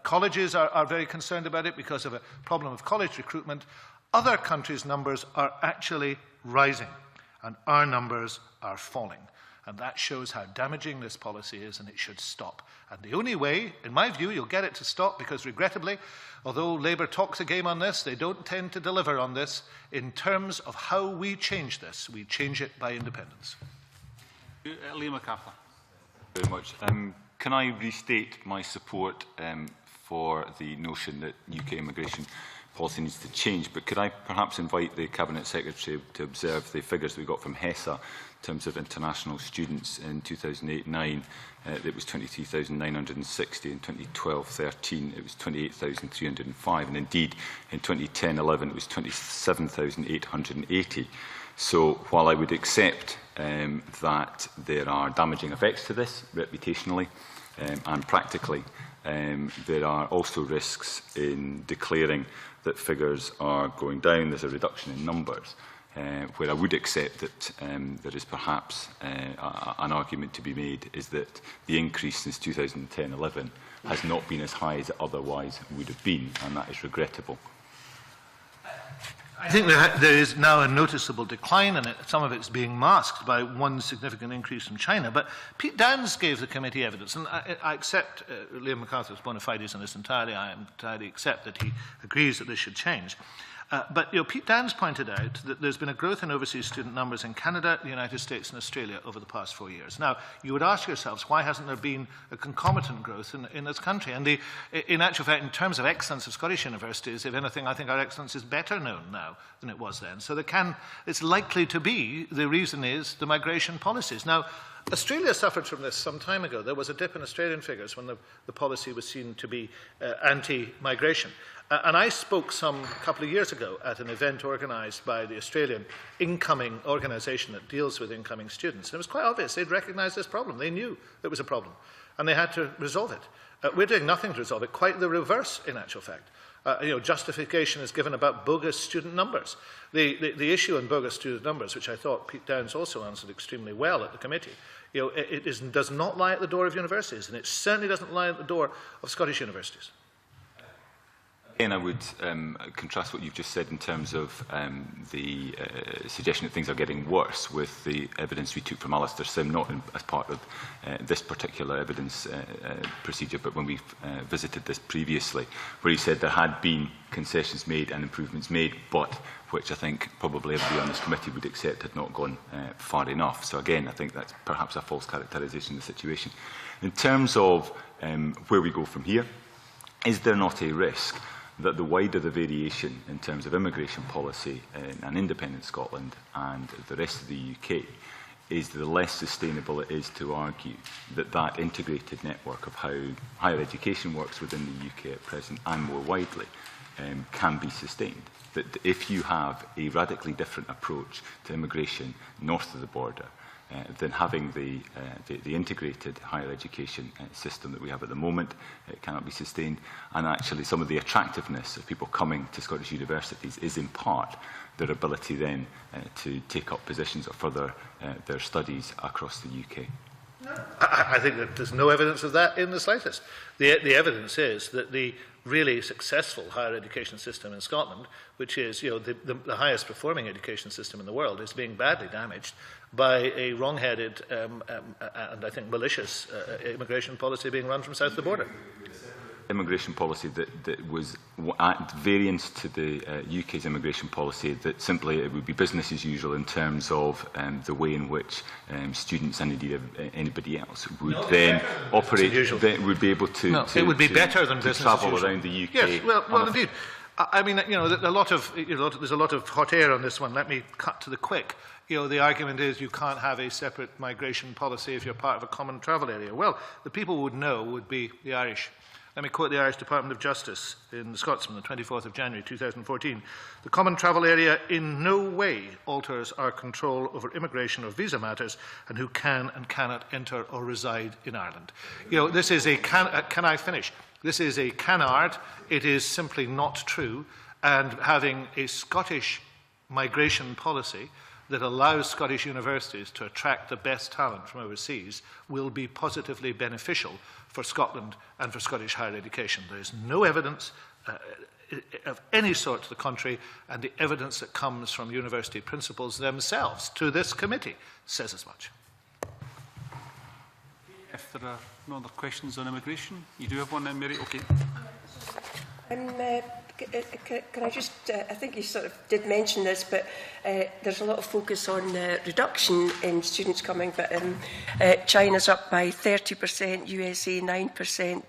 colleges are very concerned about it because of a problem of college recruitment. Other countries' numbers are actually rising, and our numbers are falling. And that shows how damaging this policy is, and it should stop. And the only way, in my view, you'll get it to stop, because regrettably, although Labour talks a game on this, they don't tend to deliver on this in terms of how we change this. We change it by independence. Liam MacArthur. Very much. Can I restate my support for the notion that UK immigration policy needs to change, but could I perhaps invite the Cabinet Secretary to observe the figures that we got from HESA in terms of international students in 2008-9, it was 23,960, in 2012-13 it was 28,305, and indeed in 2010-11 it was 27,880. So while I would accept that there are damaging effects to this, reputationally and practically, there are also risks in declaring that figures are going down. There's a reduction in numbers, where I would accept that there is perhaps an argument to be made is that the increase since 2010-11 has not been as high as it otherwise would have been, and that is regrettable. I think there is now a noticeable decline in it. Some of it's being masked by one significant increase from China. But Pete Downes gave the committee evidence, and I accept Liam MacArthur's bona fides on this entirely. I entirely accept that he agrees that this should change. But Pete Downes pointed out that there's been a growth in overseas student numbers in Canada, the United States and Australia over the past 4 years. Now, you would ask yourselves, why hasn't there been a concomitant growth in this country? And in actual fact, in terms of excellence of Scottish universities, if anything, I think our excellence is better known now than it was then. So it's likely to be, the reason is the migration policies. Now, Australia suffered from this some time ago. There was a dip in Australian figures when the policy was seen to be anti-migration. And I spoke a couple of years ago at an event organised by the Australian incoming organisation that deals with incoming students. And it was quite obvious. They'd recognised this problem. They knew it was a problem. And they had to resolve it. We're doing nothing to resolve it. Quite the reverse, in actual fact. Justification is given about bogus student numbers. The issue on bogus student numbers, which I thought Pete Downes also answered extremely well at the committee, it does not lie at the door of universities, and it certainly doesn't lie at the door of Scottish universities. Again, I would contrast what you've just said in terms of the suggestion that things are getting worse with the evidence we took from Alistair Sim, not as part of this particular evidence procedure, but when we visited this previously, where he said there had been concessions made and improvements made, but which I think probably everybody on this committee would accept had not gone far enough. So again, I think that's perhaps a false characterisation of the situation. In terms of where we go from here, is there not a risk that the wider the variation in terms of immigration policy in an independent Scotland and the rest of the UK is the less sustainable it is to argue that that integrated network of how higher education works within the UK at present and more widely can be sustained? That if you have a radically different approach to immigration north of the border, than having the integrated higher education system that we have at the moment, it cannot be sustained. And actually some of the attractiveness of people coming to Scottish universities is in part their ability then to take up positions or further their studies across the UK. I think that there's no evidence of that in the slightest. The evidence is that the really successful higher education system in Scotland, which is the highest performing education system in the world, is being badly damaged by a wrong-headed and I think malicious immigration policy being run from south of the border. Immigration policy that was at variance to the UK's immigration policy, that simply it would be business as usual in terms of the way in which students and indeed anybody else would then operate, would be able to, it would be better than business travel as usual around the UK. Yes, well indeed. I mean, there's a lot of hot air on this one. Let me cut to the quick. The argument is you can't have a separate migration policy if you're part of a common travel area. Well, the people would know would be the Irish Let me quote the Irish Department of Justice in the Scotsman, the 24th of January 2014. The Common Travel Area in no way alters our control over immigration or visa matters and who can and cannot enter or reside in Ireland. You know, this is a can I finish? This is a canard. It is simply not true. And having a Scottish migration policy that allows Scottish universities to attract the best talent from overseas will be positively beneficial for Scotland and for Scottish higher education. There is no evidence of any sort to the contrary, and the evidence that comes from university principals themselves to this committee says as much. If there are no other questions on immigration, you do have one then, Mary? Okay. Can I just, I think you sort of did mention this, but there's a lot of focus on reduction in students coming, but China's up by 30%, USA 9%,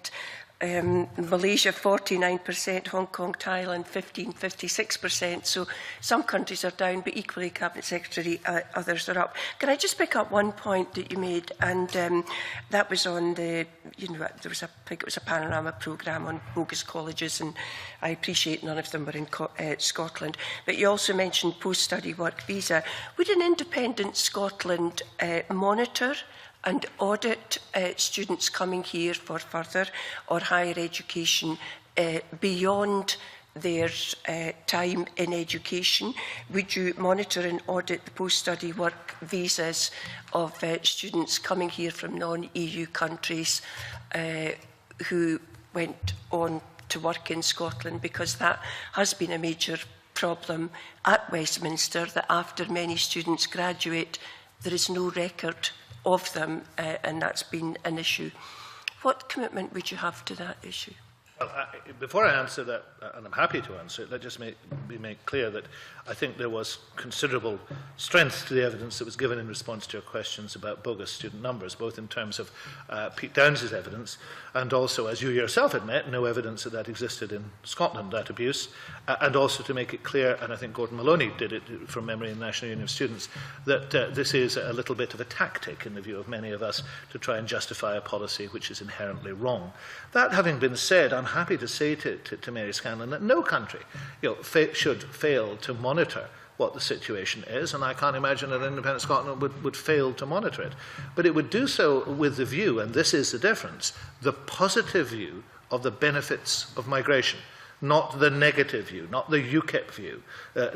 Malaysia 49%, Hong Kong, Thailand 56%. So some countries are down, but equally, Cabinet Secretary, others are up. Can I just pick up one point that you made? And that was on the, you know, there was a, I think it was a panorama programme on bogus colleges, and I appreciate none of them were in Scotland. But you also mentioned post-study work visa. Would an independent Scotland monitor and audit students coming here for further or higher education beyond their time in education? Would you monitor and audit the post-study work visas of students coming here from non-EU countries who went on to work in Scotland? Because that has been a major problem at Westminster, that after many students graduate, there is no record of them, and that's been an issue. What commitment would you have to that issue? Well, before I answer that, and I'm happy to answer it, let just be made clear that I think there was considerable strength to the evidence that was given in response to your questions about bogus student numbers, both in terms of Pete Downs' evidence and also, as you yourself admit, no evidence that that existed in Scotland, that abuse, and also to make it clear, and I think Gordon Maloney did it from memory in the National Union of Students, that this is a little bit of a tactic in the view of many of us to try and justify a policy which is inherently wrong. That having been said, I'm happy to say to Mary Scanlon that no country should fail to monitor what the situation is, and I can't imagine that independent Scotland would fail to monitor it. But it would do so with the view, and this is the difference, the positive view of the benefits of migration, not the negative view, not the UKIP view,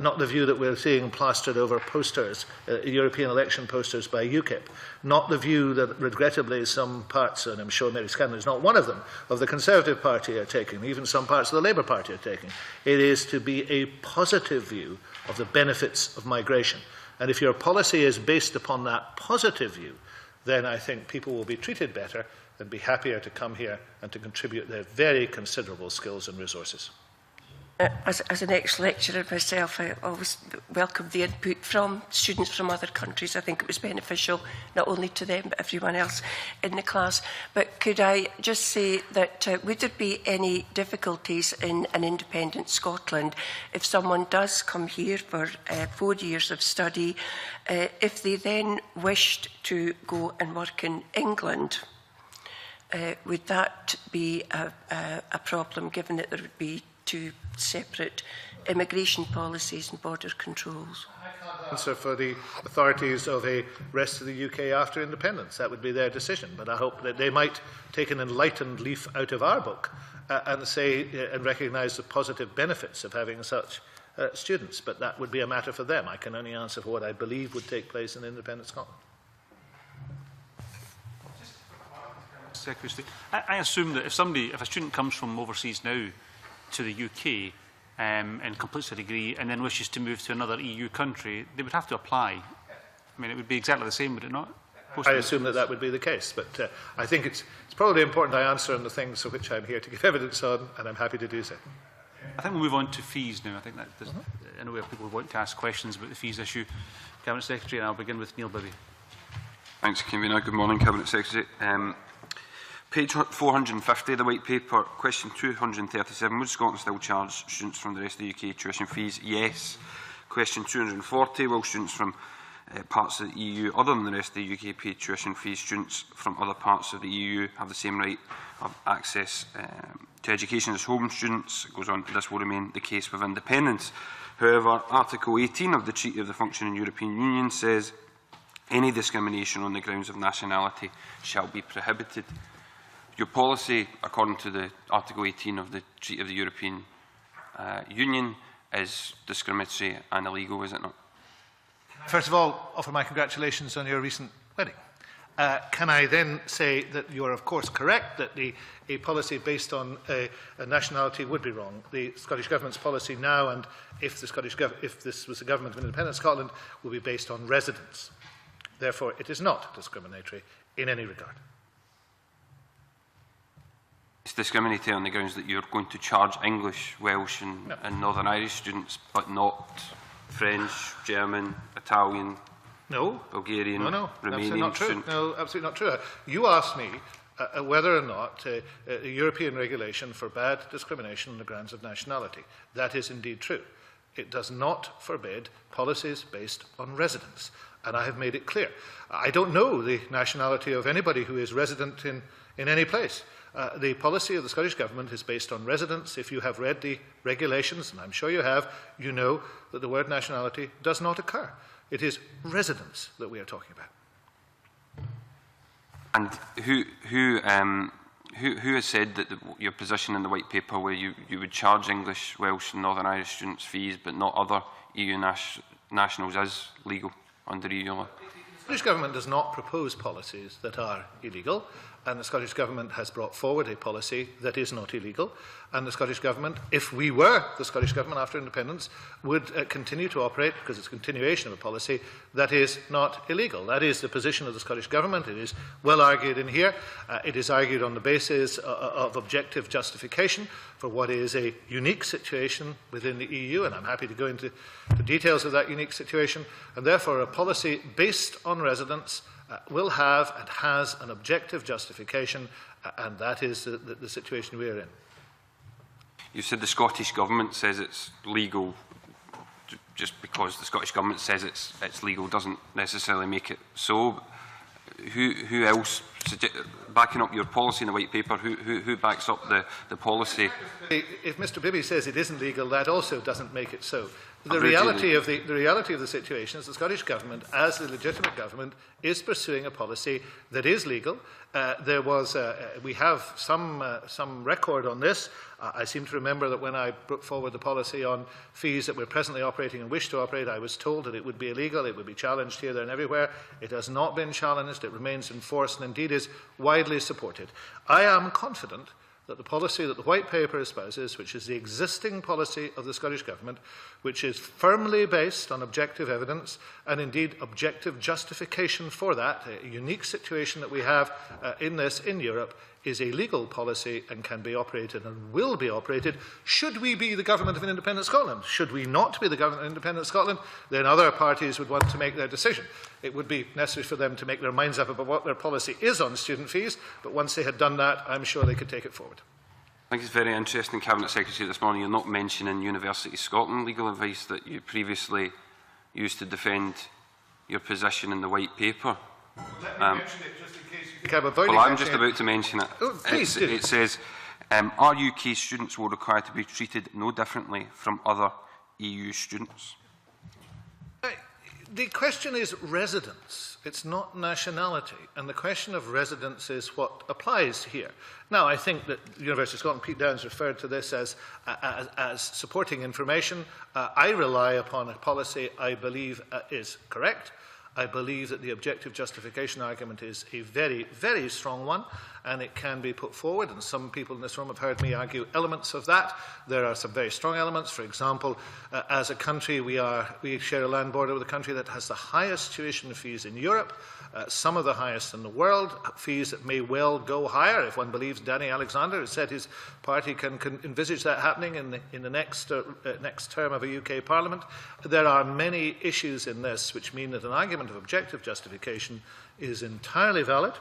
not the view that we're seeing plastered over posters, European election posters by UKIP, not the view that regrettably some parts, and I'm sure Mary Scanlon is not one of them, of the Conservative Party are taking, even some parts of the Labour Party are taking. It is to be a positive view of the benefits of migration. And if your policy is based upon that positive view, then I think people will be treated better and be happier to come here and to contribute their very considerable skills and resources. As an ex-lecturer myself, I always welcome the input from students from other countries. I think it was beneficial not only to them but everyone else in the class. But could I just say that would there be any difficulties in an independent Scotland if someone does come here for 4 years of study, if they then wished to go and work in England? Would that be a problem, given that there would be two separate immigration policies and border controls? I can't answer for the authorities of a rest of the UK after independence. That would be their decision. But I hope that they might take an enlightened leaf out of our book and say and recognise the positive benefits of having such students. But that would be a matter for them. I can only answer for what I believe would take place in independent Scotland. Secretary, I assume that if a student comes from overseas now to the UK and completes a degree and then wishes to move to another EU country, they would have to apply. I mean, it would be exactly the same, would it not? I assume that that would be the case, but I think it's probably important I answer on the things for which I'm here to give evidence on, and I'm happy to do so. I think we'll move on to fees now. I think that I know we have people who want to ask questions about the fees issue. Cabinet Secretary, and I'll begin with Neil Bibby. Thanks, Convener. Good morning, Cabinet Secretary. Page 450 of the White Paper, question 237, would Scotland still charge students from the rest of the UK tuition fees? Yes. Question 240, will students from parts of the EU other than the rest of the UK pay tuition fees. Students from other parts of the EU have the same right of access to education as home students. It goes on, this will remain the case with independence. However, Article 18 of the Treaty of the Functioning European Union says any discrimination on the grounds of nationality shall be prohibited. Your policy, according to the Article 18 of the Treaty of the European Union, is discriminatory and illegal, is it not? First of all, offer my congratulations on your recent wedding. Can I then say that you are, of course, correct that a policy based on a nationality would be wrong? The Scottish Government's policy now, and if this was the Government of Independent Scotland, will be based on residence. Therefore, it is not discriminatory in any regard. It's discriminatory on the grounds that you're going to charge English, Welsh and Northern Irish students, but not French, German, Italian, Bulgarian, Romanian students. No, absolutely not true. You asked me whether or not a European regulation forbade discrimination on the grounds of nationality. That is indeed true. It does not forbid policies based on residence, and I have made it clear. I don't know the nationality of anybody who is resident in any place. The policy of the Scottish Government is based on residence. If you have read the regulations, and I'm sure you have, you know that the word nationality does not occur. It is residence that we are talking about. And who has said that your position in the White Paper where you would charge English, Welsh and Northern Irish students fees but not other EU nationals is legal under EU law? The Scottish Government does not propose policies that are illegal, and the Scottish Government has brought forward a policy that is not illegal, and the Scottish Government, if we were the Scottish Government after independence, would continue to operate, because it's a continuation of a policy that is not illegal. That is the position of the Scottish Government. It is well argued in here. It is argued on the basis of objective justification for what is a unique situation within the EU, and I'm happy to go into the details of that unique situation, and therefore a policy based on residence will have and has an objective justification, and that is the situation we are in. You said the Scottish Government says it's legal. Just because the Scottish Government says it's legal doesn't necessarily make it so. Who else, backing up your policy in the White Paper, who backs up the policy? If Mr Bibby says it isn't legal, that also doesn't make it so. The reality of the situation is the Scottish Government, as the legitimate government, is pursuing a policy that is legal. We have some record on this. I seem to remember that when I put forward the policy on fees that we're presently operating and wish to operate, I was told that it would be illegal, it would be challenged here, there and everywhere. It has not been challenged, it remains in force and indeed is widely supported. I am confident that the policy that the White Paper espouses, which is the existing policy of the Scottish Government, which is firmly based on objective evidence and indeed objective justification for that, a unique situation that we have in Europe, is a legal policy and can be operated and will be operated should we be the Government of Independent Scotland. Should we not be the Government of Independent Scotland, then other parties would want to make their decision. It would be necessary for them to make their minds up about what their policy is on student fees, but once they had done that, I'm sure they could take it forward. I think it's very interesting, Cabinet Secretary, this morning you're not mentioning University Scotland legal advice that you previously used to defend your position in the White Paper. Let me mention it just in case you think I'm avoiding I'm just about to mention it. Oh, please do. It says, are UK students will require to be treated no differently from other EU students? The question is residence. It's not nationality. And the question of residence is what applies here. Now, I think that the University of Scotland, Pete Downs referred to this as supporting information. I rely upon a policy I believe is correct. I believe that the objective justification argument is a very, very strong one, and it can be put forward, and some people in this room have heard me argue elements of that. There are some very strong elements. For example, as a country, we share a land border with a country that has the highest tuition fees in Europe, some of the highest in the world, fees that may well go higher. If one believes Danny Alexander has said his party can envisage that happening in the next term of a UK Parliament. There are many issues in this which mean that an argument of objective justification is entirely valid.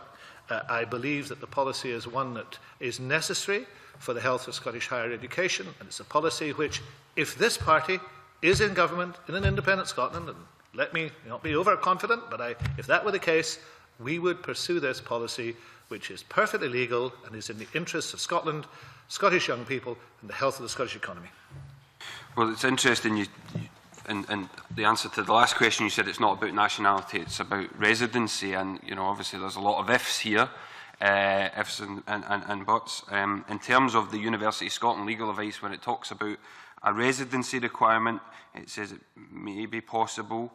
I believe that the policy is one that is necessary for the health of Scottish higher education, and it's a policy which, if this party is in government in an independent Scotland, and let me not be overconfident, but if that were the case, we would pursue this policy, which is perfectly legal and is in the interests of Scotland, Scottish young people, and the health of the Scottish economy. Well, it's interesting, in the answer to the last question, you said it's not about nationality, it's about residency, and obviously there's a lot of ifs here, ifs and buts. In terms of the University of Scotland legal advice, when it talks about a residency requirement, it says it may be possible,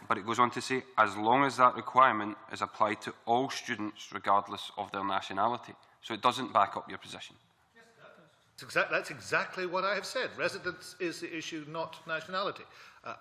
but it goes on to say, as long as that requirement is applied to all students, regardless of their nationality. So it doesn't back up your position. That's exactly what I have said. Residence is the issue, not nationality.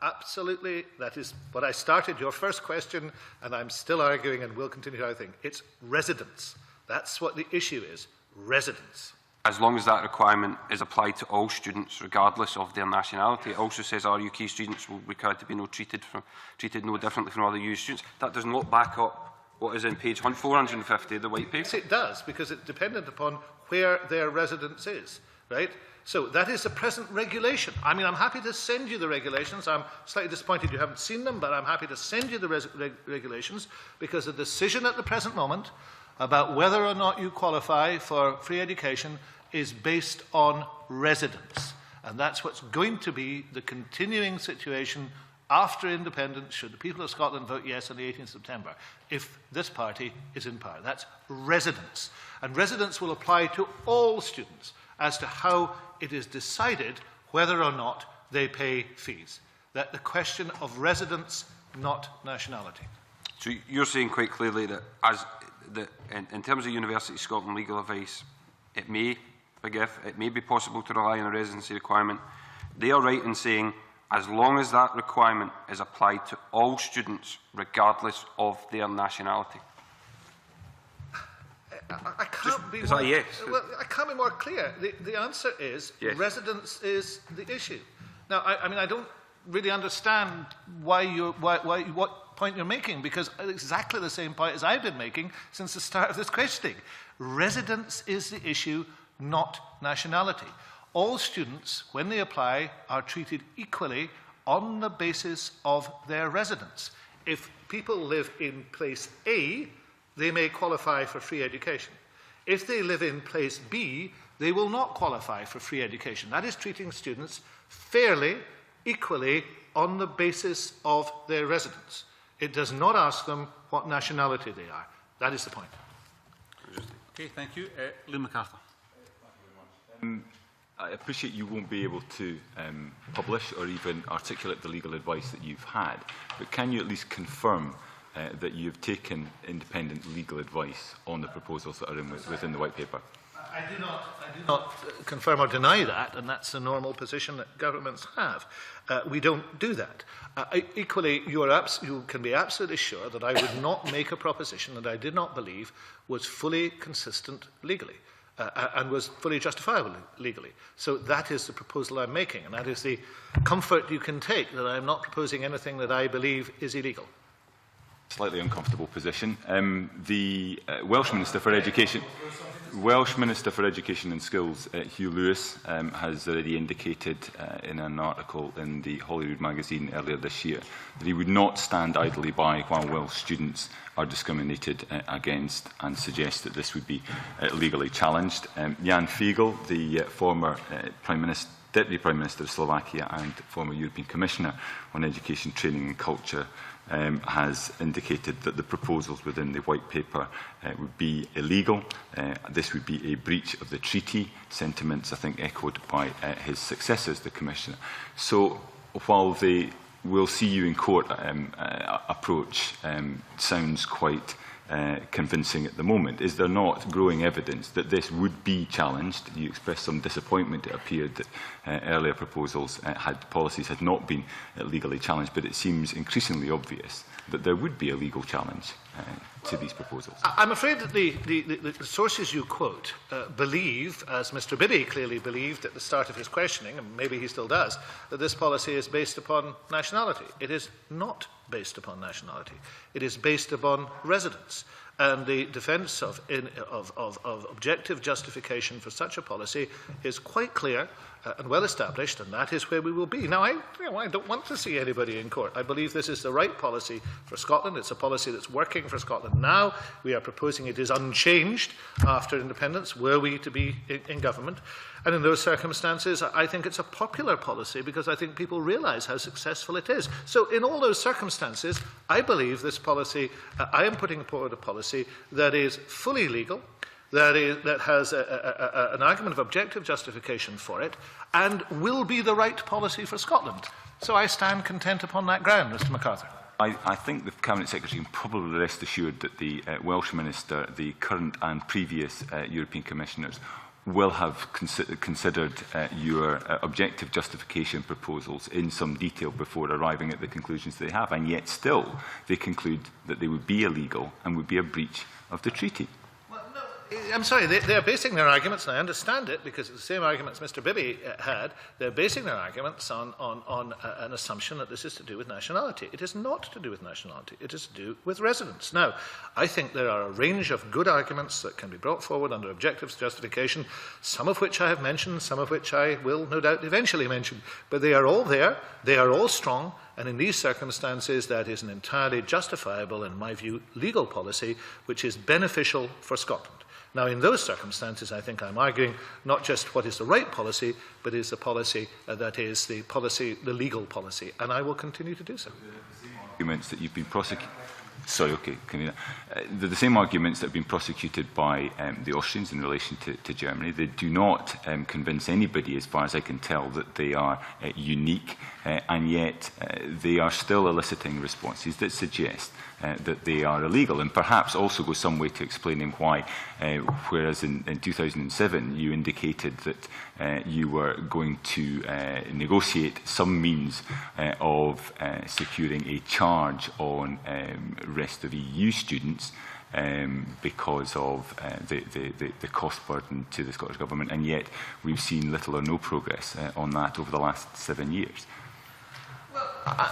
Absolutely, that is what I started your first question, and I'm still arguing and will continue to think. It's residence. That's what the issue is, residence. As long as that requirement is applied to all students, regardless of their nationality. It also says our UK students will be required to be treated no differently from other EU students. That does not back up what is in page 450 of the White Paper. Yes, it does, because it's dependent upon where their residence is, right? So that is the present regulation. I mean, I'm happy to send you the regulations. I'm slightly disappointed you haven't seen them, but I'm happy to send you the regulations, because the decision at the present moment about whether or not you qualify for free education is based on residence. And that's what's going to be the continuing situation after independence, should the people of Scotland vote yes on the 18th of September, if this party is in power. That's residence. And residence will apply to all students as to how it is decided whether or not they pay fees. That the question of residence, not nationality. So you're saying quite clearly that in terms of University of Scotland legal advice, it may be possible to rely on a residency requirement. They are right in saying, as long as that requirement is applied to all students, regardless of their nationality. I can't be more, that yes? Well, I can't be more clear. The answer is yes. Residence is the issue. Now, I mean, I don't really understand what point you're making, because exactly the same point as I've been making since the start of this questioning. Residence is the issue, not nationality. All students, when they apply, are treated equally on the basis of their residence. If people live in place A, they may qualify for free education. If they live in place B, they will not qualify for free education. That is treating students fairly, equally, on the basis of their residence. It does not ask them what nationality they are. That is the point. Okay, thank you. Liam MacArthur. I appreciate you won't be able to publish or even articulate the legal advice that you've had, but can you at least confirm that you've taken independent legal advice on the proposals that are within the White Paper? I do not confirm or deny that, and that's the normal position that governments have. We don't do that. Equally, you can be absolutely sure that I would not make a proposition that I did not believe was fully consistent legally. And was fully justifiable legally. So that is the proposal I'm making, and that is the comfort you can take, that I'm not proposing anything that I believe is illegal. Slightly uncomfortable position. The Welsh Minister for Education... Welsh Minister for Education and Skills, Hugh Lewis, has already indicated in an article in the Holyrood magazine earlier this year that he would not stand idly by while Welsh students are discriminated against, and suggest that this would be legally challenged. Jan Fiegel, the former Deputy Prime Minister of Slovakia and former European Commissioner on Education, Training and Culture, has indicated that the proposals within the White Paper would be illegal. This would be a breach of the treaty, sentiments I think echoed by his successors, the Commissioner. So while the "we'll see you in court" approach sounds quite convincing at the moment, is there not growing evidence that this would be challenged? You expressed some disappointment. It appeared that earlier proposals policies had not been legally challenged, but it seems increasingly obvious that there would be a legal challenge to these proposals. I'm afraid that the sources you quote believe, as Mr Biddy clearly believed at the start of his questioning, and maybe he still does, that this policy is based upon nationality. It is not based upon nationality. It is based upon residence. And the defence of objective justification for such a policy is quite clear and well established, and that is where we will be. Now, I don't want to see anybody in court. I believe this is the right policy for Scotland. It's a policy that's working for Scotland now. We are proposing it is unchanged after independence, were we to be in government. And in those circumstances, I think it's a popular policy because I think people realise how successful it is. So in all those circumstances, I believe this policy, I am putting forward a policy that is fully legal, that has an argument of objective justification for it, and will be the right policy for Scotland. So I stand content upon that ground, Mr MacArthur. I think the Cabinet Secretary can probably rest assured that the Welsh Minister, the current and previous European Commissioners, will have considered your objective justification proposals in some detail before arriving at the conclusions they have, and yet still they conclude that they would be illegal and would be a breach of the treaty. I'm sorry, they are basing their arguments, and I understand it, because it's the same arguments Mr Bibby had. They're basing their arguments on an assumption that this is to do with nationality. It is not to do with nationality. It is to do with residence. Now, I think there are a range of good arguments that can be brought forward under objective justification, some of which I have mentioned, some of which I will no doubt eventually mention. But they are all there, they are all strong, and in these circumstances that is an entirely justifiable, in my view, legal policy which is beneficial for Scotland. Now, in those circumstances, I think I'm arguing not just what is the right policy, but is the policy that is the legal policy, and I will continue to do so. Arguments that you've been prosecuted. Sorry, okay. The same arguments that have been prosecuted by the Austrians in relation to Germany. They do not convince anybody, as far as I can tell, that they are unique, and yet they are still eliciting responses that suggest that they are illegal, and perhaps also go some way to explaining why, whereas in 2007 you indicated that you were going to negotiate some means of securing a charge on rest of EU students because of the cost burden to the Scottish Government, and yet we've seen little or no progress on that over the last 7 years.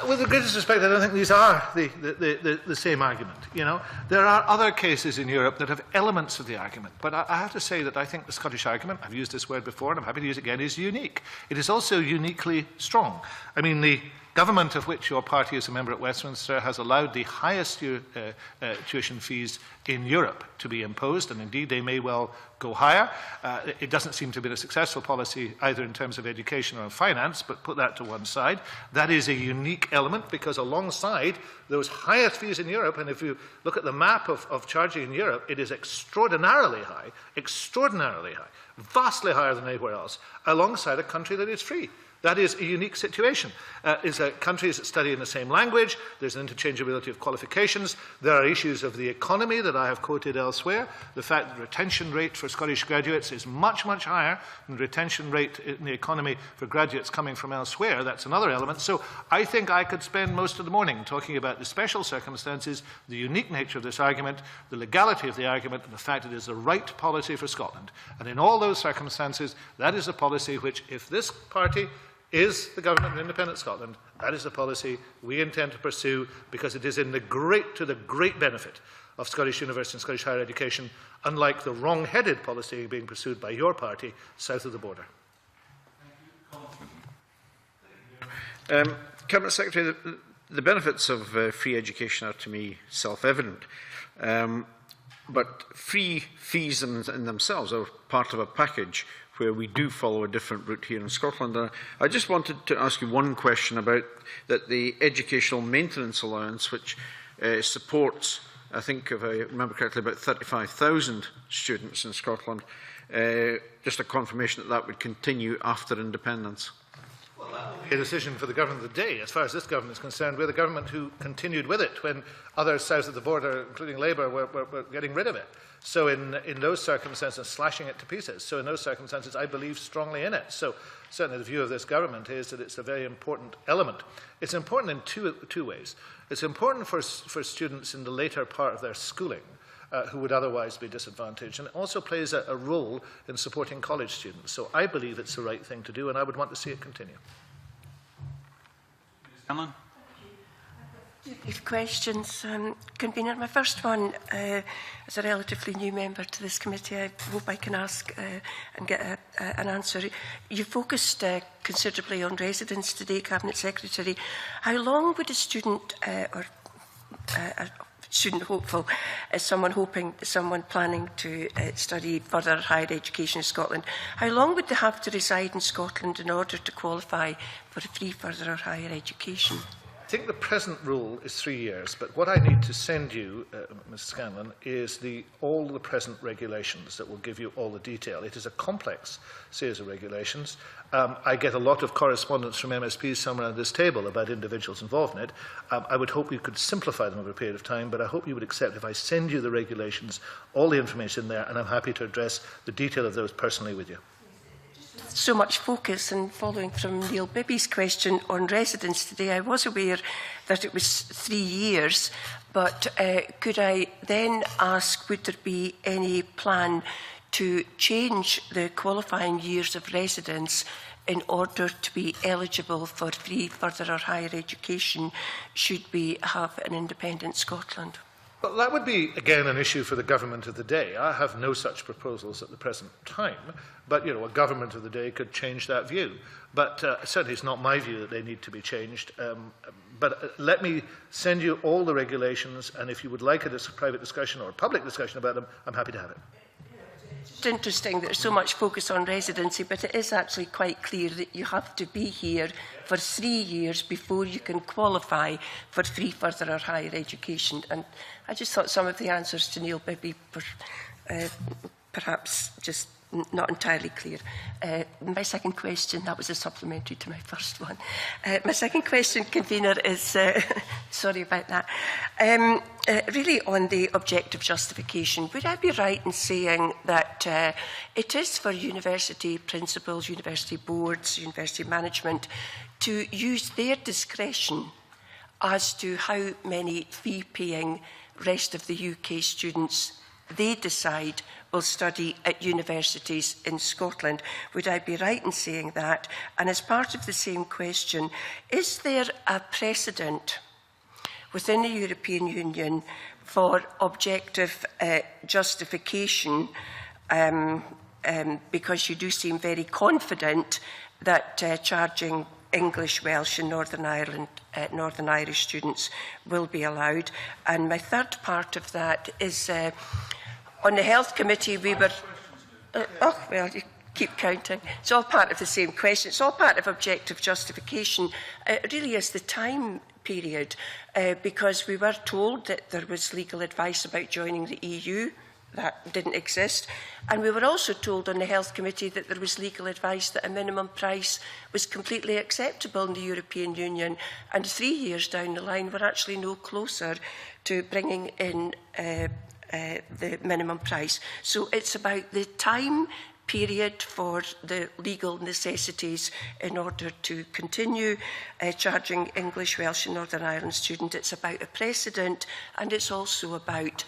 With the greatest respect, I don't think these are the same argument. You know, there are other cases in Europe that have elements of the argument, but I have to say that I think the Scottish argument, I've used this word before and I'm happy to use it again, is unique. It is also uniquely strong. I mean, the government of which your party is a member at Westminster has allowed the highest tuition fees in Europe to be imposed, and indeed they may well go higher. It doesn't seem to have been a successful policy either in terms of education or finance, but put that to one side. That is a unique element because alongside those highest fees in Europe, and if you look at the map of charging in Europe, it is extraordinarily high, vastly higher than anywhere else, alongside a country that is free. That is a unique situation. It's countries that study in the same language, there's an interchangeability of qualifications, there are issues of the economy that I have quoted elsewhere. The fact that the retention rate for Scottish graduates is much, much higher than the retention rate in the economy for graduates coming from elsewhere. That's another element. So I think I could spend most of the morning talking about the special circumstances, the unique nature of this argument, the legality of the argument, and the fact that it is the right policy for Scotland. And in all those circumstances, that is a policy which, if this party is the government of independent Scotland, that is the policy we intend to pursue because it is to the great benefit of Scottish university and Scottish higher education, unlike the wrong-headed policy being pursued by your party south of the border. Cabinet Secretary, the benefits of free education are to me self-evident, but free fees in themselves are part of a package where we do follow a different route here in Scotland. I just wanted to ask you one question about the educational maintenance allowance, which supports, I think, if I remember correctly, about 35,000 students in Scotland. Just a confirmation that would continue after independence. Well, that will be a decision for the government of the day. As far as this government is concerned, we're the government who continued with it when others south of the border, including Labour, were getting rid of it. So in those circumstances, slashing it to pieces. So in those circumstances, I believe strongly in it. So certainly the view of this government is that it's a very important element. It's important in two ways. It's important for students in the later part of their schooling who would otherwise be disadvantaged, and it also plays a role in supporting college students. So I believe it's the right thing to do, and I would want to see it continue. Scanlon? Brief questions, Convener. My first one, as a relatively new member to this committee, I hope I can ask and get an answer. You focused considerably on residence today, Cabinet Secretary. How long would a student or a student hopeful, someone planning to study further higher education in Scotland, how long would they have to reside in Scotland in order to qualify for free further or higher education? I think the present rule is 3 years, but what I need to send you, Ms Scanlon, is all the present regulations that will give you all the detail. It is a complex series of regulations. I get a lot of correspondence from MSPs somewhere at this table about individuals involved in it. I would hope you could simplify them over a period of time, but I hope you would accept if I send you the regulations, all the information there, and I'm happy to address the detail of those personally with you. So much focus, and following from Neil Bibby's question on residence today, I was aware that it was 3 years, but could I then ask, would there be any plan to change the qualifying years of residence in order to be eligible for free further or higher education should we have an independent Scotland? Well, that would be, again, an issue for the government of the day. I have no such proposals at the present time, but, you know, a government of the day could change that view. But certainly it's not my view that they need to be changed. But let me send you all the regulations, and if you would like a private discussion or a public discussion about them, I'm happy to have it. It's interesting that there's so much focus on residency, but it is actually quite clear that you have to be here for 3 years before you can qualify for free further or higher education. And I just thought some of the answers to Neil Bibby were perhaps just not entirely clear. My second question, that was a supplementary to my first one. My second question, Convener, is, sorry about that, really on the objective justification. Would I be right in saying that it is for university principals, university boards, university management to use their discretion as to how many fee-paying rest of the UK students they decide will study at universities in Scotland? Would I be right in saying that? And as part of the same question, is there a precedent within the European Union for objective justification, because you do seem very confident that charging English, Welsh and Northern Irish students will be allowed? And my third part of that is on the Health Committee we were... oh, well, you keep counting. It's all part of the same question. It's all part of objective justification. It really is the time period, because we were told that there was legal advice about joining the EU. That didn't exist. And we were also told on the Health Committee that there was legal advice that a minimum price was completely acceptable in the European Union. And 3 years down the line, we're actually no closer to bringing in the minimum price. So it's about the time period for the legal necessities in order to continue charging English, Welsh and Northern Ireland students. It's about a precedent, and it's also about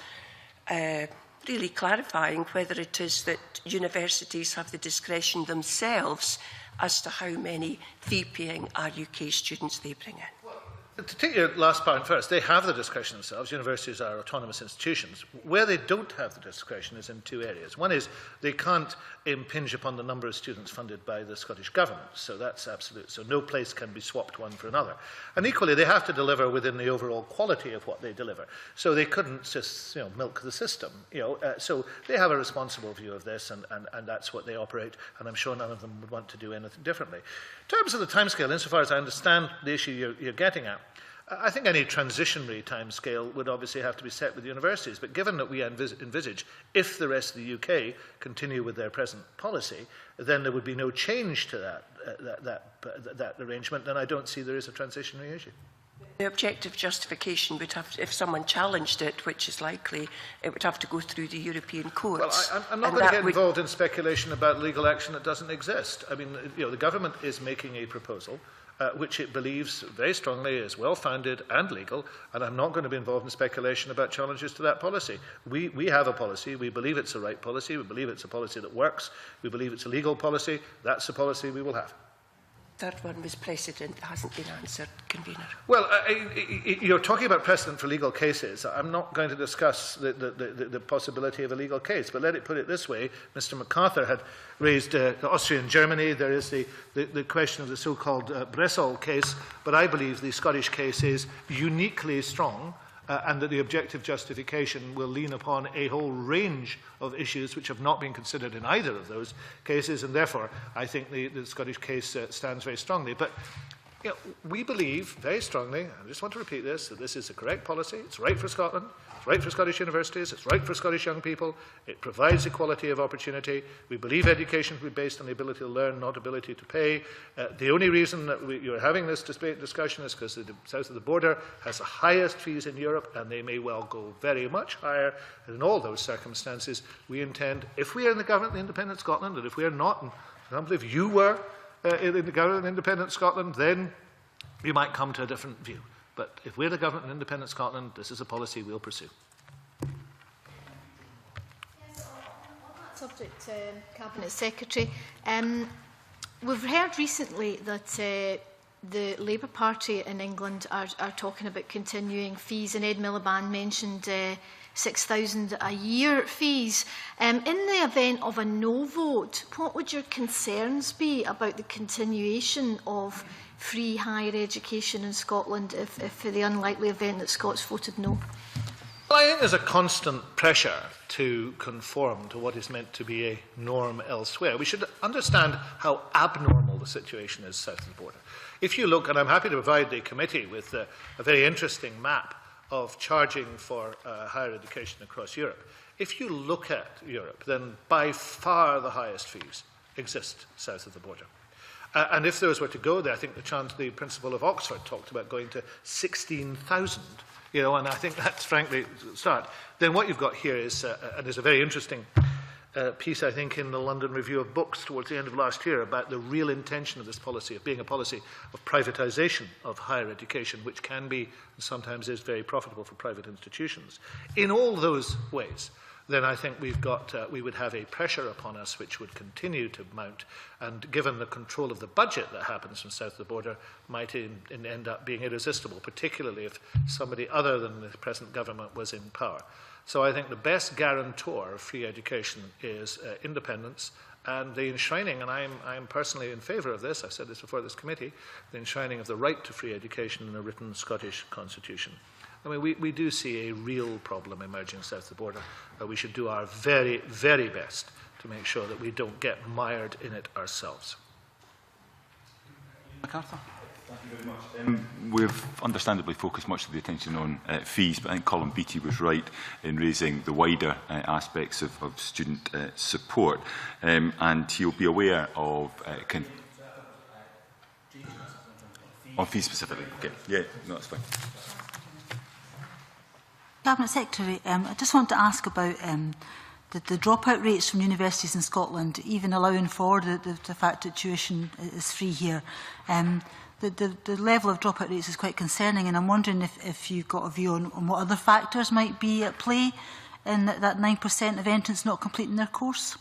really clarifying whether it is that universities have the discretion themselves as to how many fee-paying RUK students they bring in. To take your last point first, they have the discretion themselves. Universities are autonomous institutions. Where they don't have the discretion is in two areas. One is they can't impinge upon the number of students funded by the Scottish Government. So that's absolute. So no place can be swapped one for another. And equally, they have to deliver within the overall quality of what they deliver. So they couldn't just milk the system. So they have a responsible view of this, and that's what they operate. And I'm sure none of them would want to do anything differently. In terms of the timescale, insofar as I understand the issue you're getting at, I think any transitionary timescale would obviously have to be set with universities, but given that we envisage, if the rest of the UK continue with their present policy, then there would be no change to that arrangement, then I don't see there is a transitionary issue. The objective justification would have, if someone challenged it, which is likely, it would have to go through the European courts. Well, I'm not going to get involved in speculation about legal action that doesn't exist. I mean, the government is making a proposal which it believes very strongly is well-founded and legal, and I'm not going to be involved in speculation about challenges to that policy. We have a policy. We believe it's the right policy. We believe it's a policy that works. We believe it's a legal policy. That's the policy we will have. third one was precedent that hasn't been answered, Convener. Well, you're talking about precedent for legal cases. I'm not going to discuss the possibility of a legal case, but let it put it this way. Mr. MacArthur had raised Austria and Germany. There is the question of the so-called Bressol case, but I believe the Scottish case is uniquely strong, and that the objective justification will lean upon a whole range of issues which have not been considered in either of those cases, and therefore I think the Scottish case stands very strongly. But you know, we believe very strongly, I just want to repeat this, that this is the correct policy. It's right for Scotland, it's right for Scottish universities, it's right for Scottish young people, it provides equality of opportunity. We believe education should be based on the ability to learn, not ability to pay. The only reason that you're having this discussion is because the south of the border has the highest fees in Europe, and they may well go very much higher. And in all those circumstances, we intend, if we are in the government of independent Scotland, and if we are not, and for example, if you were in the government of independent Scotland, then you might come to a different view. But if we're the government of independent Scotland, this is a policy we'll pursue. Yes, on that subject, Cabinet Secretary, we've heard recently that the Labour Party in England are talking about continuing fees, and Ed Miliband mentioned 6,000 a year fees. In the event of a no vote, what would your concerns be about the continuation of free higher education in Scotland if for the unlikely event that Scots voted no? Well, I think there's a constant pressure to conform to what is meant to be a norm elsewhere. We should understand how abnormal the situation is south of the border. If you look, and I'm happy to provide the committee with a very interesting map of charging for higher education across Europe. If you look at Europe, then by far the highest fees exist south of the border. And if those were to go there, I think the Principal of Oxford talked about going to 16,000, you know, and I think that's frankly the start. Then what you've got here is, and there's a very interesting piece, I think, in the London Review of Books towards the end of last year about the real intention of this policy, of being a policy of privatisation of higher education, which can be, and sometimes is, very profitable for private institutions. In all those ways, then I think we would have a pressure upon us which would continue to mount, and given the control of the budget that happens from south of the border, might end up being irresistible, particularly if somebody other than the present government was in power. So I think the best guarantor of free education is independence, and the enshrining, and I am personally in favour of this, I've said this before this committee, the enshrining of the right to free education in a written Scottish constitution. I mean, we do see a real problem emerging south of the border. We should do our very, very best to make sure that we don't get mired in it ourselves. MacArthur. Thank you very much. We've understandably focused much of the attention on fees, but I think Colin Beattie was right in raising the wider aspects of student support, and he'll be aware of on fees specifically. Okay, yeah, no, that's fine. Cabinet Secretary, I just want to ask about the dropout rates from universities in Scotland, even allowing for the fact that tuition is free here. The level of dropout rates is quite concerning, and I'm wondering if you've got a view on what other factors might be at play in that 9% of entrants not completing their course.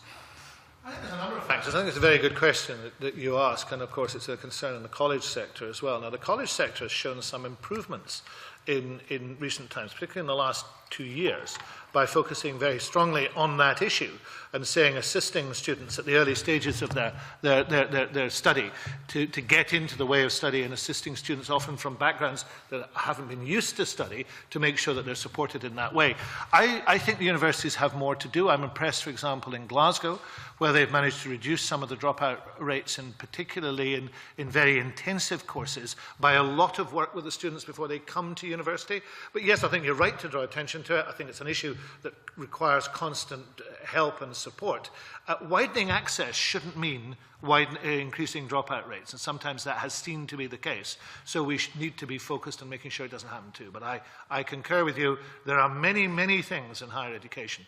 I think there's a number of factors. I think it's a very good question that you ask, and of course it's a concern in the college sector as well. Now, the college sector has shown some improvements in recent times, particularly in the last 2 years, by focusing very strongly on that issue and saying assisting students at the early stages of their study to get into the way of study, and assisting students often from backgrounds that haven't been used to study to make sure that they're supported in that way. I think the universities have more to do. I'm impressed, for example, in Glasgow, where they've managed to reduce some of the dropout rates, and particularly in very intensive courses, by a lot of work with the students before they come to university. But yes, I think you're right to draw attention to it. I think it's an issue that requires constant help and support. Widening access shouldn't mean increasing dropout rates, and sometimes that has seemed to be the case. So we need to be focused on making sure it doesn't happen too. But I concur with you. There are many, many things in higher education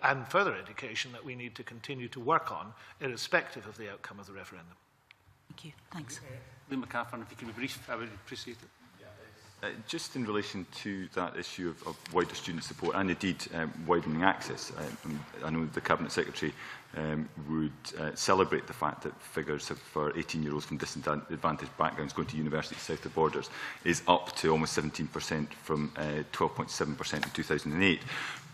and further education that we need to continue to work on, irrespective of the outcome of the referendum. Thank you. Thanks. Liam MacArthur, if you can be brief, I would appreciate it. Just in relation to that issue of wider student support and indeed widening access, I know the Cabinet Secretary would celebrate the fact that figures for 18-year-olds from disadvantaged backgrounds going to universities south of borders is up to almost 17% from 12.7% in 2008.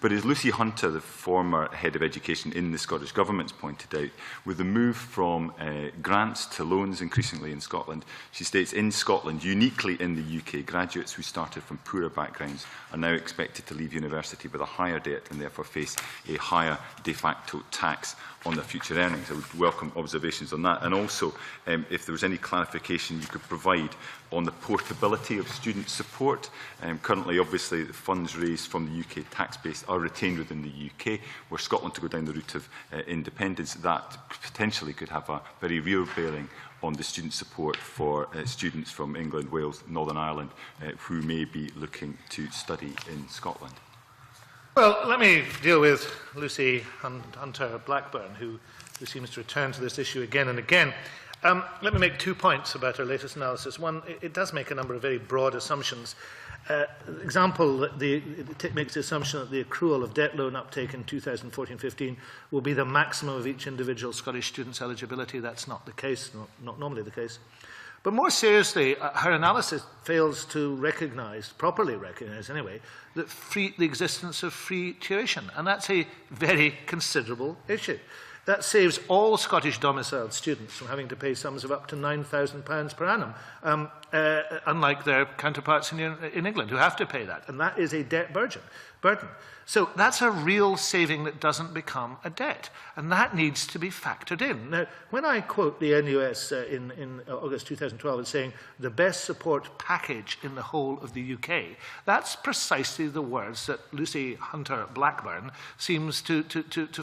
But as Lucy Hunter, the former Head of Education in the Scottish Government, pointed out, with the move from grants to loans increasingly in Scotland, she states in Scotland, uniquely in the UK, graduates who started from poorer backgrounds are now expected to leave university with a higher debt and therefore face a higher de facto tax on their future earnings. I would welcome observations on that. And also, if there was any clarification you could provide on the portability of student support. Currently, obviously, the funds raised from the UK tax base are retained within the UK. Were Scotland to go down the route of independence, that potentially could have a very real bearing on the student support for students from England, Wales, Northern Ireland, who may be looking to study in Scotland. Well, let me deal with Lucy Hunter Blackburn, who seems to return to this issue again and again. Let me make 2 points about her latest analysis. One, it does make a number of very broad assumptions. Example, it makes the assumption that the accrual of debt loan uptake in 2014-15 will be the maximum of each individual Scottish student's eligibility. That's not the case, not normally the case. But more seriously, her analysis fails to properly recognise anyway, the existence of free tuition. And that's a very considerable issue. That saves all Scottish domiciled students from having to pay sums of up to £9,000 per annum, unlike their counterparts in England, who have to pay that. And that is a debt burden. So that's a real saving that doesn't become a debt. And that needs to be factored in. Now, when I quote the NUS in August 2012 as saying the best support package in the whole of the UK, that's precisely the words that Lucy Hunter Blackburn seems to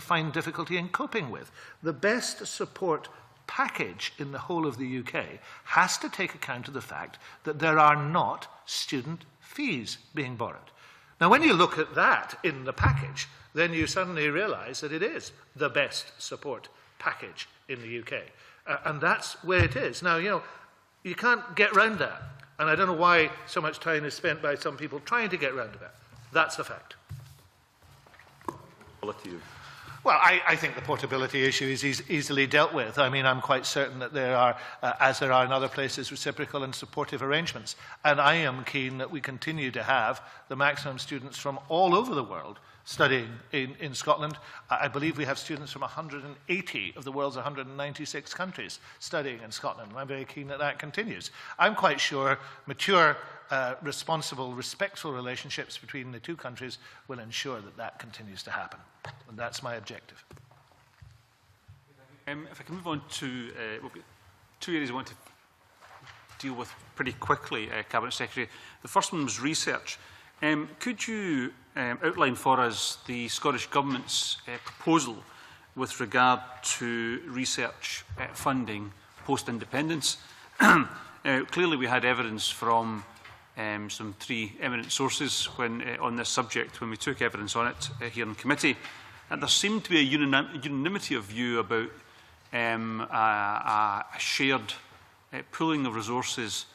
find difficulty in coping with. The best support package in the whole of the UK has to take account of the fact that there are not student fees being borrowed. Now, when you look at that in the package, then you suddenly realise that it is the best support package in the UK. And that's where it is. Now, you can't get round that. And I don't know why so much time is spent by some people trying to get round that. That's a fact. Well, I think the portability issue is easily dealt with. I mean, I'm quite certain that there are, as there are in other places, reciprocal and supportive arrangements. And I am keen that we continue to have the maximum students from all over the world studying in Scotland. I believe we have students from 180 of the world's 196 countries studying in Scotland. And I'm very keen that that continues. I'm quite sure mature, responsible, respectful relationships between the two countries will ensure that that continues to happen. And that's my objective. If I can move on to two areas I want to deal with pretty quickly, Cabinet Secretary. The first one was research. Could you outline for us the Scottish Government's proposal with regard to research funding post-independence? Clearly we had evidence from some three eminent sources on this subject when we took evidence on it here in committee. And there seemed to be a unanimity of view about a shared pooling of resources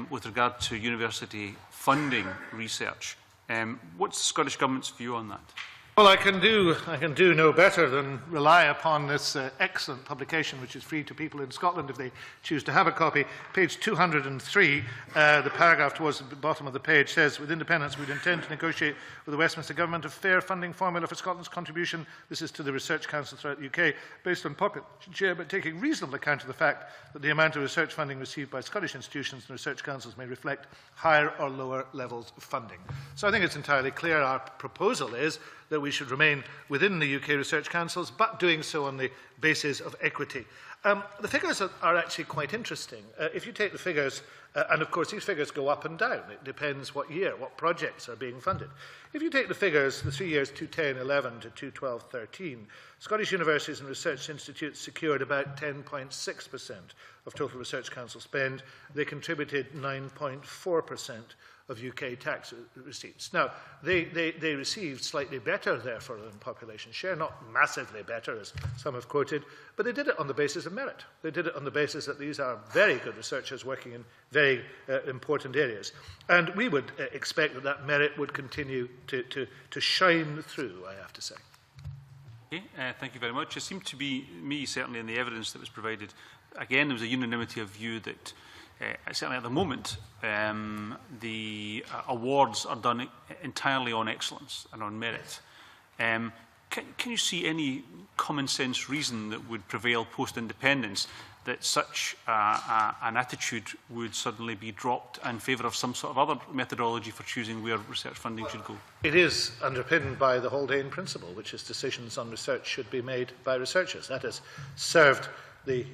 with regard to university funding research. What's the Scottish Government's view on that? Well, I can do no better than rely upon this excellent publication, which is free to people in Scotland if they choose to have a copy. Page 203, the paragraph towards the bottom of the page says, with independence, we intend to negotiate with the Westminster Government a fair funding formula for Scotland's contribution. This is to the Research Council throughout the UK, based on population share, but taking reasonable account of the fact that the amount of research funding received by Scottish institutions and research councils may reflect higher or lower levels of funding. So I think it's entirely clear our proposal is that we should remain within the UK research councils, but doing so on the basis of equity. The figures are actually quite interesting. If you take the figures, and of course these figures go up and down. It depends what year, what projects are being funded. If you take the figures, the 3 years 2010-11 to 2012-13, Scottish universities and research institutes secured about 10.6% of total research council spend. They contributed 9.4% of UK tax receipts. Now, they received slightly better, therefore, than population share, not massively better, as some have quoted, but they did it on the basis of of merit. They did it on the basis that these are very good researchers working in very important areas. And we would expect that that merit would continue to shine through, I have to say. Okay, thank you very much. It seemed to be, me certainly in the evidence that was provided, again there was a unanimity of view that certainly at the moment the awards are done entirely on excellence and on merit. Can you see any common sense reason that would prevail post-independence that such an attitude would suddenly be dropped in favour of some sort of other methodology for choosing where research funding should go? It is underpinned by the Haldane principle, which is decisions on research should be made by researchers. That has served the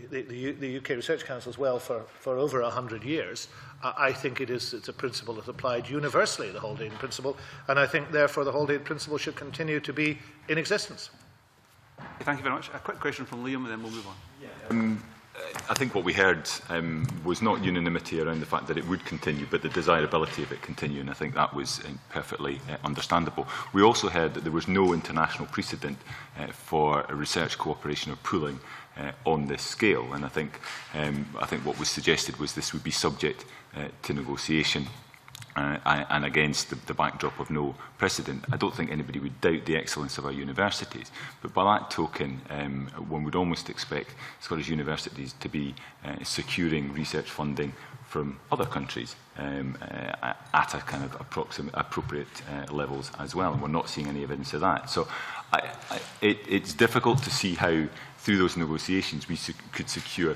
UK Research Council as well for over 100 years. I think it's a principle that's applied universally, the Haldane principle, and I think therefore the Haldane principle should continue to be in existence. Thank you very much. A quick question from Liam and then we'll move on. I think what we heard was not unanimity around the fact that it would continue, but the desirability of it continuing. I think that was perfectly understandable. We also heard that there was no international precedent for a research cooperation or pooling on this scale, and I think what was suggested was this would be subject to negotiation and against the backdrop of no precedent. I don't think anybody would doubt the excellence of our universities, but by that token, one would almost expect Scottish universities to be securing research funding from other countries at a kind of appropriate levels as well, and we're not seeing any evidence of that. So it's difficult to see how through those negotiations we could secure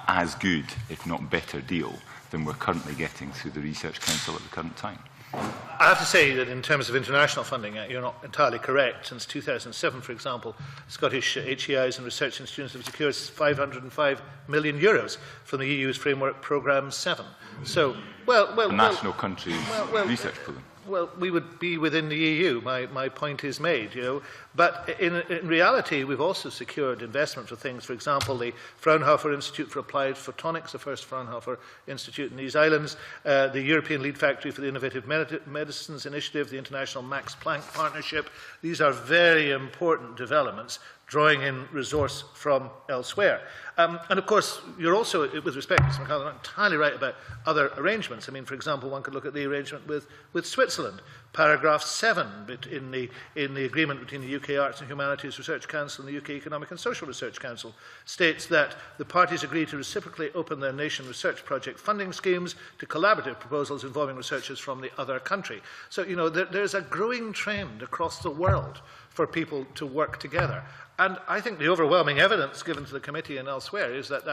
as good, if not better, deal than we're currently getting through the Research Council at the current time. I have to say that in terms of international funding, you're not entirely correct. Since 2007, for example, Scottish HEIs and research institutions have secured €505 million from the EU's Framework Programme 7. So, national countries research program. Well, we would be within the EU, my point is made, you know. But in reality, we've also secured investment for things, for example, the Fraunhofer Institute for Applied Photonics, the first Fraunhofer Institute in these islands, the European Lead Factory for the Innovative Medicines Initiative, the International Max Planck Partnership. These are very important developments, drawing in resource from elsewhere. And of course, you're also, with respect to Mr. McCallum, not entirely right about other arrangements. I mean, for example, one could look at the arrangement with Switzerland. Paragraph 7 in the agreement between the UK Arts and Humanities Research Council and the UK Economic and Social Research Council states that the parties agree to reciprocally open their nation research project funding schemes to collaborative proposals involving researchers from the other country. So, you know, there's a growing trend across the world for people to work together. And I think the overwhelming evidence given to the committee and elsewhere is that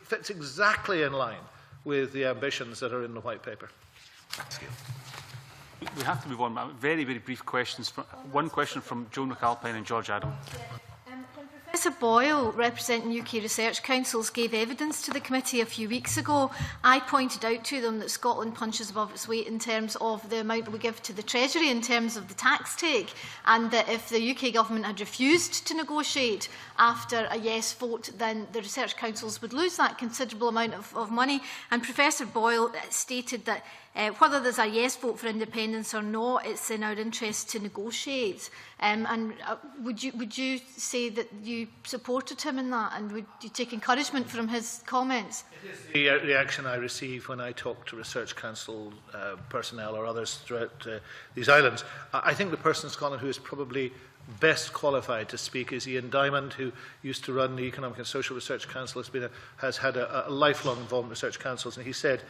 fits exactly in line with the ambitions that are in the white paper. We have to move on. Very, very brief questions. One question from Joan McAlpine and George Adam. Professor Boyle, representing UK Research Councils, gave evidence to the committee a few weeks ago. I pointed out to them that Scotland punches above its weight in terms of the amount that we give to the Treasury in terms of the tax take, and that if the UK government had refused to negotiate after a yes vote, then the Research Councils would lose that considerable amount of money. And Professor Boyle stated that whether there's a yes vote for independence or not, it's in our interest to negotiate. Would you say that you supported him in that, and would you take encouragement from his comments? It is the reaction I receive when I talk to Research Council personnel or others throughout these islands. I think the person in Scotland who is probably best qualified to speak is Ian Diamond, who used to run the Economic and Social Research Council, has had a lifelong involvement in research councils, and he said,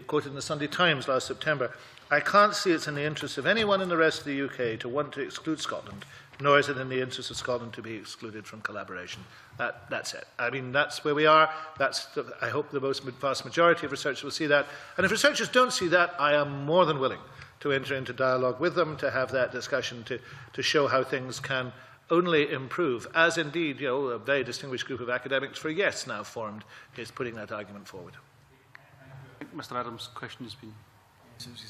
quoted in the Sunday Times last September, "I can't see it's in the interest of anyone in the rest of the UK to want to exclude Scotland, nor is it in the interest of Scotland to be excluded from collaboration." That's it. I mean, that's where we are. I hope the vast majority of researchers will see that. And if researchers don't see that, I am more than willing to enter into dialogue with them, to have that discussion, to show how things can only improve, as indeed, you know, a very distinguished group of academics for Yes now formed is putting that argument forward. I think Mr. Adams' question has been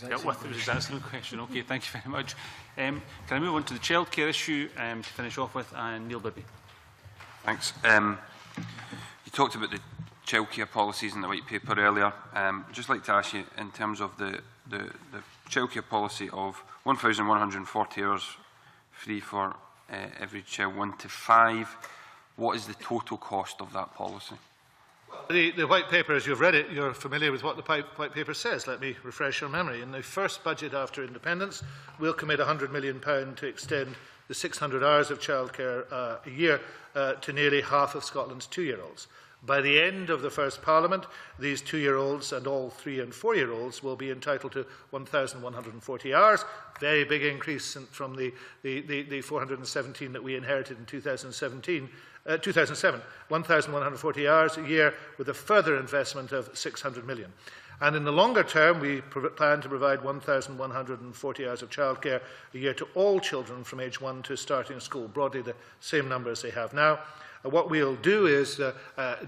dealt with. It was his excellent question. Okay, thank you very much. Can I move on to the childcare issue to finish off with, and Neil Bibby. Thanks. You talked about the childcare policies in the white paper earlier. I'd just like to ask you, in terms of the childcare policy of 1,140 hours free for every child 1 to 5, what is the total cost of that policy? The White Paper, as you've read it, you're familiar with what the White Paper says. Let me refresh your memory. In the first budget after independence, we'll commit £100 million to extend the 600 hours of childcare a year to nearly half of Scotland's 2-year-olds. By the end of the first Parliament, these 2-year-olds and all 3- and 4-year-olds will be entitled to 1,140 hours. Very big increase from the 417 that we inherited in 2007, 1,140 hours a year with a further investment of 600 million. And in the longer term, we plan to provide 1,140 hours of childcare a year to all children from age 1 to starting school, broadly the same number as they have now. What we'll do is,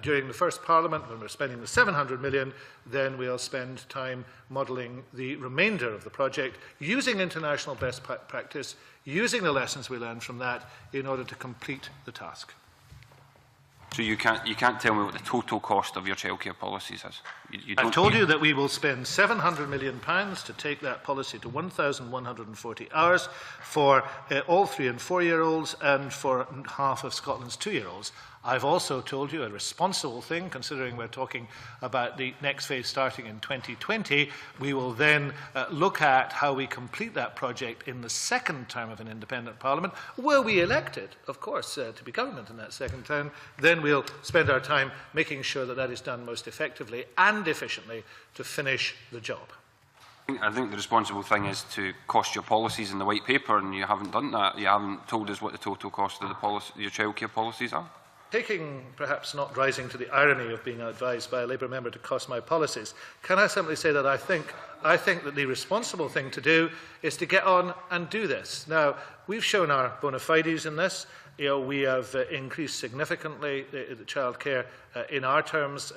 during the first Parliament, when we're spending the 700 million, then we'll spend time modelling the remainder of the project, using international best practice, using the lessons we learned from that in order to complete the task. So you can't tell me what the total cost of your childcare policies is? I've told you that we will spend £700 million to take that policy to 1,140 hours for all 3- and 4-year-olds and for half of Scotland's 2-year-olds. I've also told you a responsible thing, considering we're talking about the next phase starting in 2020. We will then look at how we complete that project in the second term of an independent Parliament. Were we elected, of course, to be government in that second term, then we'll spend our time making sure that that is done most effectively and efficiently to finish the job. I think the responsible thing is to cost your policies in the White Paper, and you haven't done that. You haven't told us what the total cost of your childcare policies are. Taking, perhaps not rising to the irony of being advised by a Labour member to cost my policies, can I simply say that I think that the responsible thing to do is to get on and do this. Now, we've shown our bona fides in this. We have increased significantly the childcare in our terms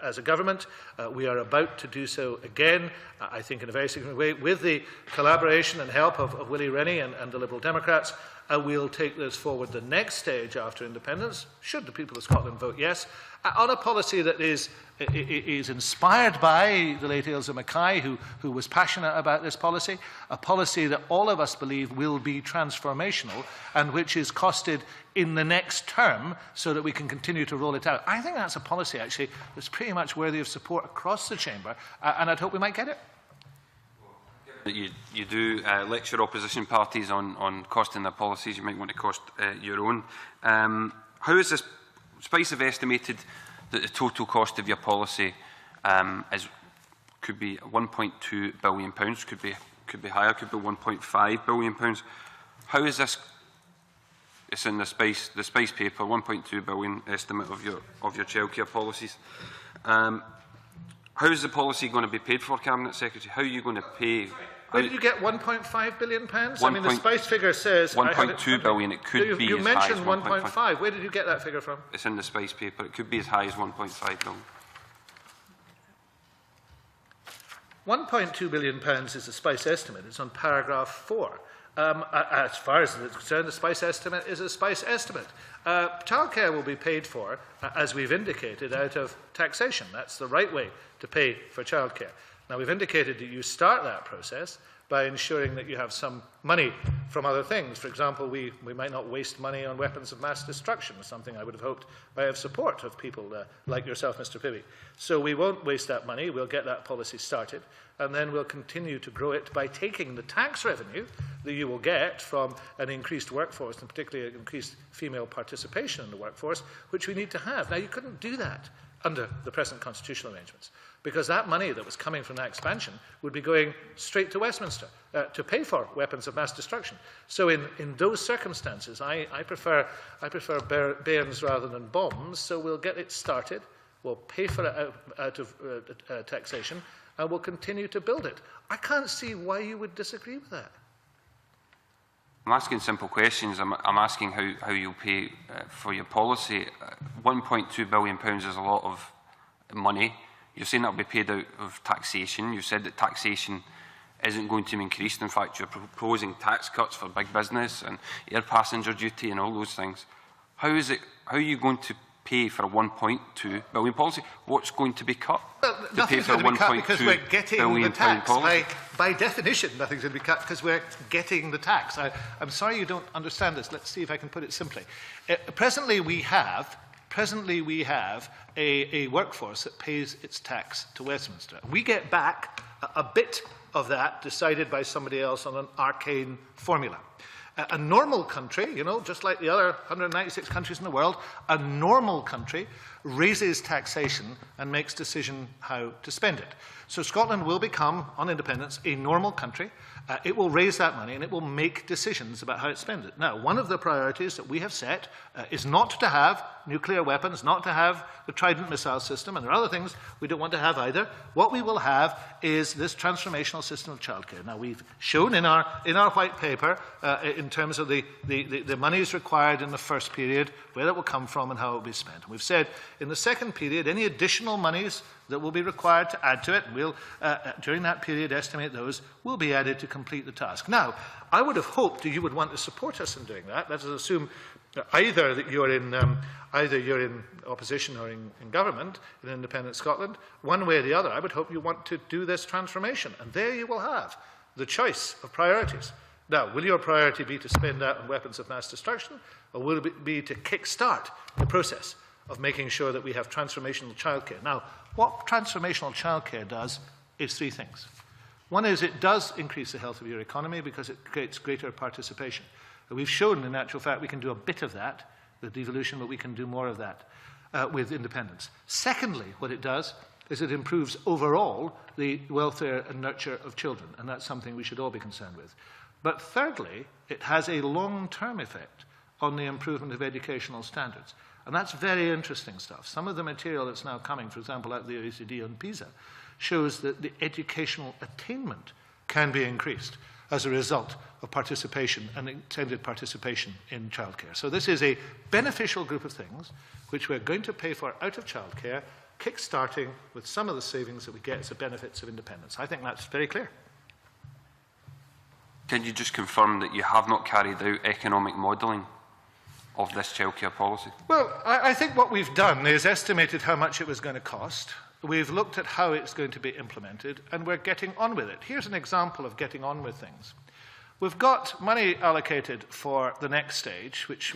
as a government. We are about to do so again, I think in a very significant way, with the collaboration and help of Willie Rennie and the Liberal Democrats. We'll take this forward the next stage after independence, should the people of Scotland vote yes, on a policy that is inspired by the late Ailsa Mackay, who was passionate about this policy, a policy that all of us believe will be transformational and which is costed in the next term so that we can continue to roll it out. I think that's a policy, actually, that's pretty much worthy of support across the chamber, and I'd hope we might get it. You do lecture opposition parties on costing their policies. You might want to cost your own. How is this? Spice have estimated that the total cost of your policy could be £1.2 billion, could be higher, could be £1.5 billion. How is this? It's in the Spice paper, £1.2 billion estimate of your childcare policies. How is the policy going to be paid for, Cabinet Secretary? How are you going to pay? Where did you get £1.5 billion? I mean, the Spice figure says... £1.2 billion, it could be as high as 1.5. You mentioned 1.5. Where did you get that figure from? It's in the Spice paper. It could be as high as 1.5 billion. £1.2 billion is the Spice estimate. It's on paragraph 4. As far as it's concerned, the Spice estimate is a Spice estimate. Childcare will be paid for, as we've indicated, out of taxation. That's the right way to pay for childcare. Now, we've indicated that you start that process by ensuring that you have some money from other things. For example, we might not waste money on weapons of mass destruction, something I would have hoped by have support of people like yourself, Mr. Pibby. So we won't waste that money. We'll get that policy started, and then we'll continue to grow it by taking the tax revenue that you will get from an increased workforce, and particularly increased female participation in the workforce, which we need to have. Now, you couldn't do that under the present constitutional arrangements, because that money that was coming from that expansion would be going straight to Westminster to pay for weapons of mass destruction. So in those circumstances, I prefer bairns rather than bombs, so we'll get it started, we'll pay for it out of taxation, and we'll continue to build it. I can't see why you would disagree with that. I'm asking simple questions. I'm asking how you'll pay for your policy. £1.2 billion is a lot of money. You're saying that will be paid out of taxation. You said that taxation isn't going to be increased. In fact, you're proposing tax cuts for big business and air passenger duty and all those things. How are you going to pay for a £1.2 billion policy? What's going to be cut Well, to pay for a £1.2 because we're getting the tax by definition, nothing's going to be cut because we're getting the tax. I'm sorry you don't understand this. Let's see if I can put it simply. Presently, we have a workforce that pays its tax to Westminster. We get back a bit of that decided by somebody else on an arcane formula. A normal country, you know, just like the other 196 countries in the world, a normal country raises taxation and makes decision how to spend it. So Scotland will become, on independence, a normal country. It will raise that money and it will make decisions about how it spends it. Now, one of the priorities that we have set is not to have nuclear weapons, not to have the Trident missile system, and there are other things we don't want to have either. What we will have is this transformational system of childcare. Now, we've shown in our white paper, in terms of the monies required in the first period, where it will come from and how it will be spent. And we've said in the second period, any additional monies that will be required to add to it, and we'll, during that period, estimate those, will be added to complete the task. Now, I would have hoped that you would want to support us in doing that. Let us assume either that you're in opposition or in government in independent Scotland. One way or the other, I would hope you want to do this transformation. And there you will have the choice of priorities. Now, will your priority be to spend that on weapons of mass destruction, or will it be to kick-start the process of making sure that we have transformational childcare? Now, what transformational childcare does is three things. One is it does increase the health of your economy because it creates greater participation. We've shown, in actual fact, we can do a bit of that with devolution, but we can do more of that with independence. Secondly, what it does is it improves overall the welfare and nurture of children, and that's something we should all be concerned with. But thirdly, it has a long-term effect on the improvement of educational standards. And that's very interesting stuff. Some of the material that's now coming, for example, out of the OECD on PISA, shows that the educational attainment can be increased as a result of participation and intended participation in childcare. So this is a beneficial group of things which we're going to pay for out of childcare, kick-starting with some of the savings that we get as the benefits of independence. I think that's very clear. Can you just confirm that you have not carried out economic modelling of this childcare policy? Well, I think what we've done is estimated how much it was going to cost. We've looked at how it's going to be implemented, and we're getting on with it. Here's an example of getting on with things. We've got money allocated for the next stage, which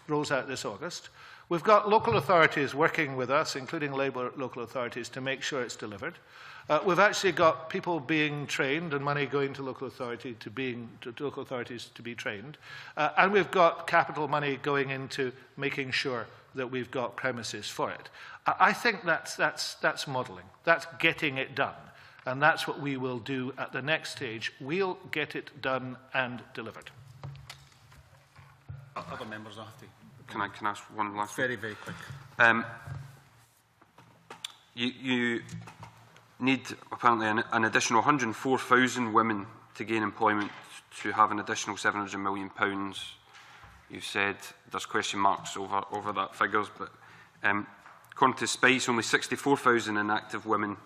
rolls out this August. We've got local authorities working with us, including Labour local authorities, to make sure it's delivered. We've actually got people being trained and money going to local authorities to be trained. And we've got capital money going into making sure that we've got premises for it. I think that's modelling. That's getting it done. And that's what we will do at the next stage. We'll get it done and delivered. Other members have to. Can I ask one last Very, very quick. You need apparently an additional 104,000 women to gain employment to have an additional £700 million. You've said there's question marks over that figures, but according to Spice, only 64,000 inactive women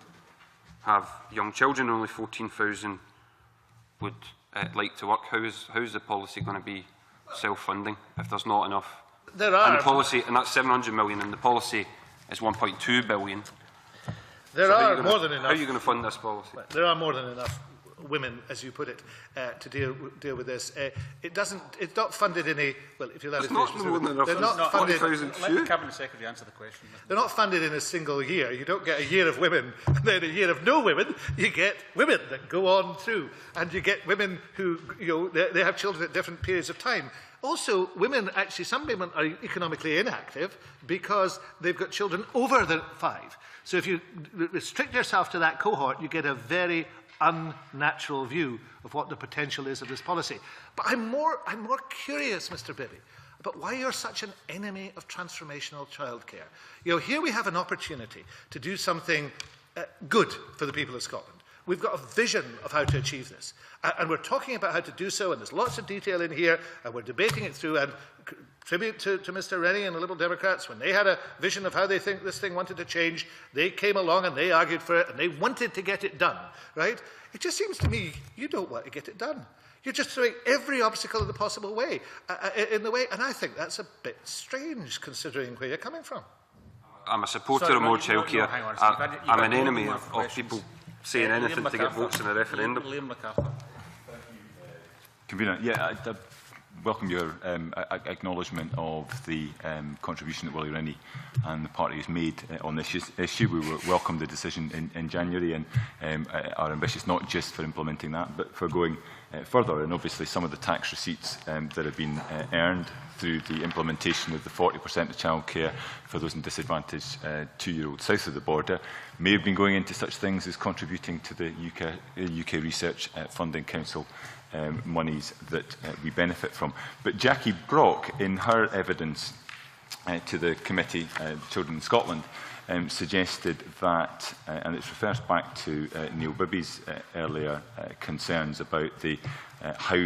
have young children, only 14,000 would like to work. How's the policy going to be self-funding if there's not enough? There are. And the policy, and that's 700 million, and the policy is 1.2 billion. There are more than enough. How are you going to fund this policy? There are more than enough women, as you put it, to deal with this. It's not funded in a, well, if you allow me to finish, they're not funded. Let the Cabinet Secretary answer the question. They're not funded in a single year. You don't get a year of women and then a year of no women. You get women that go on through, and you get women who, you know, they have children at different periods of time. Also, women, actually, some women are economically inactive because they've got children over the 5. So if you restrict yourself to that cohort, you get a very unnatural view of what the potential is of this policy. But I'm more curious, Mr. Bibby, about why you're such an enemy of transformational childcare. You know, here we have an opportunity to do something good for the people of Scotland. We've got a vision of how to achieve this. And we're talking about how to do so, and there's lots of detail in here, and we're debating it through, and tribute to Mr. Rennie and the Liberal Democrats, when they had a vision of how they think this thing wanted to change, they came along and they argued for it, and they wanted to get it done, right? It just seems to me you don't want to get it done. You're just throwing every obstacle in the possible way, in the way, and I think that's a bit strange, considering where you're coming from. I'm a supporter of more childcare. I'm an enemy of people saying anything Liam to get MacArthur. votes in a referendum. Liam MacArthur. Convener, yeah, I welcome your acknowledgement of the contribution that Willie Rennie and the party has made on this issue. We welcome the decision in January and are ambitious not just for implementing that, but for going further. And obviously some of the tax receipts that have been earned through the implementation of the 40% of childcare for those in disadvantaged 2-year-olds south of the border may have been going into such things as contributing to the UK Research Funding Council monies that we benefit from. But Jackie Brock, in her evidence to the committee, Children in Scotland, suggested that, and it refers back to Neil Bibby's earlier concerns about how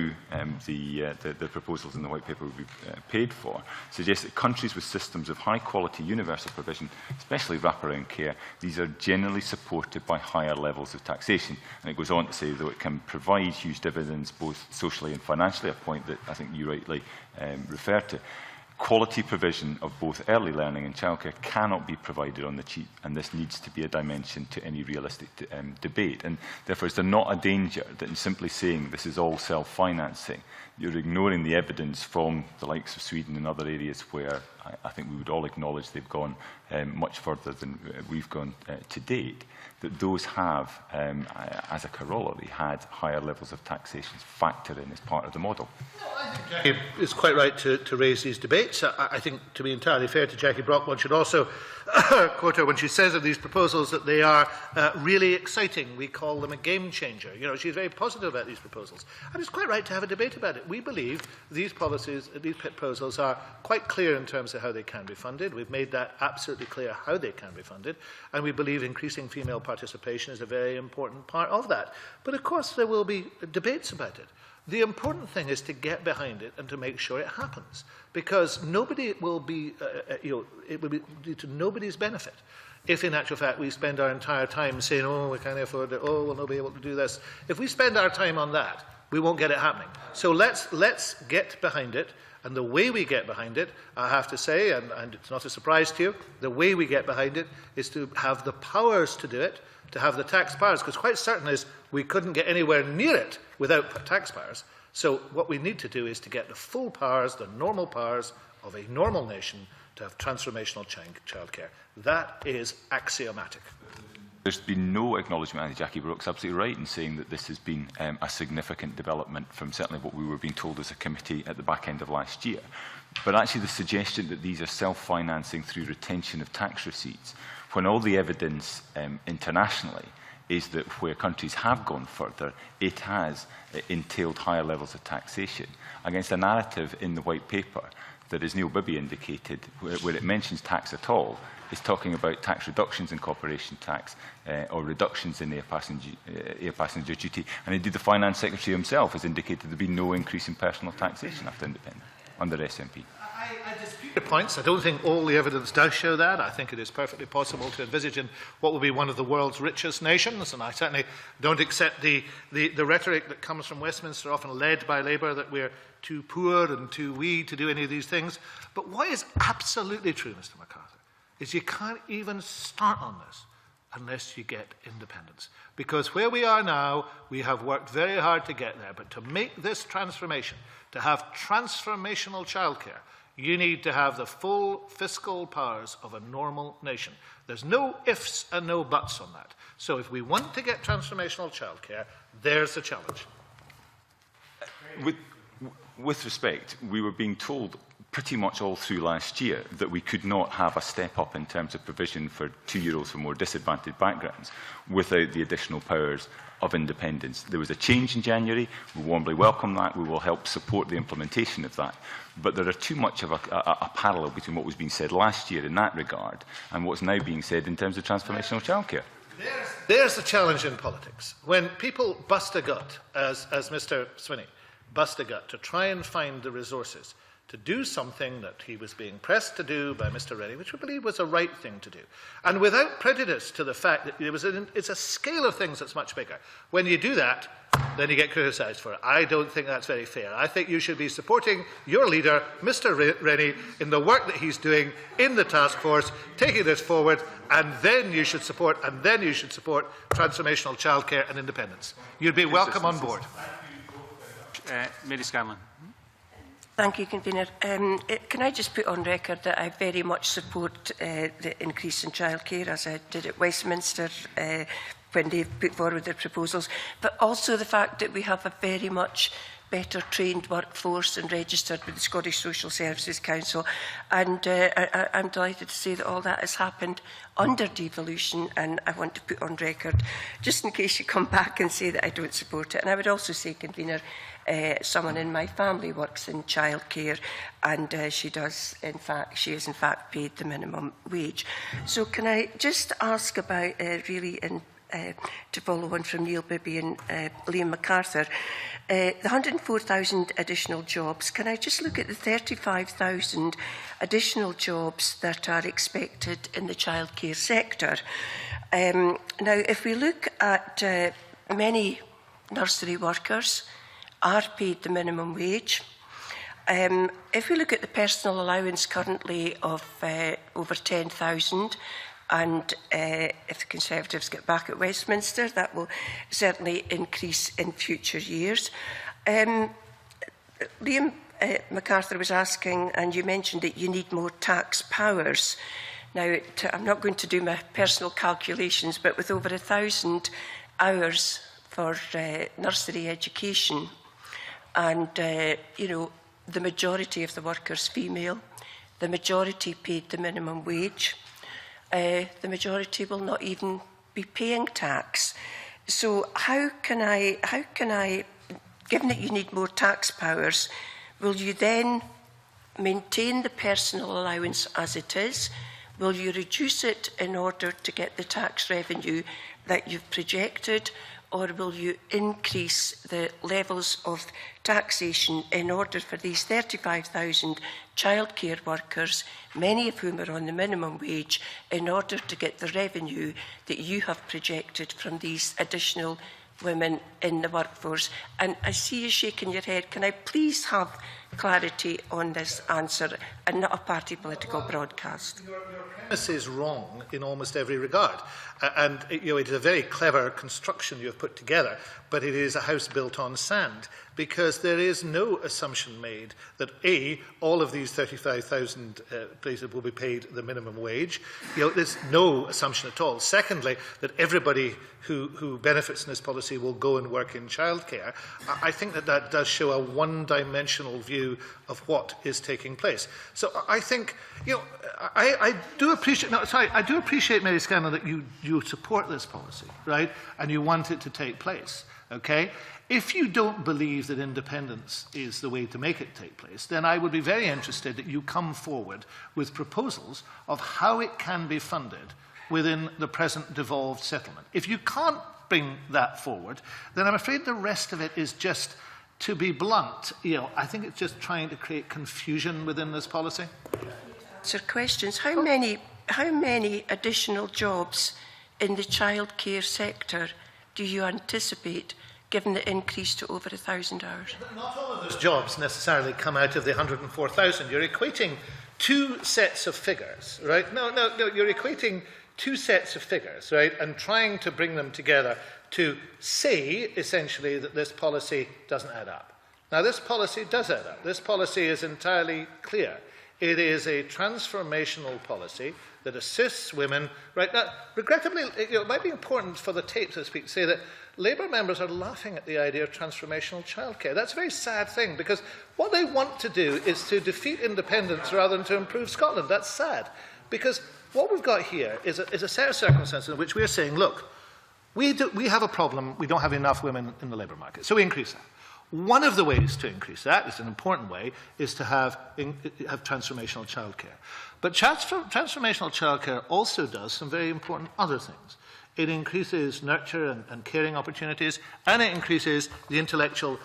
the proposals in the White Paper would be paid for, suggests that countries with systems of high-quality universal provision, especially wraparound care, these are generally supported by higher levels of taxation. And it goes on to say, though it can provide huge dividends both socially and financially, a point that I think you rightly referred to. Quality provision of both early learning and childcare cannot be provided on the cheap, and this needs to be a dimension to any realistic debate. And therefore, is there not a danger that in simply saying this is all self-financing, you're ignoring the evidence from the likes of Sweden and other areas where I think we would all acknowledge they've gone much further than we've gone to date, that those have, as a corollary, had higher levels of taxation factored in as part of the model? Jackie is quite right to raise these debates. I think, to be entirely fair to Jackie Brock, one should also quote her when she says of these proposals that they are really exciting. We call them a game changer. You know, she's very positive about these proposals. And it's quite right to have a debate about it. We believe these policies, these proposals are quite clear in terms of how they can be funded. We've made that absolutely clear how they can be funded. And we believe increasing female participation is a very important part of that. But of course there will be debates about it. The important thing is to get behind it and to make sure it happens, because nobody will be, it will be to nobody's benefit if in actual fact we spend our entire time saying, oh, we can't afford it, oh, we'll not be able to do this. If we spend our time on that, we won't get it happening. So let's get behind it. And the way we get behind it, I have to say, and it's not a surprise to you, the way we get behind it is to have the powers to do it, to have the tax powers, because quite certain is we couldn't get anywhere near it without tax powers. So what we need to do is to get the full powers, the normal powers of a normal nation to have transformational childcare. That is axiomatic. There's been no acknowledgement. I think Jackie Brock's absolutely right in saying that this has been a significant development from certainly what we were being told as a committee at the back end of last year. But actually the suggestion that these are self-financing through retention of tax receipts, when all the evidence internationally is that where countries have gone further, it has entailed higher levels of taxation, against a narrative in the White Paper that, as Neil Bibby indicated, where it mentions tax at all, is talking about tax reductions in corporation tax or reductions in air passenger duty. And indeed the Finance Secretary himself has indicated there will be no increase in personal taxation after independence under SNP. I dispute your points. I don't think all the evidence does show that. I think it is perfectly possible to envisage in what will be one of the world's richest nations, and I certainly don't accept the rhetoric that comes from Westminster, often led by Labour, that we're too poor and too wee to do any of these things. But what is absolutely true, Mr. MacArthur, is you can't even start on this unless you get independence. Because where we are now, we have worked very hard to get there, but to make this transformation, to have transformational childcare, you need to have the full fiscal powers of a normal nation. There's no ifs and no buts on that. So if we want to get transformational childcare, there's the challenge. With respect, we were being told pretty much all through last year that we could not have a step up in terms of provision for 2-year-olds from more disadvantaged backgrounds without the additional powers of independence. There was a change in January. We warmly welcome that. We will help support the implementation of that. But there are too much of a parallel between what was being said last year in that regard and what's now being said in terms of transformational childcare. There's the challenge in politics. When people bust a gut, as Mr. Swinney bust a gut, to try and find the resources to do something that he was being pressed to do by Mr. Rennie, which we believe was a right thing to do. And without prejudice to the fact that it's a scale of things that's much bigger. When you do that, then you get criticised for it. I don't think that's very fair. I think you should be supporting your leader, Mr Rennie, in the work that he's doing in the task force, taking this forward, and then you should support, transformational childcare and independence. You'd be welcome on board. Mary Scanlon. Thank you, Convener. Can I just put on record that I very much support the increase in childcare, as I did at Westminster when they put forward their proposals, but also the fact that we have a very much better trained workforce and registered with the Scottish Social Services Council. And I'm delighted to say that all that has happened under devolution, and I want to put on record, just in case you come back and say that I don't support it. And I would also say, Convener, someone in my family works in childcare, and she is in fact paid the minimum wage. So can I just ask about to follow on from Neil Bibby and Liam MacArthur, the 104,000 additional jobs. Can I just look at the 35,000 additional jobs that are expected in the childcare sector? Now, if we look at many nursery workers are paid the minimum wage. If we look at the personal allowance currently of over 10,000, and if the Conservatives get back at Westminster, that will certainly increase in future years. Liam MacArthur was asking, and you mentioned that you need more tax powers. Now, I'm not going to do my personal calculations, but with over 1,000 hours for nursery education, and the majority of the workers female, the majority paid the minimum wage, the majority will not even be paying tax. So how can I, given that you need more tax powers, will you then maintain the personal allowance as it is? Will you reduce it in order to get the tax revenue that you've projected? Or will you increase the levels of taxation in order for these 35,000 childcare workers, many of whom are on the minimum wage, in order to get the revenue that you have projected from these additional women in the workforce? And I see you shaking your head. Can I please have clarity on this answer and not a party political broadcast? Your premise is wrong in almost every regard. And it is a very clever construction you have put together, but it is a house built on sand, because there is no assumption made that A, all of these 35,000 places will be paid the minimum wage. There's no assumption at all. Secondly, that everybody who benefits in this policy will go and work in childcare. I think that does show a one-dimensional view of what is taking place. So I think, I do appreciate, Mary Scanlon, that you support this policy, right? And you want it to take place, okay? If you don't believe that independence is the way to make it take place, then I would be very interested that you come forward with proposals of how it can be funded within the present devolved settlement. If you can't bring that forward, then I'm afraid the rest of it is just, to be blunt, I think it's just trying to create confusion within this policy. Answer questions. How many additional jobs in the childcare sector do you anticipate, given the increase to over 1,000 hours? Not all of those jobs necessarily come out of the 104,000. You're equating two sets of figures, right? No, you're equating two sets of figures, right, and trying to bring them together to say, essentially, that this policy doesn't add up. Now, this policy does add up. This policy is entirely clear. It is a transformational policy that assists women. Right now, regrettably, it might be important for the tape, so to speak, to say that Labour members are laughing at the idea of transformational childcare. That's a very sad thing, because what they want to do is to defeat independence rather than to improve Scotland. That's sad, because what we've got here is a set of circumstances in which we're saying, look, we have a problem, we don't have enough women in the labour market, so we increase that. One of the ways to increase that, is an important way, is to have transformational childcare. But transformational childcare also does some very important other things. It increases nurture and caring opportunities, and it increases the intellectual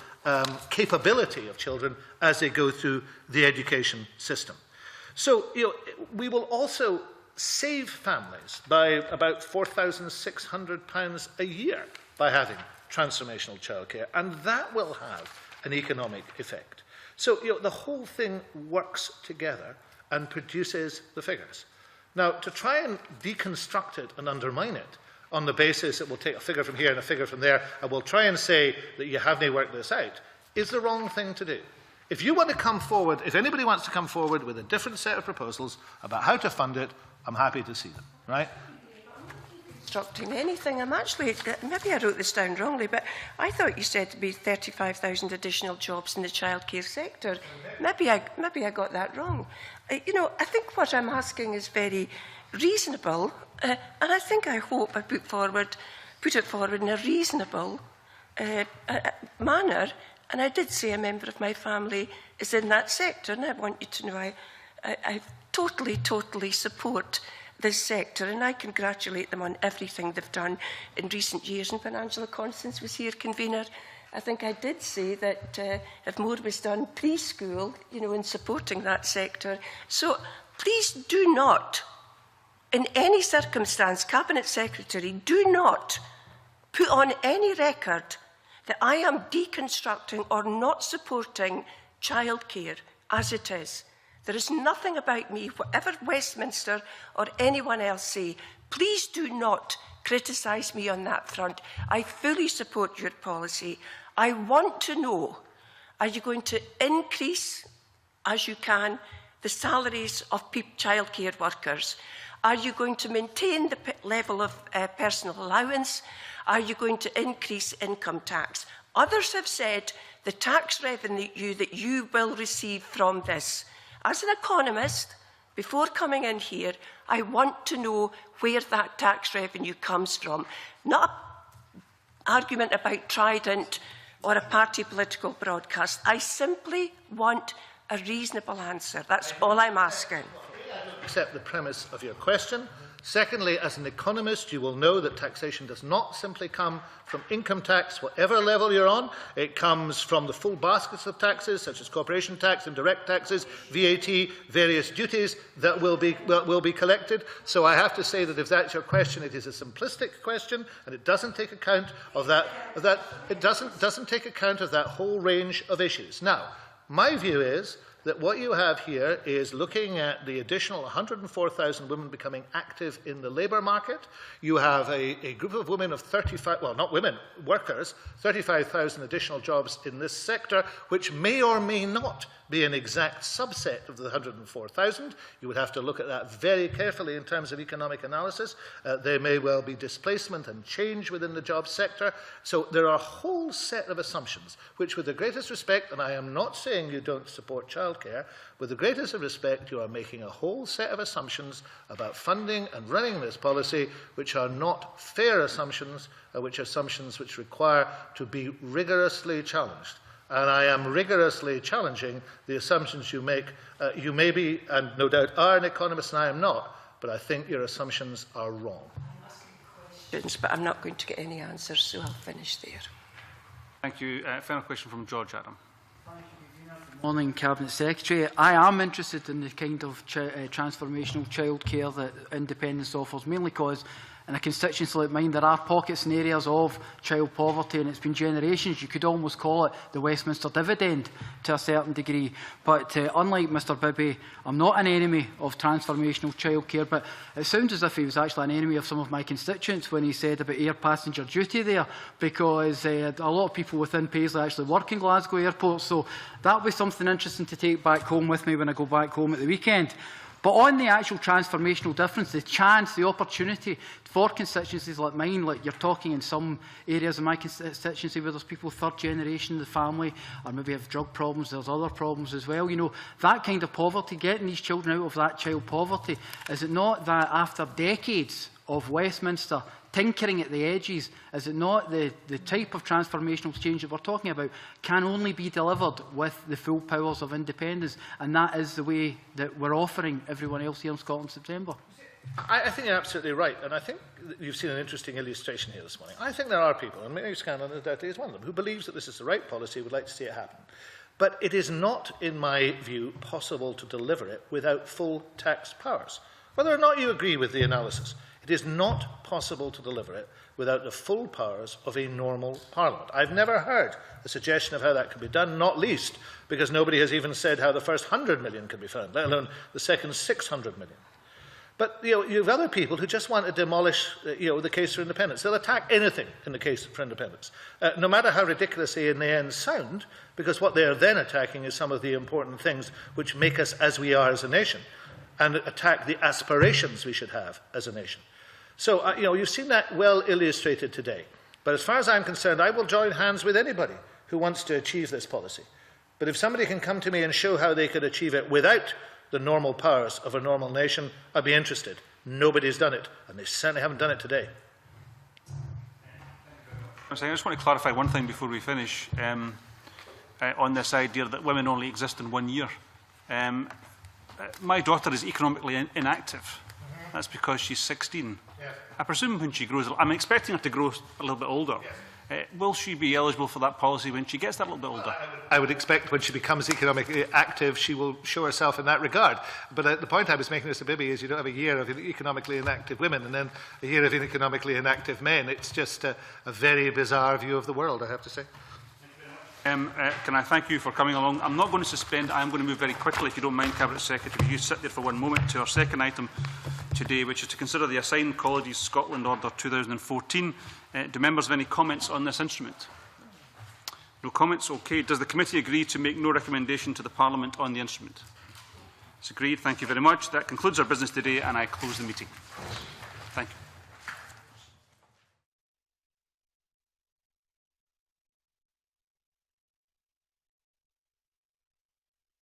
capability of children as they go through the education system. So, we will also save families by about £4,600 a year by having transformational childcare, and that will have an economic effect. So the whole thing works together and produces the figures. Now, to try and deconstruct it and undermine it on the basis that we'll take a figure from here and a figure from there, and we'll try and say that you haven't worked this out, is the wrong thing to do. If you want to come forward, if anybody wants to come forward with a different set of proposals about how to fund it, I'm happy to see them, right? Constructing anything. I'm actually, maybe I wrote this down wrongly, but I thought you said to be 35,000 additional jobs in the childcare sector. Maybe I got that wrong. You know, I think what I'm asking is very reasonable, and I think I hope I put it forward in a reasonable manner. And I did say a member of my family is in that sector, and I want you to know I totally support this sector, and I congratulate them on everything they've done in recent years. And when Angela Constance was here, convener, I think I did say that if more was done preschool, you know, in supporting that sector. So please do not, in any circumstance, Cabinet Secretary, do not put on any record that I am deconstructing or not supporting childcare as it is. There is nothing about me, whatever Westminster or anyone else say. Please do not criticise me on that front. I fully support your policy. I want to know, are you going to increase, as you can, the salaries of childcare workers? Are you going to maintain the level of personal allowance? Are you going to increase income tax? Others have said the tax revenue that you will receive from this. As an economist, before coming in here, I want to know where that tax revenue comes from. Not an argument about Trident or a party political broadcast. I simply want a reasonable answer. That's all I'm asking. Accept the premise of your question. Secondly, as an economist, you will know that taxation does not simply come from income tax, whatever level you're on. It comes from the full baskets of taxes, such as corporation tax, indirect taxes, VAT, various duties that will be collected. So I have to say that if that's your question, it is a simplistic question, and it doesn't take account of that. It doesn't take account of that whole range of issues. Now, my view is that what you have here is looking at the additional 104,000 women becoming active in the labour market. You have a group of women of 35, well, not women, workers, 35,000 additional jobs in this sector, which may or may not be an exact subset of the 104,000. You would have to look at that very carefully in terms of economic analysis. There may well be displacement and change within the job sector. So there are a whole set of assumptions, which with the greatest respect, and I am not saying you don't support childcare, with the greatest of respect, you are making a whole set of assumptions about funding and running this policy, which are not fair assumptions, which are assumptions which require to be rigorously challenged. And I am rigorously challenging the assumptions you make. You may be, and no doubt are, an economist, and I am not, but I think your assumptions are wrong. But I'm not going to get any answers, so I'll finish there. Thank you. Final question from George Adam. Morning, Cabinet Secretary. I am interested in the kind of transformational childcare that independence offers, mainly because in a constituency like mine, there are pockets and areas of child poverty, and it's been generations. You could almost call it the Westminster dividend to a certain degree. But unlike Mr Bibby, I'm not an enemy of transformational childcare, but it sounds as if he was actually an enemy of some of my constituents when he said about air passenger duty there, because a lot of people within Paisley actually work in Glasgow Airport, so that will be something interesting to take back home with me when I go back home at the weekend. But on the actual transformational difference, the chance, the opportunity for constituencies like mine, like you're talking in some areas of my constituency where there's people third generation in the family, or maybe have drug problems, there's other problems as well. You know, that kind of poverty, getting these children out of that child poverty, is it not that after decades of Westminster tinkering at the edges, is it not the type of transformational change that we're talking about can only be delivered with the full powers of independence, and that is the way that we're offering everyone else here in Scotland in September? I think you're absolutely right, and I think you've seen an interesting illustration here this morning. I think there are people, and Mary Scanlon undoubtedly is one of them, who believes that this is the right policy, would like to see it happen. But it is not, in my view, possible to deliver it without full tax powers. Whether or not you agree with the analysis, It is not possible to deliver it without the full powers of a normal Parliament. I've never heard a suggestion of how that could be done, not least because nobody has even said how the first 100 million could be found, let alone the second 600 million. But you have other people who just want to demolish the case for independence. They'll attack anything in the case for independence, no matter how ridiculous they in the end sound, because what they are then attacking is some of the important things which make us as we are as a nation, and attack the aspirations we should have as a nation. So, you've seen that well illustrated today. But as far as I'm concerned, I will join hands with anybody who wants to achieve this policy. But if somebody can come to me and show how they could achieve it without the normal powers of a normal nation, I'd be interested. Nobody's done it, and they certainly haven't done it today. I just want to clarify one thing before we finish on this idea that women only exist in 1 year. My daughter is economically inactive. That's because she's 16. Yes. I presume when she grows, I'm expecting her to grow a little bit older. Yes. Will she be eligible for that policy when she gets that little bit older? I would expect when she becomes economically active, she will show herself in that regard. But the point I was making, Mr. Bibby, is you don't have a year of economically inactive women and then a year of economically inactive men. It's just a very bizarre view of the world, I have to say. Can I thank you for coming along? I'm not going to suspend. I'm going to move very quickly, if you don't mind, Cabinet Secretary. You sit there for 1 moment to our second item today, which is to consider the Assigned Colleges Scotland Order 2014. Do members have any comments on this instrument? No comments? OK. Does the committee agree to make no recommendation to the Parliament on the instrument? It's agreed. Thank you very much. That concludes our business today, and I close the meeting. Thank you.